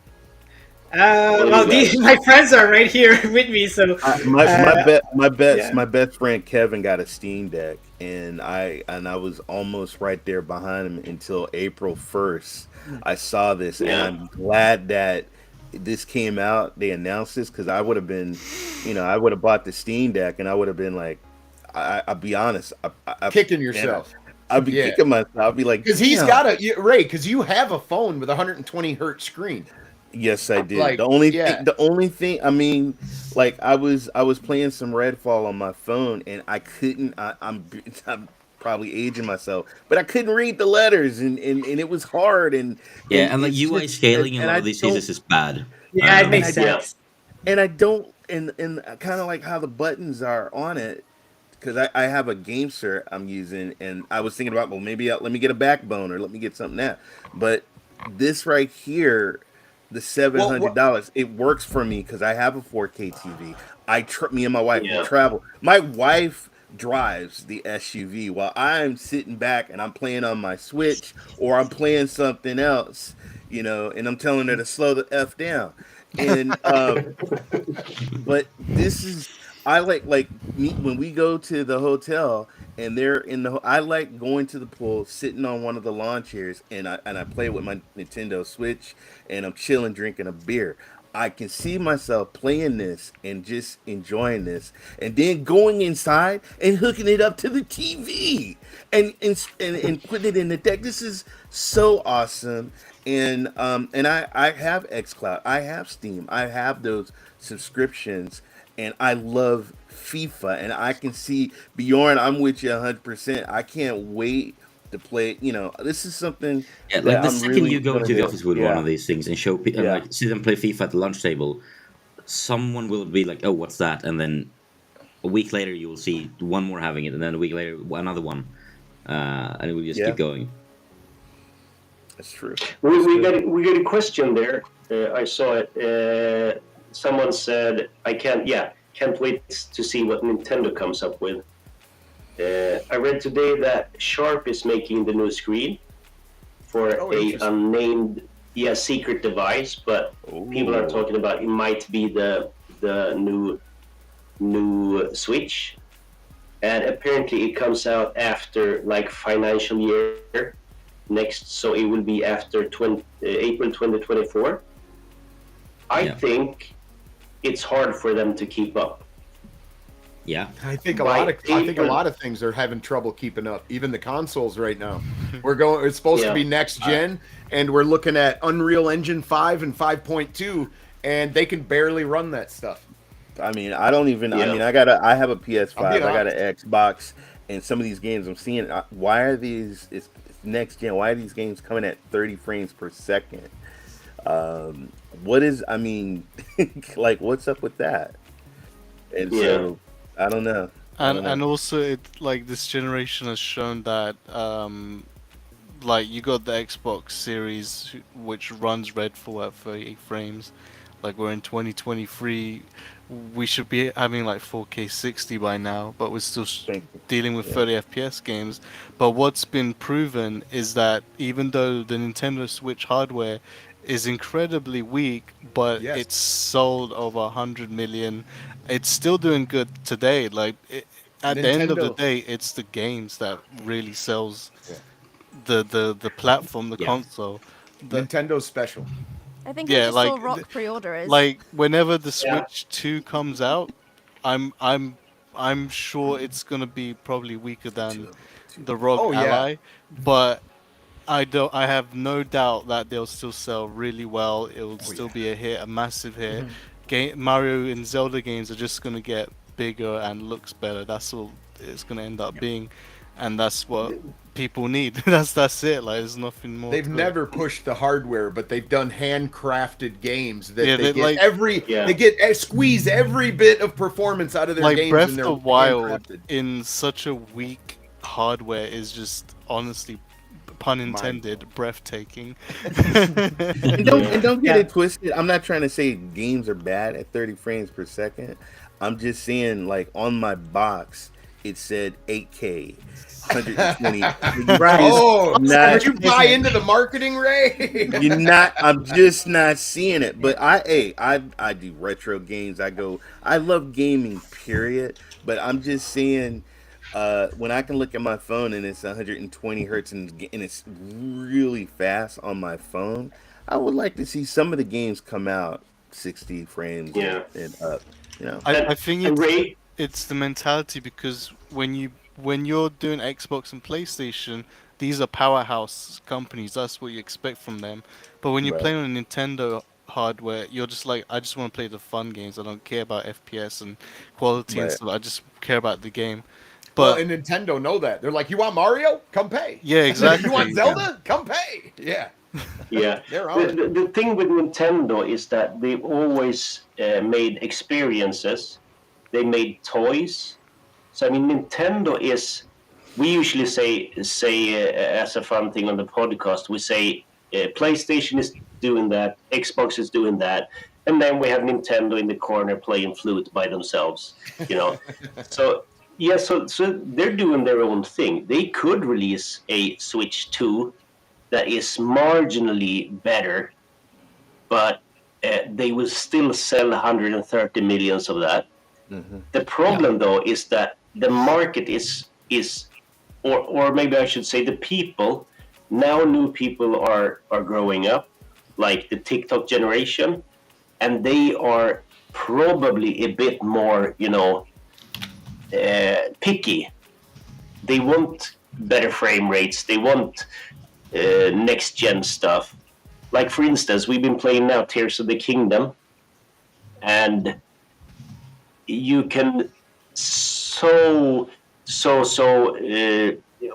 Well, my friends are right here with me, so my yeah. best friend Kevin got a Steam Deck, and I was almost right there behind him until April 1st. I saw this, and I'm glad that this came out. They announced this because I would have been, I would have bought the Steam Deck, and I would have been like, I'll be honest, Kicking yourself. I'd be kicking myself. I'd be like, because he's got because you have a phone with a 120 hertz screen. Yes, I did. Like, the only thing, I mean, like I was playing some Redfall on my phone, and I couldn't. I'm probably aging myself, but I couldn't read the letters, and it was hard. And and like UI scaling in a lot of these cases is bad. Yeah, it makes sense. And I don't, and kind of like how the buttons are on it, because I have a GameSir I'm using, and I was thinking about, well, maybe let me get a Backbone or let me get something that, but this right here. The $700, it works for me because I have a 4K TV. Me and my wife travel. My wife drives the SUV while I'm sitting back and I'm playing on my Switch or I'm playing something else, and I'm telling her to slow the F down. And but this is I like me when we go to the hotel and they're in the. I like going to the pool, sitting on one of the lawn chairs, and I play with my Nintendo Switch, and I'm chilling, drinking a beer. I can see myself playing this and just enjoying this, and then going inside and hooking it up to the TV and putting it in the deck. This is so awesome. And I have xCloud, I have Steam, I have those subscriptions, and I love FIFA, and I can see Bjorn. I'm with you 100%. I can't wait to play. This is something. Yeah, like the second you go into the office with one of these things and show people, like sit and play FIFA at the lunch table, someone will be like, "Oh, what's that?" And then a week later, you will see one more having it, and then a week later, another one, and it will just keep going. That's true. We got a question there. I saw it. Someone said, "I can't wait to see what Nintendo comes up with." I read today that Sharp is making the new screen for a unnamed, secret device, but people are talking about it might be the new Switch, and apparently it comes out after like financial year next, so it will be after April 2024. I think it's hard for them to keep up. Yeah, I think a lot of things are having trouble keeping up. Even the consoles right now. It's supposed to be next gen, and we're looking at Unreal Engine 5 and 5.2, and they can barely run that stuff. I mean, I don't even. I mean, I have a PS5. I got an Xbox, and some of these games I'm seeing. Why are these? It's next gen. Why are these games coming at 30 frames per second? What is? I mean, like, what's up with that? And so I don't know. And also, like this generation has shown that, like you got the Xbox Series, which runs Redfall at 38 frames. Like we're in 2023, we should be having like 4K 60 by now, but we're still dealing with 30 FPS games. But what's been proven is that even though the Nintendo Switch hardware is incredibly weak, but it's sold over 100 million, it's still doing good today. Like at the end of the day, it's the games that really sells the platform, the console. Nintendo's special. I think I just saw Rokk pre-order is. Like whenever the Switch 2 comes out, I'm sure it's gonna be probably weaker than the Rog Ally, but I have no doubt that they'll still sell really well. It'll still be a hit, a massive hit. Mario and Zelda games are just gonna get bigger and looks better. That's all it's gonna end up being, and that's what people need. That's it. Like there's nothing more. They've never pushed the hardware, but they've done handcrafted games that they get like, squeeze every bit of performance out of their games. Breath of the Wild in such a weak hardware is just honestly, pun intended, breathtaking. and don't get it twisted. I'm not trying to say games are bad at 30 frames per second. I'm just saying, like on my box, it said 8K, 120. Did you buy into the marketing, Ray? I'm just not seeing it. But I do retro games. I love gaming, period. But I'm just saying, when I can look at my phone and it's 120 hertz and it's really fast on my phone, I would like to see some of the games come out 60 frames and up. You know, I think it's the mentality, because when you're doing Xbox and PlayStation, these are powerhouse companies. That's what you expect from them. But when you're playing on Nintendo hardware, you're just like, I just want to play the fun games. I don't care about FPS and quality and stuff. I just care about the game. But and Nintendo know that. They're like, you want Mario? Come pay. Yeah, exactly. You want Zelda? Come pay. Yeah. Yeah. The thing with Nintendo is that they've always made experiences. They made toys. So I mean, Nintendo is. We usually say as a fun thing on the podcast, we say PlayStation is doing that, Xbox is doing that, and then we have Nintendo in the corner playing flute by themselves. You know, so they're doing their own thing. They could release a Switch 2 that is marginally better, but they will still sell 130 millions of that. The problem, though, is that the market is, or maybe I should say, the people. Now, new people are growing up, like the TikTok generation, and they are probably a bit more, picky. They want better frame rates. They want next gen stuff. Like, for instance, we've been playing now Tears of the Kingdom, and you can so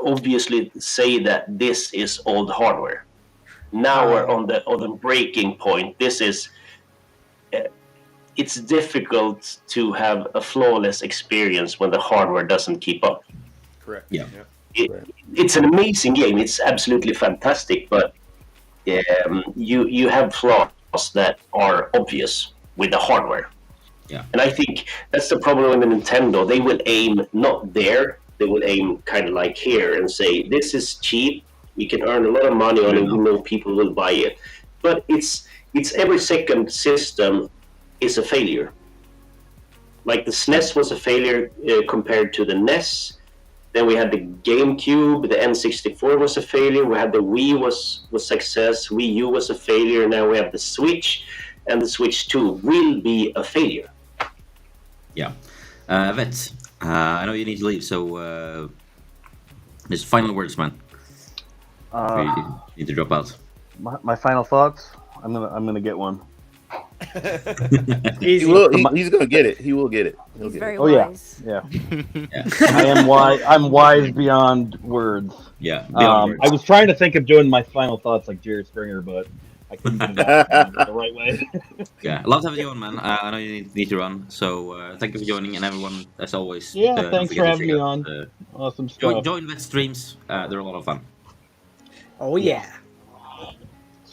obviously say that this is old hardware. Now we're on the breaking point. This is it's difficult to have a flawless experience when the hardware doesn't keep up. Correct. Yeah. It's an amazing game. It's absolutely fantastic, but you have flaws that are obvious with the hardware. Yeah. And I think that's the problem with Nintendo. They will aim not there. They will aim kind of like here and say, this is cheap. We can earn a lot of money on it. We know people will buy it. But it's every second system is a failure. Like the SNES was a failure compared to the NES. Then we had the GameCube. The N64 was a failure. We had the Wii was success. Wii U was a failure. Now we have the Switch. And the Switch 2 will be a failure. Yeah. Vet, I know you need to leave, so there's final words, man. You need to drop out. My final thoughts. I'm gonna get one. He's gonna get it. He will get it. He's very wise. Yeah. I am wise. I'm wise beyond words. Yeah. Beyond words. I was trying to think of doing my final thoughts like Jared Springer, but I couldn't get it out the right way. Yeah, love having you on, man. I know you need to run, so thank you for joining, and everyone, as always. Yeah, thanks for having me on. Awesome stuff. Join Vet streams. They're a lot of fun. Oh yeah.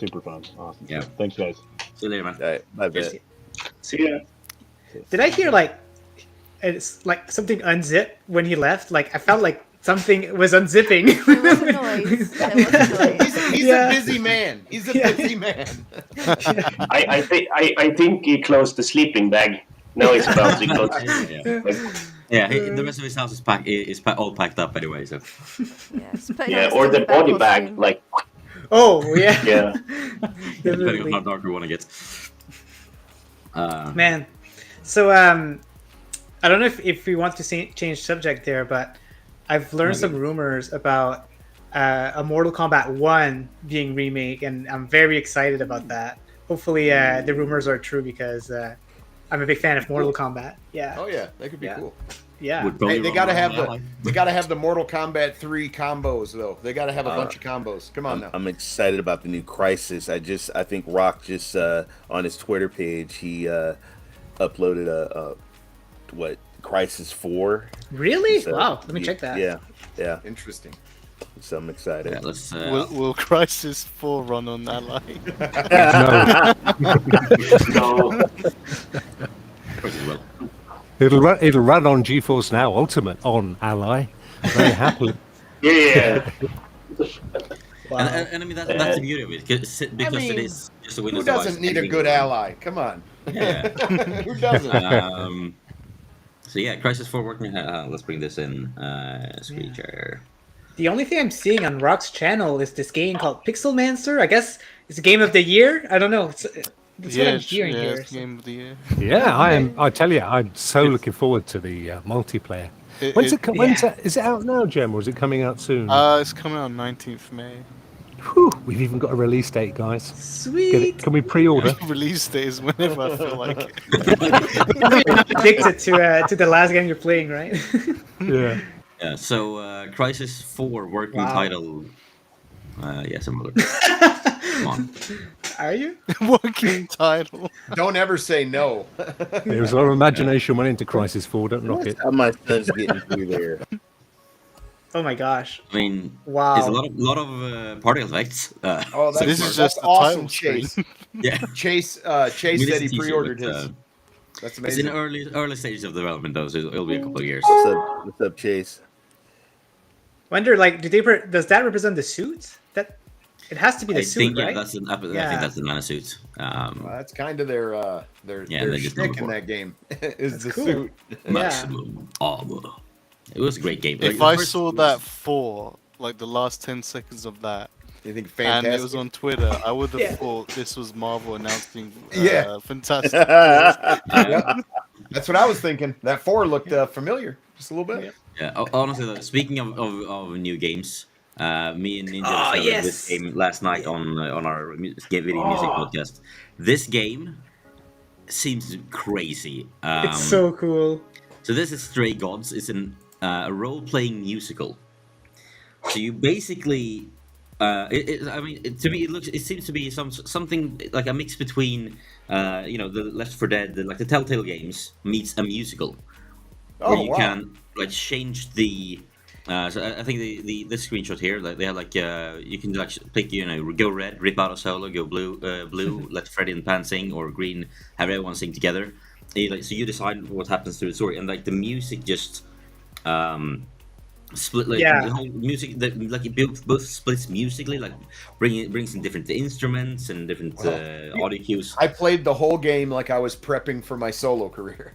super fun. Awesome. Yeah. Thanks, guys. See you later, man. All right, my bad. See ya. Did I hear like it's like something unzip when he left? Like I felt like something was unzipping. There was a noise. There was a noise. He's Yeah. a busy man. He's a busy man. I think he closed the sleeping bag. Now he's about to close. The rest of his house is all packed up anyway. So Yes, put Yeah, his or the sleeping body costume. bag. Like, Oh yeah. yeah. depending on Definitely. how dark you want to get. Man. So I don't know if we want to change subject there, but I've learned some rumors about a Mortal Kombat 1 being remake, and I'm very excited about that. Hopefully the rumors are true because I'm a big fan of Mortal Kombat. Yeah. Oh yeah, that could be Yeah. cool. Yeah. Would probably Hey, they run gotta on have Ally. they gotta have the Mortal Kombat 3 combos though. They gotta have a bunch of combos. Come on now. I'm excited about the new Crisis. I think Rokk just on his Twitter page he uploaded a Crisis 4. Really? So, Wow. Let me check that. Yeah. Interesting. So I'm excited. Yeah, let's. Will Crisis 4 run on Ally? No. Of course it will. It'll run on GeForce Now Ultimate on Ally very happily. Yeah. Wow. And I mean that's the beauty of it because mean, it is just a Who Windows doesn't device, need a everything good will run. ally? Come on. Yeah. Who doesn't? So yeah, Crisis 4 working. Let's bring this in. Screen share. The only thing I'm seeing on Rock's channel is this game called Pixelmancer. I guess it's a game of the year. I don't know. That's what I'm hearing here. it's Game of the Year. Yeah, I tell you, I'm so looking forward to the multiplayer. When's is it out now, Jem, or is it coming out soon? It's coming out on 19th May. Whew, we've even got a release date, guys. Sweet. Can we pre-order? Release date is whenever I feel like it. You're addicted to the last game you're playing, right? Yeah. Yeah. So Crisis 4 working Wow. title. Yes, I'm looking. Come on. Are you? Working title. Don't ever say no. There's a lot of imagination went into Crisis 4, don't knock it. How my son's getting through there. Oh my gosh. I mean, Wow. there's a lot of particle effects. Oh, that's, this is just that's the awesome, title screen. Chase. Yeah. Chase I Chase mean, said it's he a teaser, pre-ordered but, his. That's It's amazing. in early stages of development though, so it'll be a couple of years. What's up, Chase? Wonder, like, does that represent the suit? That it has to be the I suit, think right? I think that's the mana suit. Well, that's kind of their Yeah, they just shtick go in for that game is the cool. suit. Maximum armor. It was a great game. If the I first- saw that 4, like the last 10 seconds of that, You think and fantastic? it was on Twitter, I would have Yeah. thought this was Marvel announcing Yeah. fantastic. That's what I was thinking. That 4 looked familiar, just a little bit. Yeah, honestly, though, speaking of new games, me and Ninja Oh, discovered yes. this game last night on our video music podcast. This game seems crazy. It's so cool. So this is Stray Gods. It's a role-playing musical. So you basically, to me, it seems to be something like a mix between, the Left 4 Dead, the Telltale games meets a musical. Oh, Where you wow. can like change the. So I think the screenshot here, like they have like you can like pick go red, rip out a solo, go blue, let Freddy and Pan sing, or green, have everyone sing together. So you decide what happens through the story, and like the music just split like Yeah. the whole music like it both splits musically, like brings in different instruments and different audio cues. I played the whole game like I was prepping for my solo career.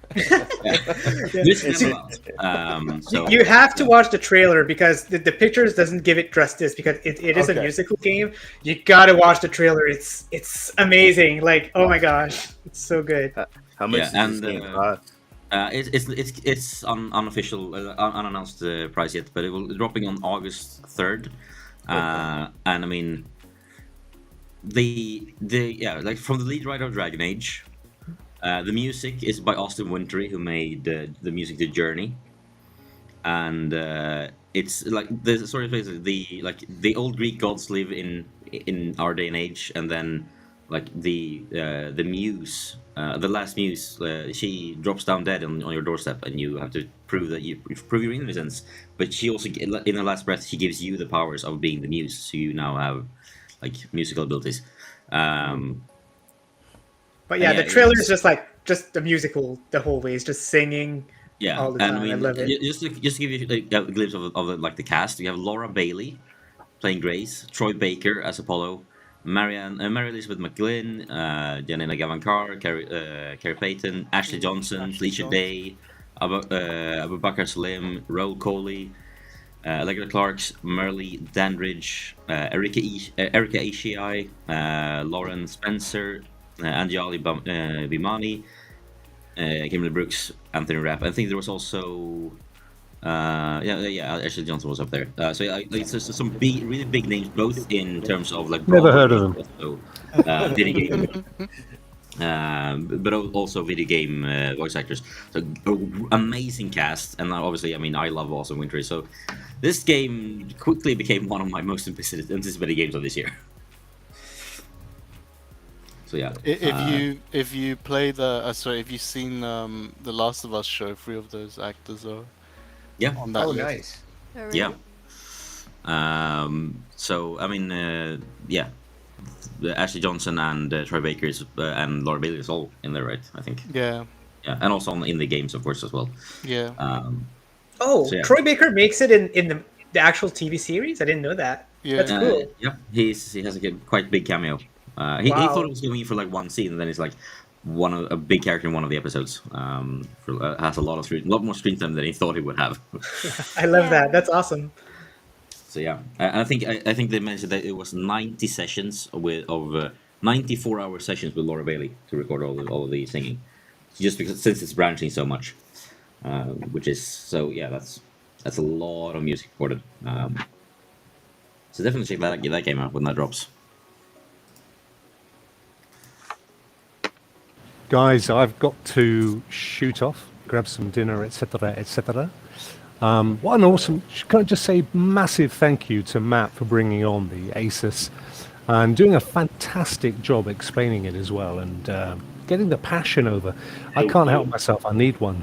This is never out. So You have to watch the trailer because the pictures doesn't give it justice because it is a Okay. musical game. You gotta watch the trailer. It's amazing. Like, oh my gosh, it's so good. How much Yeah, does this and, game cost? It's unofficial, unannounced price yet, but it will dropping on August 3rd. And I mean, like from the lead writer of Dragon Age, the music is by Austin Wintory, who made the music to Journey, and it's like the story plays the old Greek gods live in our day and age, and then like the muse. The last muse, she drops down dead on your doorstep, and you have to prove your innocence. But she also, in her last breath, she gives you the powers of being the muse, so you now have like musical abilities. But yeah, yeah, the trailer is it's- just the musical the whole way. It's just singing Yeah, all the and time. I mean, love it. just to give you like, a glimpse of like the cast, you have Laura Bailey playing Grace, Troy Baker as Apollo, Mary Elizabeth McGlynn, Janina Gavankar, Carrie Payton, Ashley Johnson, Felicia Day, Abu Bakr Salim, Roll Coley, Allegra Clarks, Merle Dandridge, Erika Ishii, Lauren Spencer, Anjali Bimani, Kimberly Brooks, Anthony Rapp. I think there was also Ashley Johnson was up there. So yeah, like, there's some really big names, both in terms of like Never heard Broadway, of them. also video game, but also video game voice actors. So amazing cast, and obviously, I mean, I love Awesome Wintry. So this game quickly became one of my most anticipated games of this year. So yeah, If you play the if you've seen the Last of Us show, 3 of those actors are yeah, on that Oh, list. nice. Oh, really? yeah. So I mean, Ashley Johnson and Troy Baker and Laura Bailey is all in there, right? I think. Yeah, Yeah, and also in the games, of course, as well. yeah. Oh, So, yeah. Troy Baker makes it in the actual TV series. I didn't know that. Yeah. That's cool. Yeah, he has a quite big cameo. He Wow. thought it was going for like one scene, and then it's like a big character in one of the episodes. Has a lot more screen time than he thought he would have. I love Yeah. that. That's awesome. So yeah, I think they mentioned that it was 90 sessions of 94-hour sessions with Laura Bailey to record all of the singing, just because since it's branching so much, which is so yeah, that's a lot of music recorded. So definitely check that game out when that drops. Guys, I've got to shoot off, grab some dinner, etc., etc. What an awesome! Can I just say massive thank you to Matt for bringing on the Asus and doing a fantastic job explaining it as well, and getting the passion over. I can't help myself. I need one.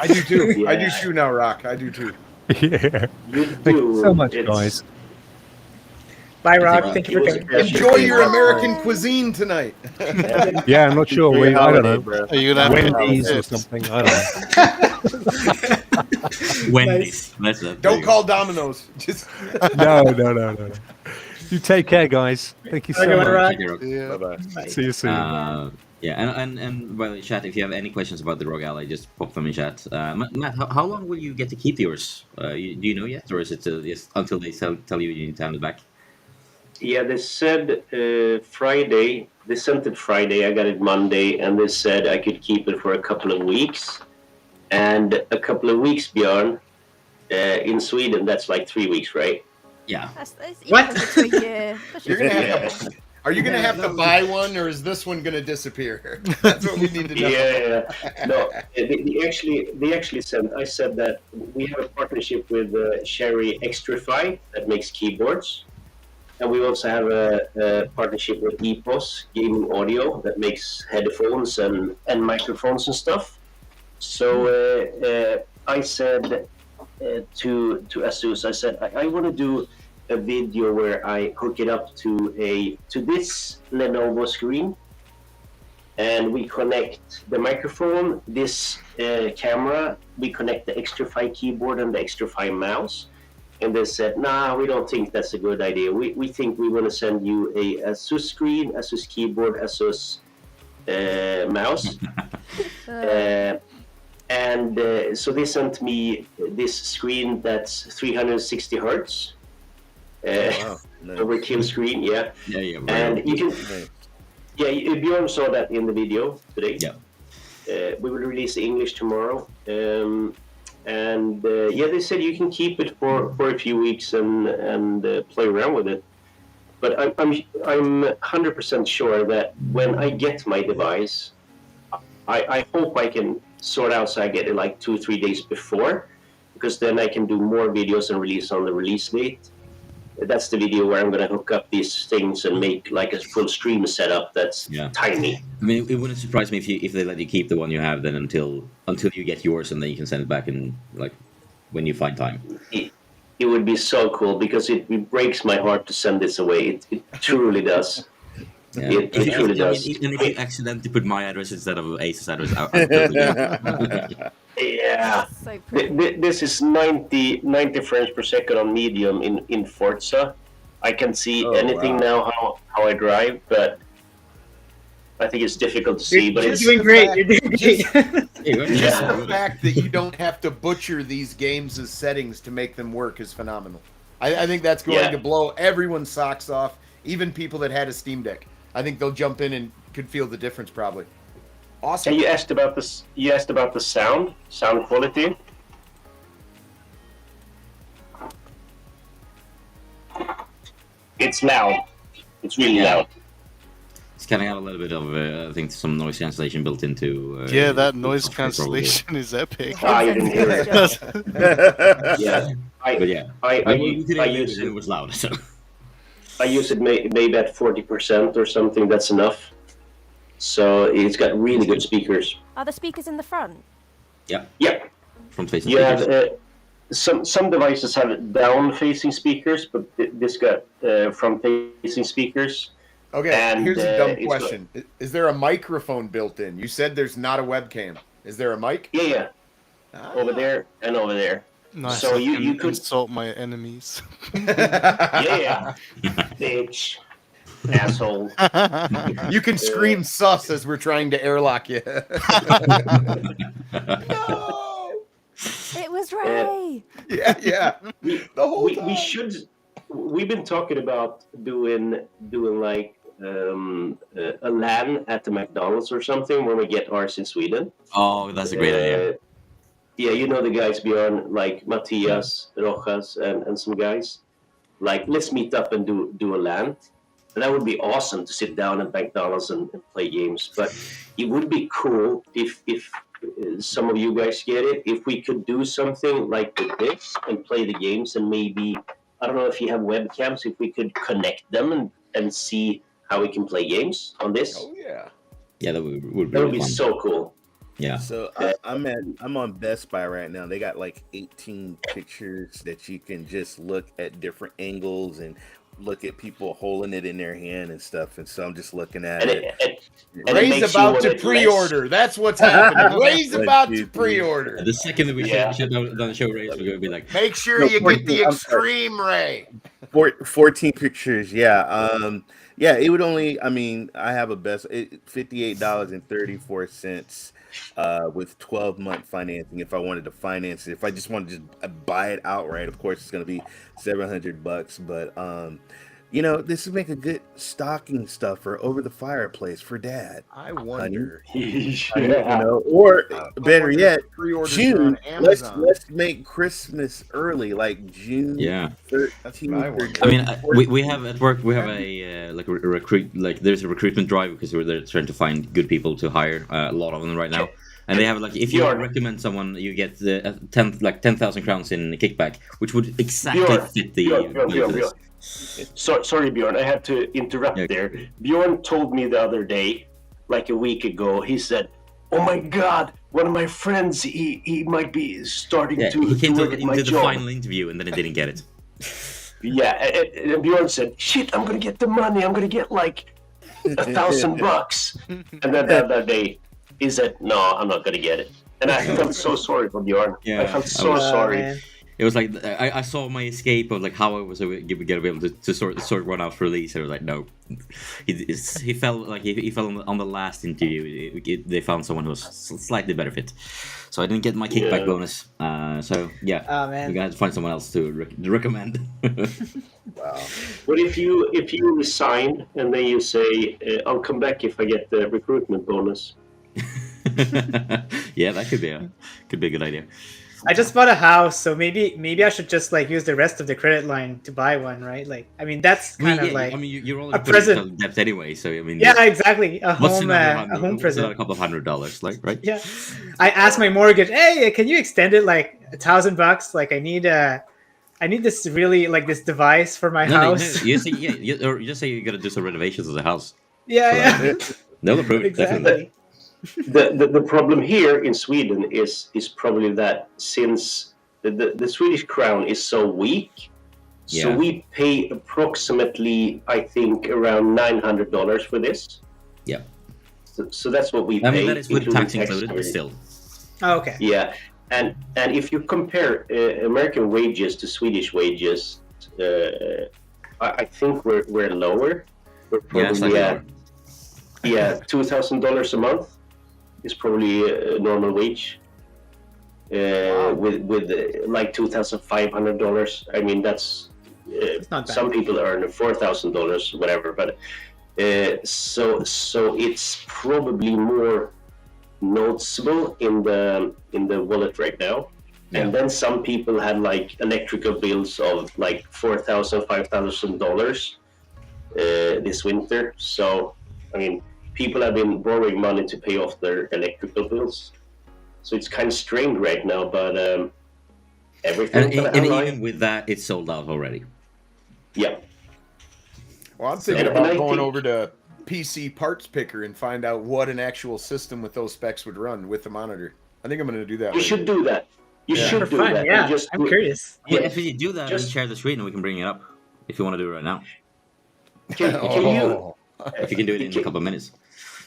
I do too. Yeah. I do too now, Rokk. I do too. Yeah. You Thank you so do. much, It's- guys. Bye, Rock. think, Thank you for it was a coming. pleasure. Enjoy your Bye. American cuisine tonight. Yeah, I'm not sure. Great I don't holiday, know. bro. Are you gonna have Wendy's or to something. I don't know. Wendy's. That's it. Don't call Domino's. Just No. You take care, guys. Thank you so Okay, much. Rock. Yeah. Bye bye. Bye. See you soon. Yeah, and by the way, chat, if you have any questions about the Rog Ally, just pop them in chat. Matt, how long will you get to keep yours? Do you know yet, or is it just until they tell you need to hand it back? Yeah, they said Friday. They sent it Friday. I got it Monday, and they said I could keep it for a couple of weeks. And a couple of weeks, Bjorn, in Sweden, that's like 3 weeks, right? Yeah. That's What? equal to a year. you're gonna have to. Are you gonna have to buy one, or is this one gonna disappear? That's what we need to know. Yeah. No, they actually sent. I said that we have a partnership with Sherry Extrafy that makes keyboards, and we also have a partnership with EPOS Gaming Audio that makes headphones and microphones and stuff. So I said to Asus, I said I want to do a video where I hook it up to this Lenovo screen, and we connect the microphone, this camera, we connect the Extrafy keyboard and the Extrafy mouse. And they said, nah, we don't think that's a good idea. We think we want to send you a Asus screen, Asus keyboard, Asus mouse. So they sent me this screen that's 360 hertz. Wow. Nice. Overkill screen, yeah. Yeah. And you can, Nice. yeah, Bjorn saw that in the video today. Yeah. We will release the English tomorrow. They said you can keep it for a few weeks and play around with it. But I'm 100% sure that when I get my device, I hope I can sort out so I get it like 2-3 days before, because then I can do more videos and release on the release date. That's the video where I'm going to hook up these things and make like a full stream setup that's tiny. I mean, it wouldn't surprise me if they let you keep the one you have then until you get yours, and then you can send it back in like when you find time. It would be so cool, because it breaks my heart to send this away. It truly does. Yeah. It If you, truly I mean, does. and if you accidentally put my address instead of Asus address, I'm totally good. Yeah. So pretty. This is 90 frames per second on medium in Forza. I can see Oh, anything wow. now how I drive, but I think it's difficult to see. But You're it's doing the great. fact- You're doing great. Hey, we're Yeah. Just just- the fact that you don't have to butcher these games' settings to make them work is phenomenal. I think that's going Yeah. to blow everyone's socks off, even people that had a Steam Deck. I think they'll jump in and could feel the difference probably. Awesome. And you asked about this. You asked about the sound quality. It's loud. It's really Yeah. loud. It's cutting out a little bit of, I think, some noise cancellation built into. Yeah, that noise software probably. cancellation is epic. Ah, you didn't hear it. Yeah, But yeah, I we did use it, and it was loud. So. I use it maybe at 40% or something. That's enough. So it's got really good speakers. Are the speakers in the front? Yeah, Yeah, front facing yeah. speakers. Some devices have down-facing speakers, but this got front-facing speakers. Okay, And, here's a dumb it's question. Is there a microphone built in? You said there's not a webcam. Is there a mic? Yeah, over there and over there. Nice. So I you can could- insult my enemies. Yeah, bitch, asshole. You can scream sus as we're trying to airlock you. No! It was Ray. Yeah. The whole We time. should. We've been talking about doing like a LAN at the McDonald's or something when we get ours in Sweden. Oh, that's a great idea. Yeah, you know the guys, Bjorn, like Matthias, Rojas, and some guys. Like, let's meet up and do a LAN. And that would be awesome to sit down at McDonald's and play games. But it would be cool if some of you guys get it, if we could do something like this and play the games, and maybe, I don't know if you have webcams, if we could connect them and see how we can play games on this. Oh yeah. Yeah, that would be That would be fun. so cool. Yeah. So I'm on Best Buy right now. They got like 18 pictures that you can just look at different angles and look at people holding it in their hand and stuff. And so I'm just looking at And it. it Ray's makes you about want to it pre-order. That's what's happening. Ray's One, about two, to three. pre-order. The second that we Yeah. shut down the show race, we're gonna be like, Make sure No, you get 14, the I'm sorry. extreme Ray. 14 pictures. Yeah. Yeah, it would only, I mean, I have a $58.34 with 12-month financing if I wanted to finance it. If I just wanted to just buy it outright, of course, it's going to be $700. But, you know, this would make a good stocking stuffer over the fireplace for Dad. I wonder. You know, or better yet, Pre-orders June. on Let's Amazon. make Christmas early, like June yeah. 13th. what I wonder. I mean, we have at work we have a like a recruit like there's a recruitment drive because they're trying to find good people to hire, a lot of them right now, and they have like if you Bjorn. recommend someone you get the 10,000 crowns in kickback, which would exactly Bjorn, fit the Bjorn, bill for this. Sorry, Bjorn, I had to interrupt Yeah. there. Bjorn told me the other day, like a week ago, he said, "Oh my God, one of my friends, he might be starting Yeah, to he came work at my into the job." final interview and then he didn't get it. Yeah, and Bjorn said, "Shit, I'm gonna get the money. I'm gonna get like $1,000." And then the other day, he said, "No, I'm not gonna get it." And I felt so sorry for Bjorn. Yeah, I felt I so was- sorry. Man. It was like I saw my escape of like how I was gonna be able to sort one out for release. I was like, no, he felt like he fell on the last interview. They found someone who was slightly better fit, so I didn't get my kickback Yeah. bonus. So yeah, Oh man. we got to find someone else to recommend. Wow. But if you resign and then you say, "I'll come back if I get the recruitment bonus." Yeah, that could be a good idea. I just bought a house, so maybe I should just like use the rest of the credit line to buy one, right? Like, I mean, that's kind of like you're all a present. debt anyway. So I mean, yeah, exactly. A what's home another present. a couple of $100, like right? Yeah, I asked my mortgage, hey, can you extend it like $1,000? Like, I need this really like this device for my house. You say or you just say you got to do some renovations of the house. Yeah. They'll approve it, definitely. Exactly. The problem here in Sweden is probably that since the Swedish crown is so weak, So Yeah. we pay approximately, I think, around $900 for this. Yeah. So that's what we pay. I mean, that is with including tax included, but and still. Oh, okay. Yeah, and if you compare American wages to Swedish wages, I think we're lower. We're Yeah, probably slightly at lower. $2,000 a month is probably a normal wage. With like $2,500. I mean, that's not bad. some people earn $4,000, whatever. But so it's probably more noticeable in the wallet right now. Yeah. And then some people had like electrical bills of like $4,000, $5,000 this winter. So I mean, people have been borrowing money to pay off their electrical bills. So it's kind of strained right now, but everything's And, gonna and have even with that, it's sold out already. Yeah. Well, I'm thinking And about I going think- over to PC Parts Picker and find out what an actual system with those specs would run with the monitor. I think I'm going to do that. You should do that. You Yeah. should For do fun, that. yeah. And just I'm curious. Yeah, if you do that, Just- and share the screen, and we can bring it up if you want to do it right now. Can you? Oh, If you can do it in a couple of minutes.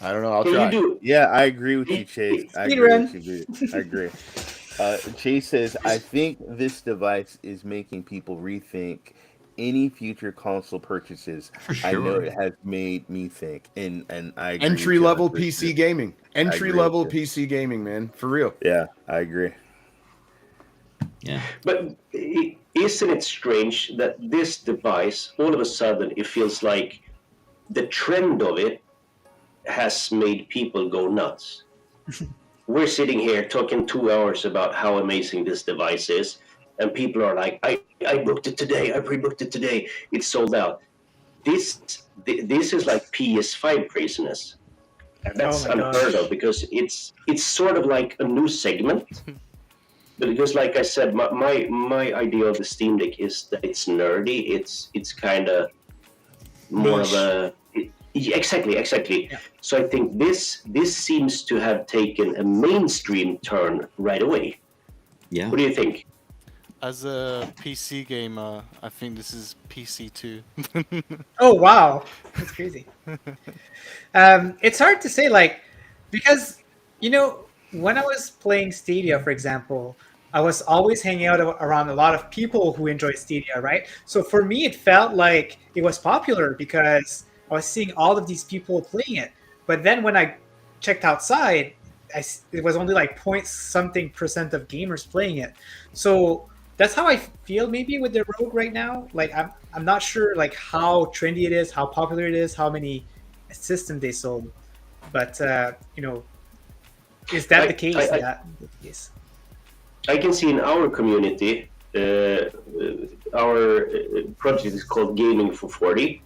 I don't know. I'll Can try. you do? Yeah, I agree with you, Chase. I Speed agree run. with you. I agree. Chase says, I think this device is making people rethink any future console purchases. I know sure. it has made me think, and I agree Entry with you level 100%. PC gaming. Entry agree level with you. PC gaming, man. For real. Yeah, I agree. Yeah. But isn't it strange that this device, all of a sudden, it feels like the trend of it has made people go nuts. We're sitting here talking 2 hours about how amazing this device is, and people are like, I booked it today, I pre-booked it today, it's sold out. This is like PS5 craziness. And that's Oh my unheard gosh. of, because it's sort of like a new segment. Because like I said, my idea of the Steam Deck is that it's nerdy, it's kind of more of a... Exactly. Yeah. So I think this seems to have taken a mainstream turn right away. Yeah. What do you think? As a PC gamer, I think this is PC too. Oh wow, that's crazy. It's hard to say, like, because when I was playing Stadia, for example, I was always hanging out around a lot of people who enjoy Stadia, right? So for me, it felt like it was popular because I was seeing all of these people playing it. But then when I checked outside, it was only like point something% of gamers playing it. So that's how I feel maybe with the Rogue right now. Like I'm not sure like how trendy it is, how popular it is, how many systems they sold. But is that the case? Yes. I can see in our community, our project is called Gaming for 40,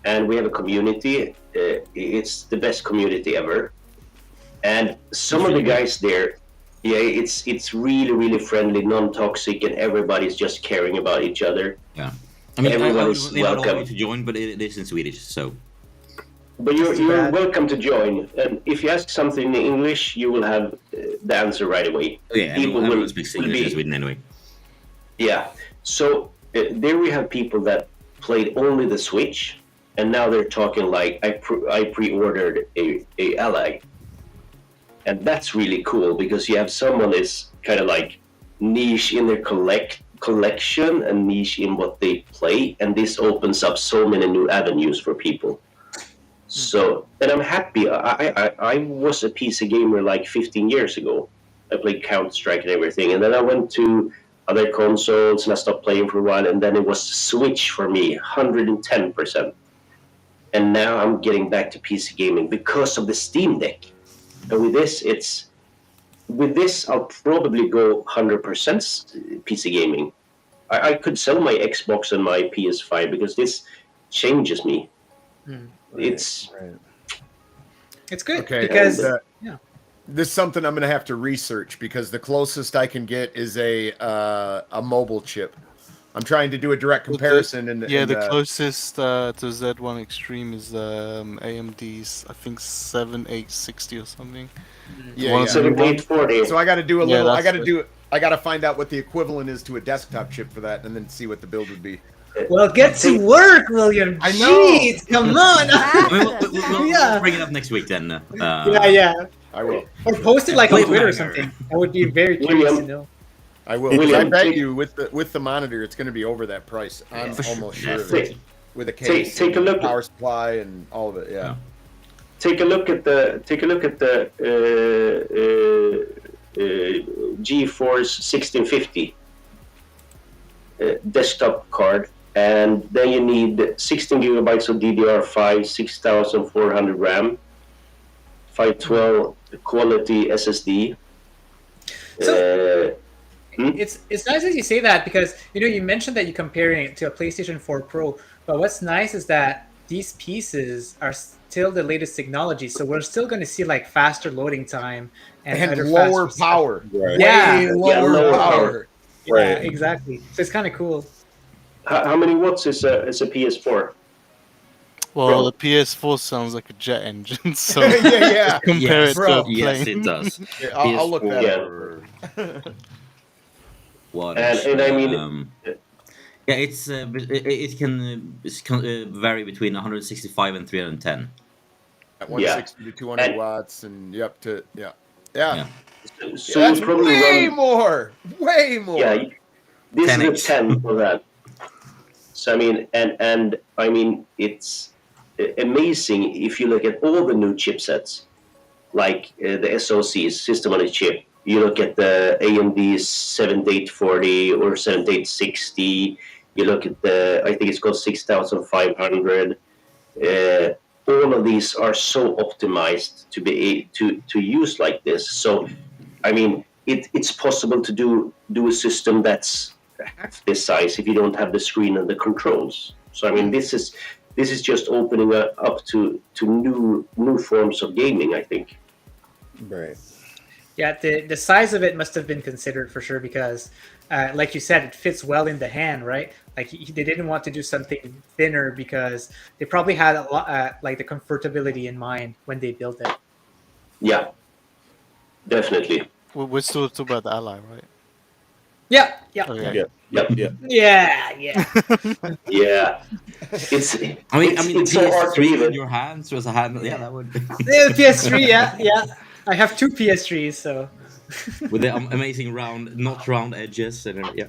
and we have a community. It's the best community ever, and some of the guys there, it's really friendly, non-toxic, and everybody's just caring about each other. Yeah. I mean, Everyone I would is invite all of welcome. you to join, but it is in Swedish, so. But Too you're bad. welcome to join, and if you ask something in English, you will have the answer right away. Oh, yeah, People everyone will speaks will English in be- Sweden anyway. Yeah. So there we have people that played only the Switch, and now they're talking like I pre-ordered a Ally, and that's really cool because you have someone that's kind of like niche in their collection and niche in what they play, and this opens up so many new avenues for people. So, and I'm happy. I was a PC gamer like 15 years ago. I played Counter-Strike and everything, and then I went to other consoles and I stopped playing for a while, and then it was Switch for me, 110%. And now I'm getting back to PC gaming because of the Steam Deck. And with this, I'll probably go 100% PC gaming. I could sell my Xbox and my PS5 because this changes me. It's It's good Okay, because and, this is something I'm going to have to research because the closest I can get is a mobile chip. I'm trying to do a direct comparison. The closest to Z1 Extreme is AMD's, I think 7860 or something. Yeah. 7840. So I got to do a Yeah, little. that's I got to find out what the equivalent is to a desktop chip for that, and then see what the build would be. Well, get to Take- work, William. I know. Jeez, come on. I mean, Fastest, we'll Yeah. bring it up next week then. yeah. I will. Or post it like on Cliffhanger. Twitter or something. I would be very curious to William. know. I will. 'Cause I William, bet take- you with the monitor, it's going to be over that price. I'm almost sure of it. Take, With a case, take a and look at- power supply, and all of it. Yeah. take a look at the GeForce 1650 desktop card, and then you need 16 gigabytes of DDR5, 6400 RAM, 512 quality SSD. So- It's nice that you say that because you mentioned that you're comparing it to a PlayStation 4 Pro, but what's nice is that these pieces are still the latest technology, so we're still going to see like faster loading time and other lower faster power. Right. Yeah. Way lower lower power. power. Yeah, Right. exactly. So it's kind of cool. How many watts is a PS4? Well, Bro. the PS4 sounds like a jet engine, so yeah. compare Yes, it to a yes, plane. it does. Yeah, I'll look that PS4, up. What? And I mean- yeah, it can vary between 165 and 310. At 160 to 200 And- watts, and up to yeah. Yeah. So That's you probably way run. more. Way more. Yeah, this 10x. is a 10 for that. So I mean, and I mean, it's amazing if you look at all the new chipsets, like the SoCs, system on a chip. You look at the AMD 7840 or 7860. You look at the, I think it's called 6500. All of these are so optimized to be to use like this. So, I mean, it's possible to do a system that's half this size if you don't have the screen and the controls. So, I mean, this is just opening up to new forms of gaming, I think. Right. Yeah, the size of it must have been considered for sure because, like you said, it fits well in the hand, right? Like they didn't want to do something thinner because they probably had a lot, like the comfortability in mind when they built it. Yeah, definitely. We're still talking about the Ally, right? Yeah, yeah, Okay. Yeah. Yep. Yeah. yeah. Yeah. It's. I mean, it's so hard to PS3 in even. your hands was a hand. Yeah, that would. Yeah, PS3, yeah. I have two PS3s, so. With the amazing not round edges and yeah.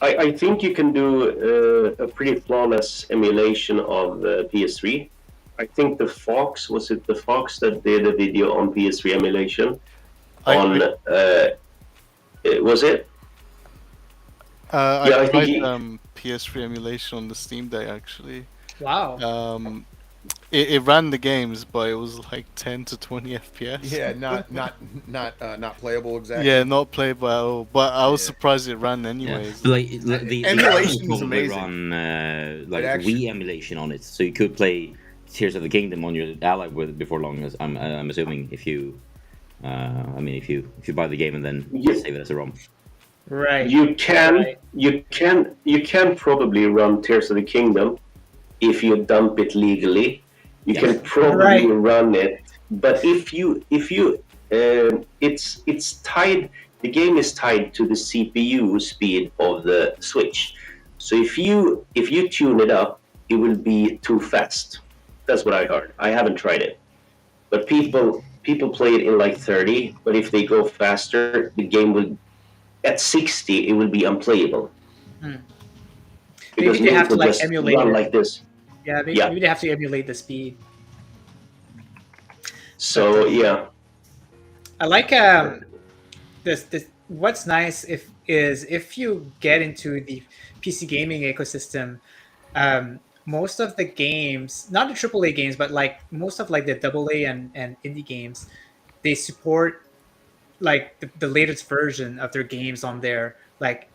I think you can do a pretty flawless emulation of PS3. I think was it the Fox that did a video on PS3 emulation? Was it? Yeah, I I think tried PS3 emulation on the Steam Day actually. Wow. It ran the games, but it was like 10 to 20 FPS. Yeah, not playable exactly. Yeah, not playable at all. But I was surprised it ran anyways. Like the Emulation is probably amazing. run like actually- Wii emulation on it, so you could play Tears of the Kingdom on your Ally with before long. As I'm assuming if you, if you buy the game and then Yeah. save it as a ROM. Right. You can Right. you can probably run Tears of the Kingdom if you dump it legally. You Yeah. can probably Right. run it, but if you it's tied. The game is tied to the CPU speed of the Switch. So if you tune it up, it will be too fast. That's what I heard. I haven't tried it, but people play it in like 30. But if they go faster, the game will. At 60, it will be unplayable. Hmm. Because Maybe they have it to, will like, just emulate run it. like this. Yeah, maybe, Yeah. maybe they have to emulate the speed. So yeah, I like this. What's nice if you get into the PC gaming ecosystem, most of the games, not the AAA games, but like most of like the AA and indie games, they support like the latest version of their games on there. Like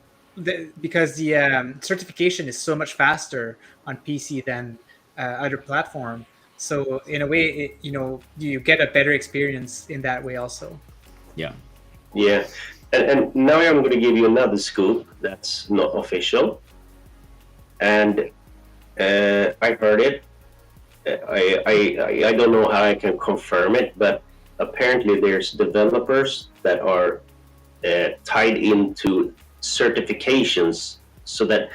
because the certification is so much faster on PC than other platform. So in a way, you get a better experience in that way also. Yeah. yeah. And now I'm going to give you another scoop that's not official. And I heard it. I don't know how I can confirm it, but apparently there's developers that are tied into certifications so that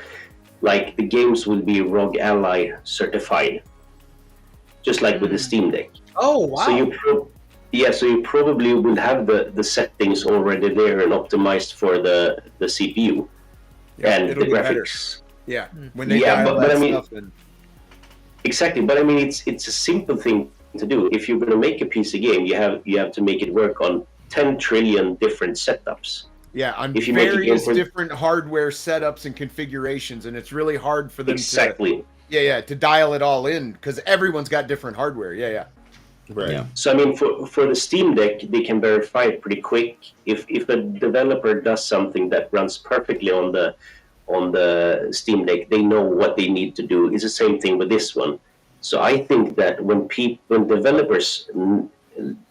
like the games will be ROG Ally certified, just like with the Steam Deck. Oh wow! So you probably will have the settings already there and optimized for the CPU and the graphics. Yeah, when they dial but that I mean, stuff in. exactly. But I mean, it's a simple thing to do. If you're going to make a PC game, you have to make it work on 10 trillion different setups. Yeah, on If you make a game various for- different hardware setups and configurations, and it's really hard for them Exactly. to dial it all in because everyone's got different hardware. Yeah. Right. Yeah. So I mean, for the Steam Deck, they can verify it pretty quick. If a developer does something that runs perfectly on the Steam Deck, they know what they need to do. It's the same thing with this one. So I think that when developers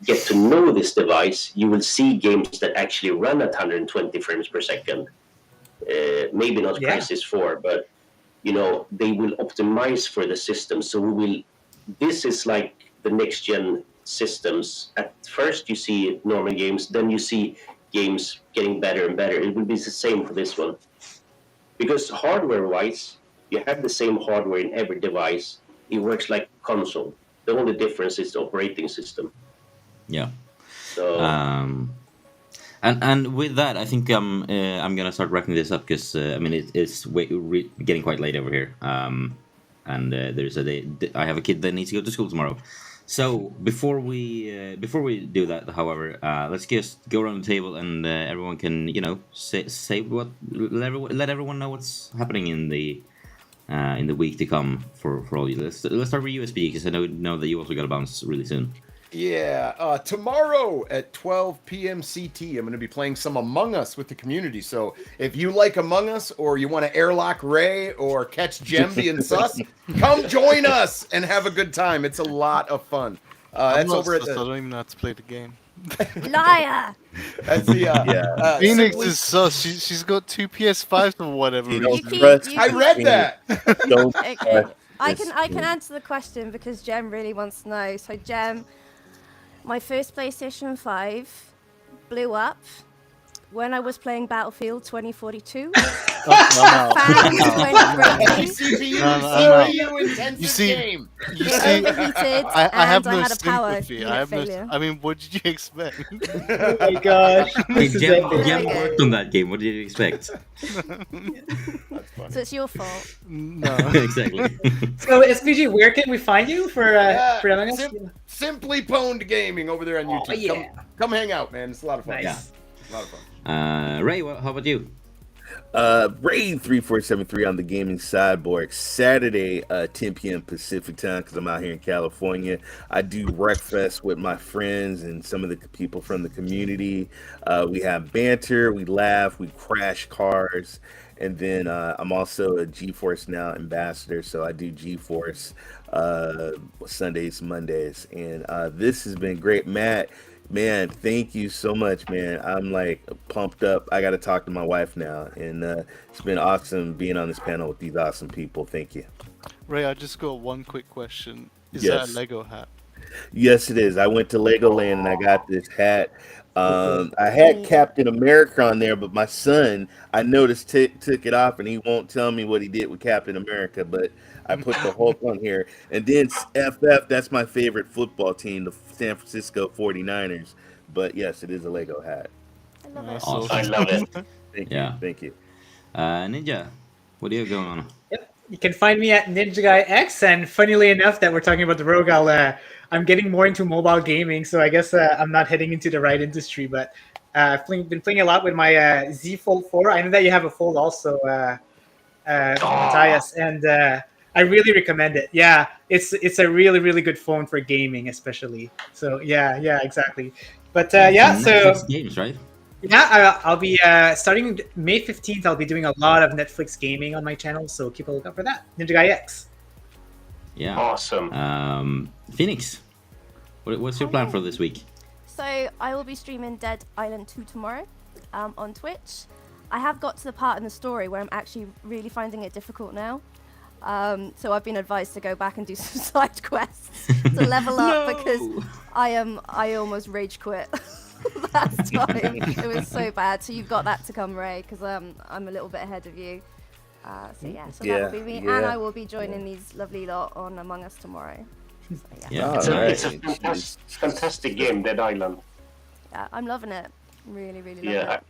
get to know this device, you will see games that actually run at 120 frames per second. Maybe not Crysis 4, but they will optimize for the system. So this is like the next gen systems. At first you see normal games, then you see games getting better and better. It will be the same for this one. Because hardware wise, you have the same hardware in every device. It works like console. The only difference is the operating system. Yeah. So and with that, I think I'm gonna start wrapping this up because I mean it's getting quite late over here. And there's a day I have a kid that needs to go to school tomorrow. So before we do that, however, let's just go around the table and everyone can say what let everyone know what's happening in the week to come for all you. Let's start with USB because I know that you also got to bounce really soon. Yeah, tomorrow at 12 p.m. CT, I'm going to be playing some Among Us with the community. So if you like Among Us or you want to airlock Ray or catch Jem being sus, come join us and have a good time. It's a lot of fun. That's over at I don't even know how to play the game. Liar! That's the Phoenix Simply- is sus. She's got 2 PS5s for whatever You reason. don't trust you I keep- read that. Don't Okay. trust I this can game. answer the question because Jem really wants to know. So Jem, my first PlayStation 5 blew up when I was playing Battlefield 2042. Fans went crazy. CPU, No, I'm out. CPU intensive You see- game. You see, Overheated, I have and no I had a power sympathy. unit I have failure. no. I mean, what did you expect? Oh my gosh! Hey, This is Jem epic. worked on that game. What did you expect? So it's your fault. No. Exactly. So SPG, where can we find you for Among Us? Simply Pwned Gaming over there on Oh, YouTube. yeah. Come hang out, man. It's a lot of fun. Nice. Yeah. A lot of fun. Ray, how about you? Raid3473 on the gaming sideboard. Saturday, 10 p.m. Pacific time, because I'm out here in California. I do Wreckfest with my friends and some of the people from the community. We have banter, we laugh, we crash cars. And then I'm also a GeForce Now ambassador, so I do GeForce Sundays, Mondays. And this has been great. Matt, man, thank you so much, man. I'm like pumped up. I got to talk to my wife now. And it's been awesome being on this panel with these awesome people. Thank you. Ray, I just got one quick question. Is Yes. that a Lego hat? Yes, it is. I went to Legoland and I got this hat. I had Captain America on there, but my son, I noticed, took it off, and he won't tell me what he did with Captain America, but I put the Hulk on here. And then FF, that's my favorite football team, the San Francisco 49ers. But yes, it is a Lego hat. I love That's it. Awesome. I love it. Thank Yeah. you. Thank you. Ninja, what do you have going on? You can find me at Ninja Guy X, and funnily enough, that we're talking about the Rogue, I'm getting more into mobile gaming, so I guess I'm not heading into the right industry. But I've been playing a lot with my Z Fold 4. I know that you have a Fold also, Matthias, and I really recommend it. Yeah, it's a really really good phone for gaming, especially. So yeah, exactly. But yeah, so Netflix games, right? yeah, I'll be starting May 15th. I'll be doing a lot of Netflix gaming on my channel, so keep a lookout for that. Ninja Guy X. Yeah. Awesome. Phoenix, what's your plan for this week? So I will be streaming Dead Island 2 tomorrow on Twitch. I have got to the part in the story where I'm actually really finding it difficult now. So I've been advised to go back and do some side quests to level up because I almost rage quit last time. It was so bad. So you've got that to come, Ray, because I'm a little bit ahead of you. So yeah, so Yeah, that will be me, and yeah. I will be joining these lovely lot on Among Us tomorrow. So, yeah. Yeah. It's Alright. a fantastic game, Dead Island. Yeah, I'm loving it. Really, really loving Yeah, it.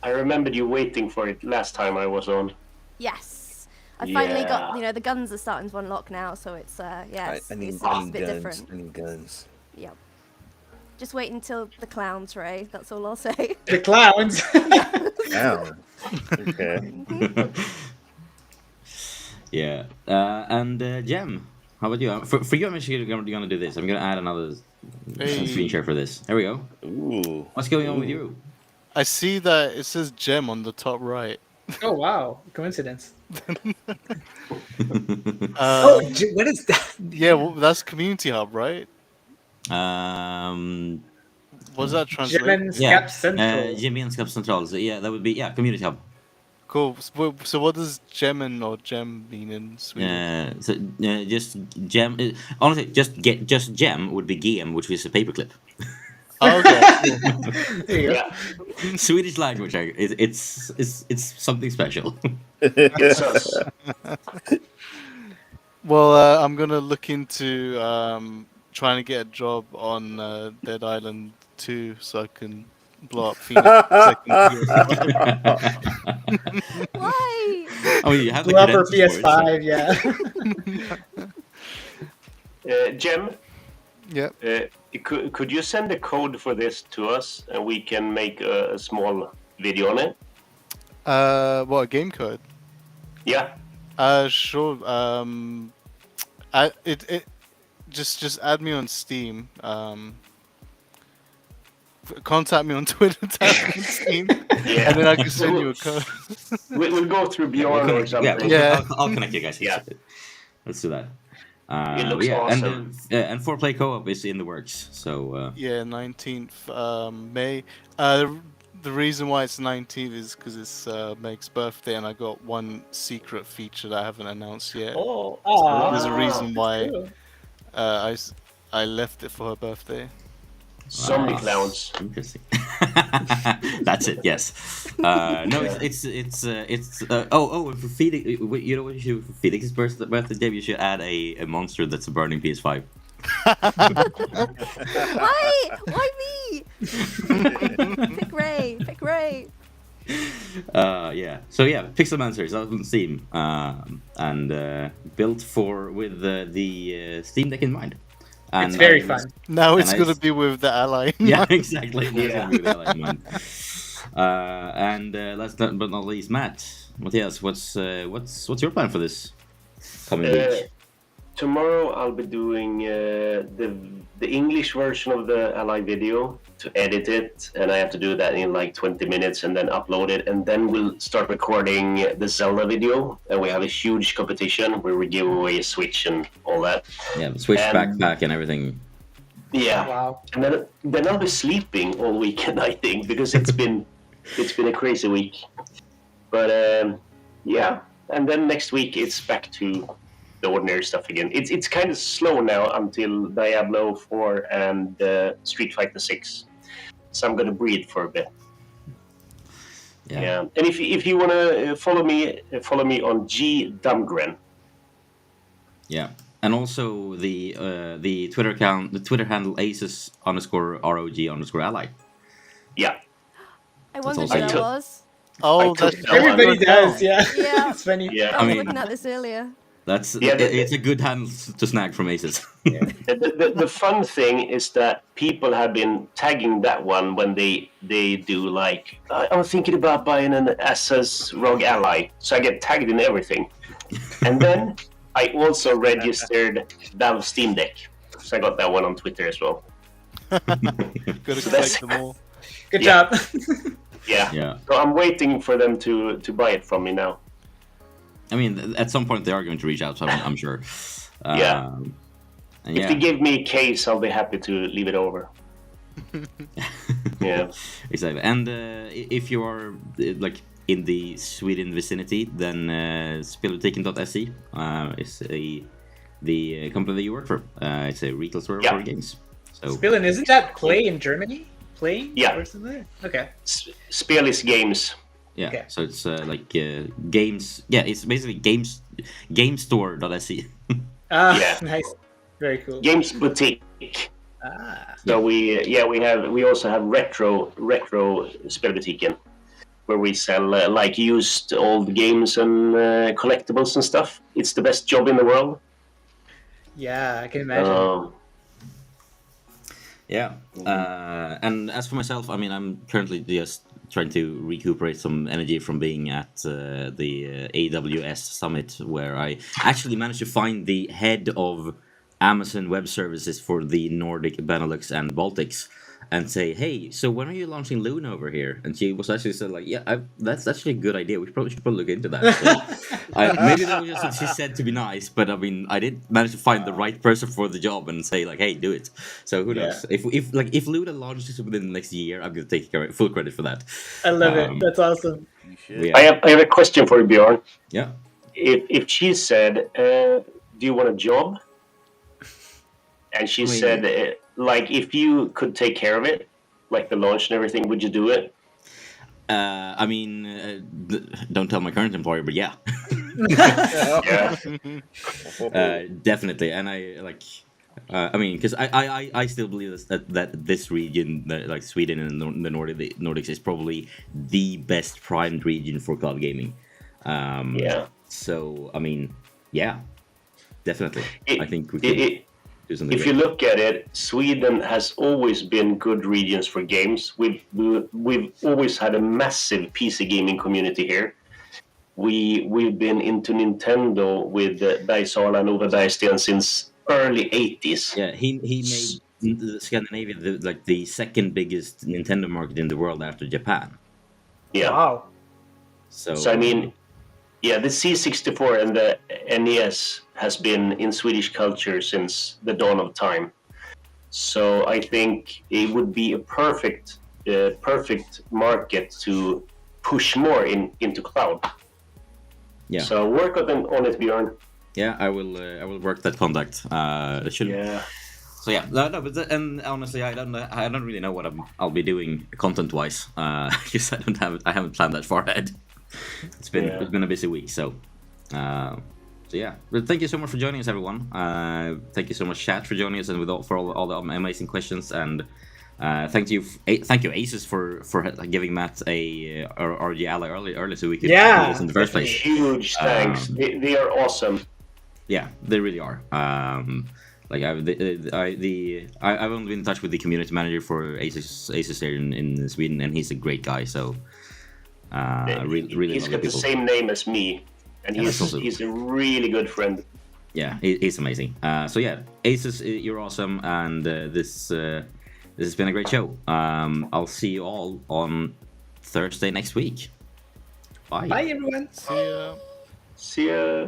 I remembered you waiting for it last time I was on. Yes. I finally got, Yeah. the guns are starting to unlock now, so it's, it's I need it's a bit guns. different. I need guns. Yep. Just wait until the clowns, Ray. That's all I'll say. The clowns. Down. Okay. Yeah. And Jem, how about you? For you, I'm actually gonna do this. I'm gonna add another screen share for this. There we go. Ooh. What's going on with you? I see that it says gem on the top right. Oh wow, coincidence. What is that? Yeah, well, that's Community Hub, right? Was that translated? Gemenskap Central. Gemenskap Central. So yeah, that would be Community Hub. Cool. So what does gemen or gem mean in Sweden? Just gem. Honestly, just gem would be gem, which is a paperclip. Oh, okay. There you go. Yeah. Swedish language. It's something special. It's us. Well, I'm gonna look into trying to get a job on Dead Island 2 so I can blow up Phoenix. Why? I mean, you have the Blow up her credentials for it, PS5, yeah. Jem, Yep. could you send the code for this to us and we can make a small video on it? What, a game code? Yeah. Sure. Just add me on Steam. Contact me on Twitter, tag me on Steam, Yeah. and then I can send you a code. We'll go through Bjorn or something. Yeah, I'll connect you guys. Yeah. Let's do that. It looks awesome. And 4-play co-op is in the works. So Yeah, 19th May. The reason why it's 19th is because it's Meg's birthday, and I got one secret feature that I haven't announced yet. Oh, There's a reason why cool. I left it for her birthday. Zombie Nice. clowns. Interesting. That's it. Yes. No, it's for Felix. You know what you should for Felix's birthday, Dave? You should add a monster that's a burning PS5. Why me? Pick Ray. Pick Ray. Yeah. So yeah, Pixelmancer is out on Steam, and built with the Steam Deck in mind. And, It's very fun. Now it's And gonna be with the ally. Yeah, exactly. Yeah. And last but not least, Matthias, what's your plan for this coming week? Tomorrow I'll be doing the English version of the Ally video to edit it, and I have to do that in like 20 minutes and then upload it, and then we'll start recording the Zelda video, and we have a huge competition where we give away a Switch and all that. Yeah, the Switch and- backpack and everything. Yeah, Wow. and then I'll be sleeping all weekend, I think, because it's been a crazy week. But yeah, and then next week it's back to the ordinary stuff again. It's kind of slow now until Diablo 4 and Street Fighter 6. So I'm gonna breathe for a bit. Yeah. And if you wanna follow me on G Dumgren. Yeah, and also the Twitter account, the Twitter handle Asus_ROG_Ally. Yeah. I wondered also who that good. was. Oh, I took that's that one. Everybody does, yeah. Yeah. It's funny. Yeah. I was mean- looking at this earlier. It's a good handle to snag from Asus. The fun thing is that people have been tagging that one when they do like, I'm thinking about buying an Asus Rog Ally, so I get tagged in everything. And then I also registered Valve Steam Deck, so I got that one on Twitter as well. Gotta So collect them all. Good Yeah. job. Yeah. Yeah, So I'm waiting for them to buy it from me now. I mean, at some point they are going to reach out, so I'm sure. Yeah. And If yeah, they give me a case, I'll be happy to leave it over. Yeah. exactly. And if you are like in the Sweden vicinity, then Spelbutiken.se is the company that you work for. It's a retail store Yeah. for games. So Spillen, isn't that Play in Germany? Playing? Yeah. Or something? Okay. Spelis Games. Yeah, Okay. so it's like games. Yeah, it's basically GameStore.se. Yeah. Nice. Very cool. Games boutique. Ah. So we also have retro spelbutiken, where we sell like used old games and collectibles and stuff. It's the best job in the world. Yeah, I can imagine. Yeah, and as for myself, I mean, I'm currently just trying to recuperate some energy from being at the AWS summit, where I actually managed to find the head of Amazon Web Services for the Nordic, Benelux, and Baltics, and say, "Hey, so when are you launching Luna over here?" And she was actually said, "Like, yeah, that's actually a good idea. We should probably look into that." So, maybe that was just what she said to be nice, but I mean, I did manage to find the right person for the job and say, like, "Hey, do it." So who knows? If Luna launches within the next year, I'm gonna take full credit for that. I love it. That's awesome. You should. Yeah. I have a question for you, Bjorn. Yeah. If she said, "Do you want a job?" and she said, like, if you could take care of it, like the launch and everything, would you do it? I mean, don't tell my current employer, but yeah. Yeah. Definitely, and I like. I mean, because I still believe that this region, like Sweden and the Nordics, is probably the best primed region for cloud gaming. Yeah. So I mean, yeah, definitely. I think we could do something. If you look at it, Sweden has always been good regions for games. We've always had a massive PC gaming community here. We've been into Nintendo with Bergsala and Ove Bergsten since early 80s. Yeah, he made Scandinavia the second biggest Nintendo market in the world after Japan. Yeah. Wow. So I mean, yeah, the C64 and the NES has been in Swedish culture since the dawn of time. So I think it would be a perfect market to push more into cloud. Yeah. So work on it, Bjorn. Yeah, I will work that contact. It should. Yeah. So yeah, no, but and honestly, I don't really know what I'll be doing content wise, because I haven't planned that far ahead. It's been a busy week, so yeah. But thank you so much for joining us, everyone. Thank you so much, chat, for joining us and for all the amazing questions. And thank you, Asus, for giving Matt a RG Ally early, so we could do this in the first place. Huge thanks. They are awesome. Yeah, they really are. Like I've only been in touch with the community manager for Asus here in Sweden, and he's a great guy. So really, he's got the same name as me, and he's a really good friend. Yeah, he's amazing. So yeah, Asus, you're awesome, and this has been a great show. I'll see you all on Thursday next week. Bye. Bye, everyone. See ya. See ya.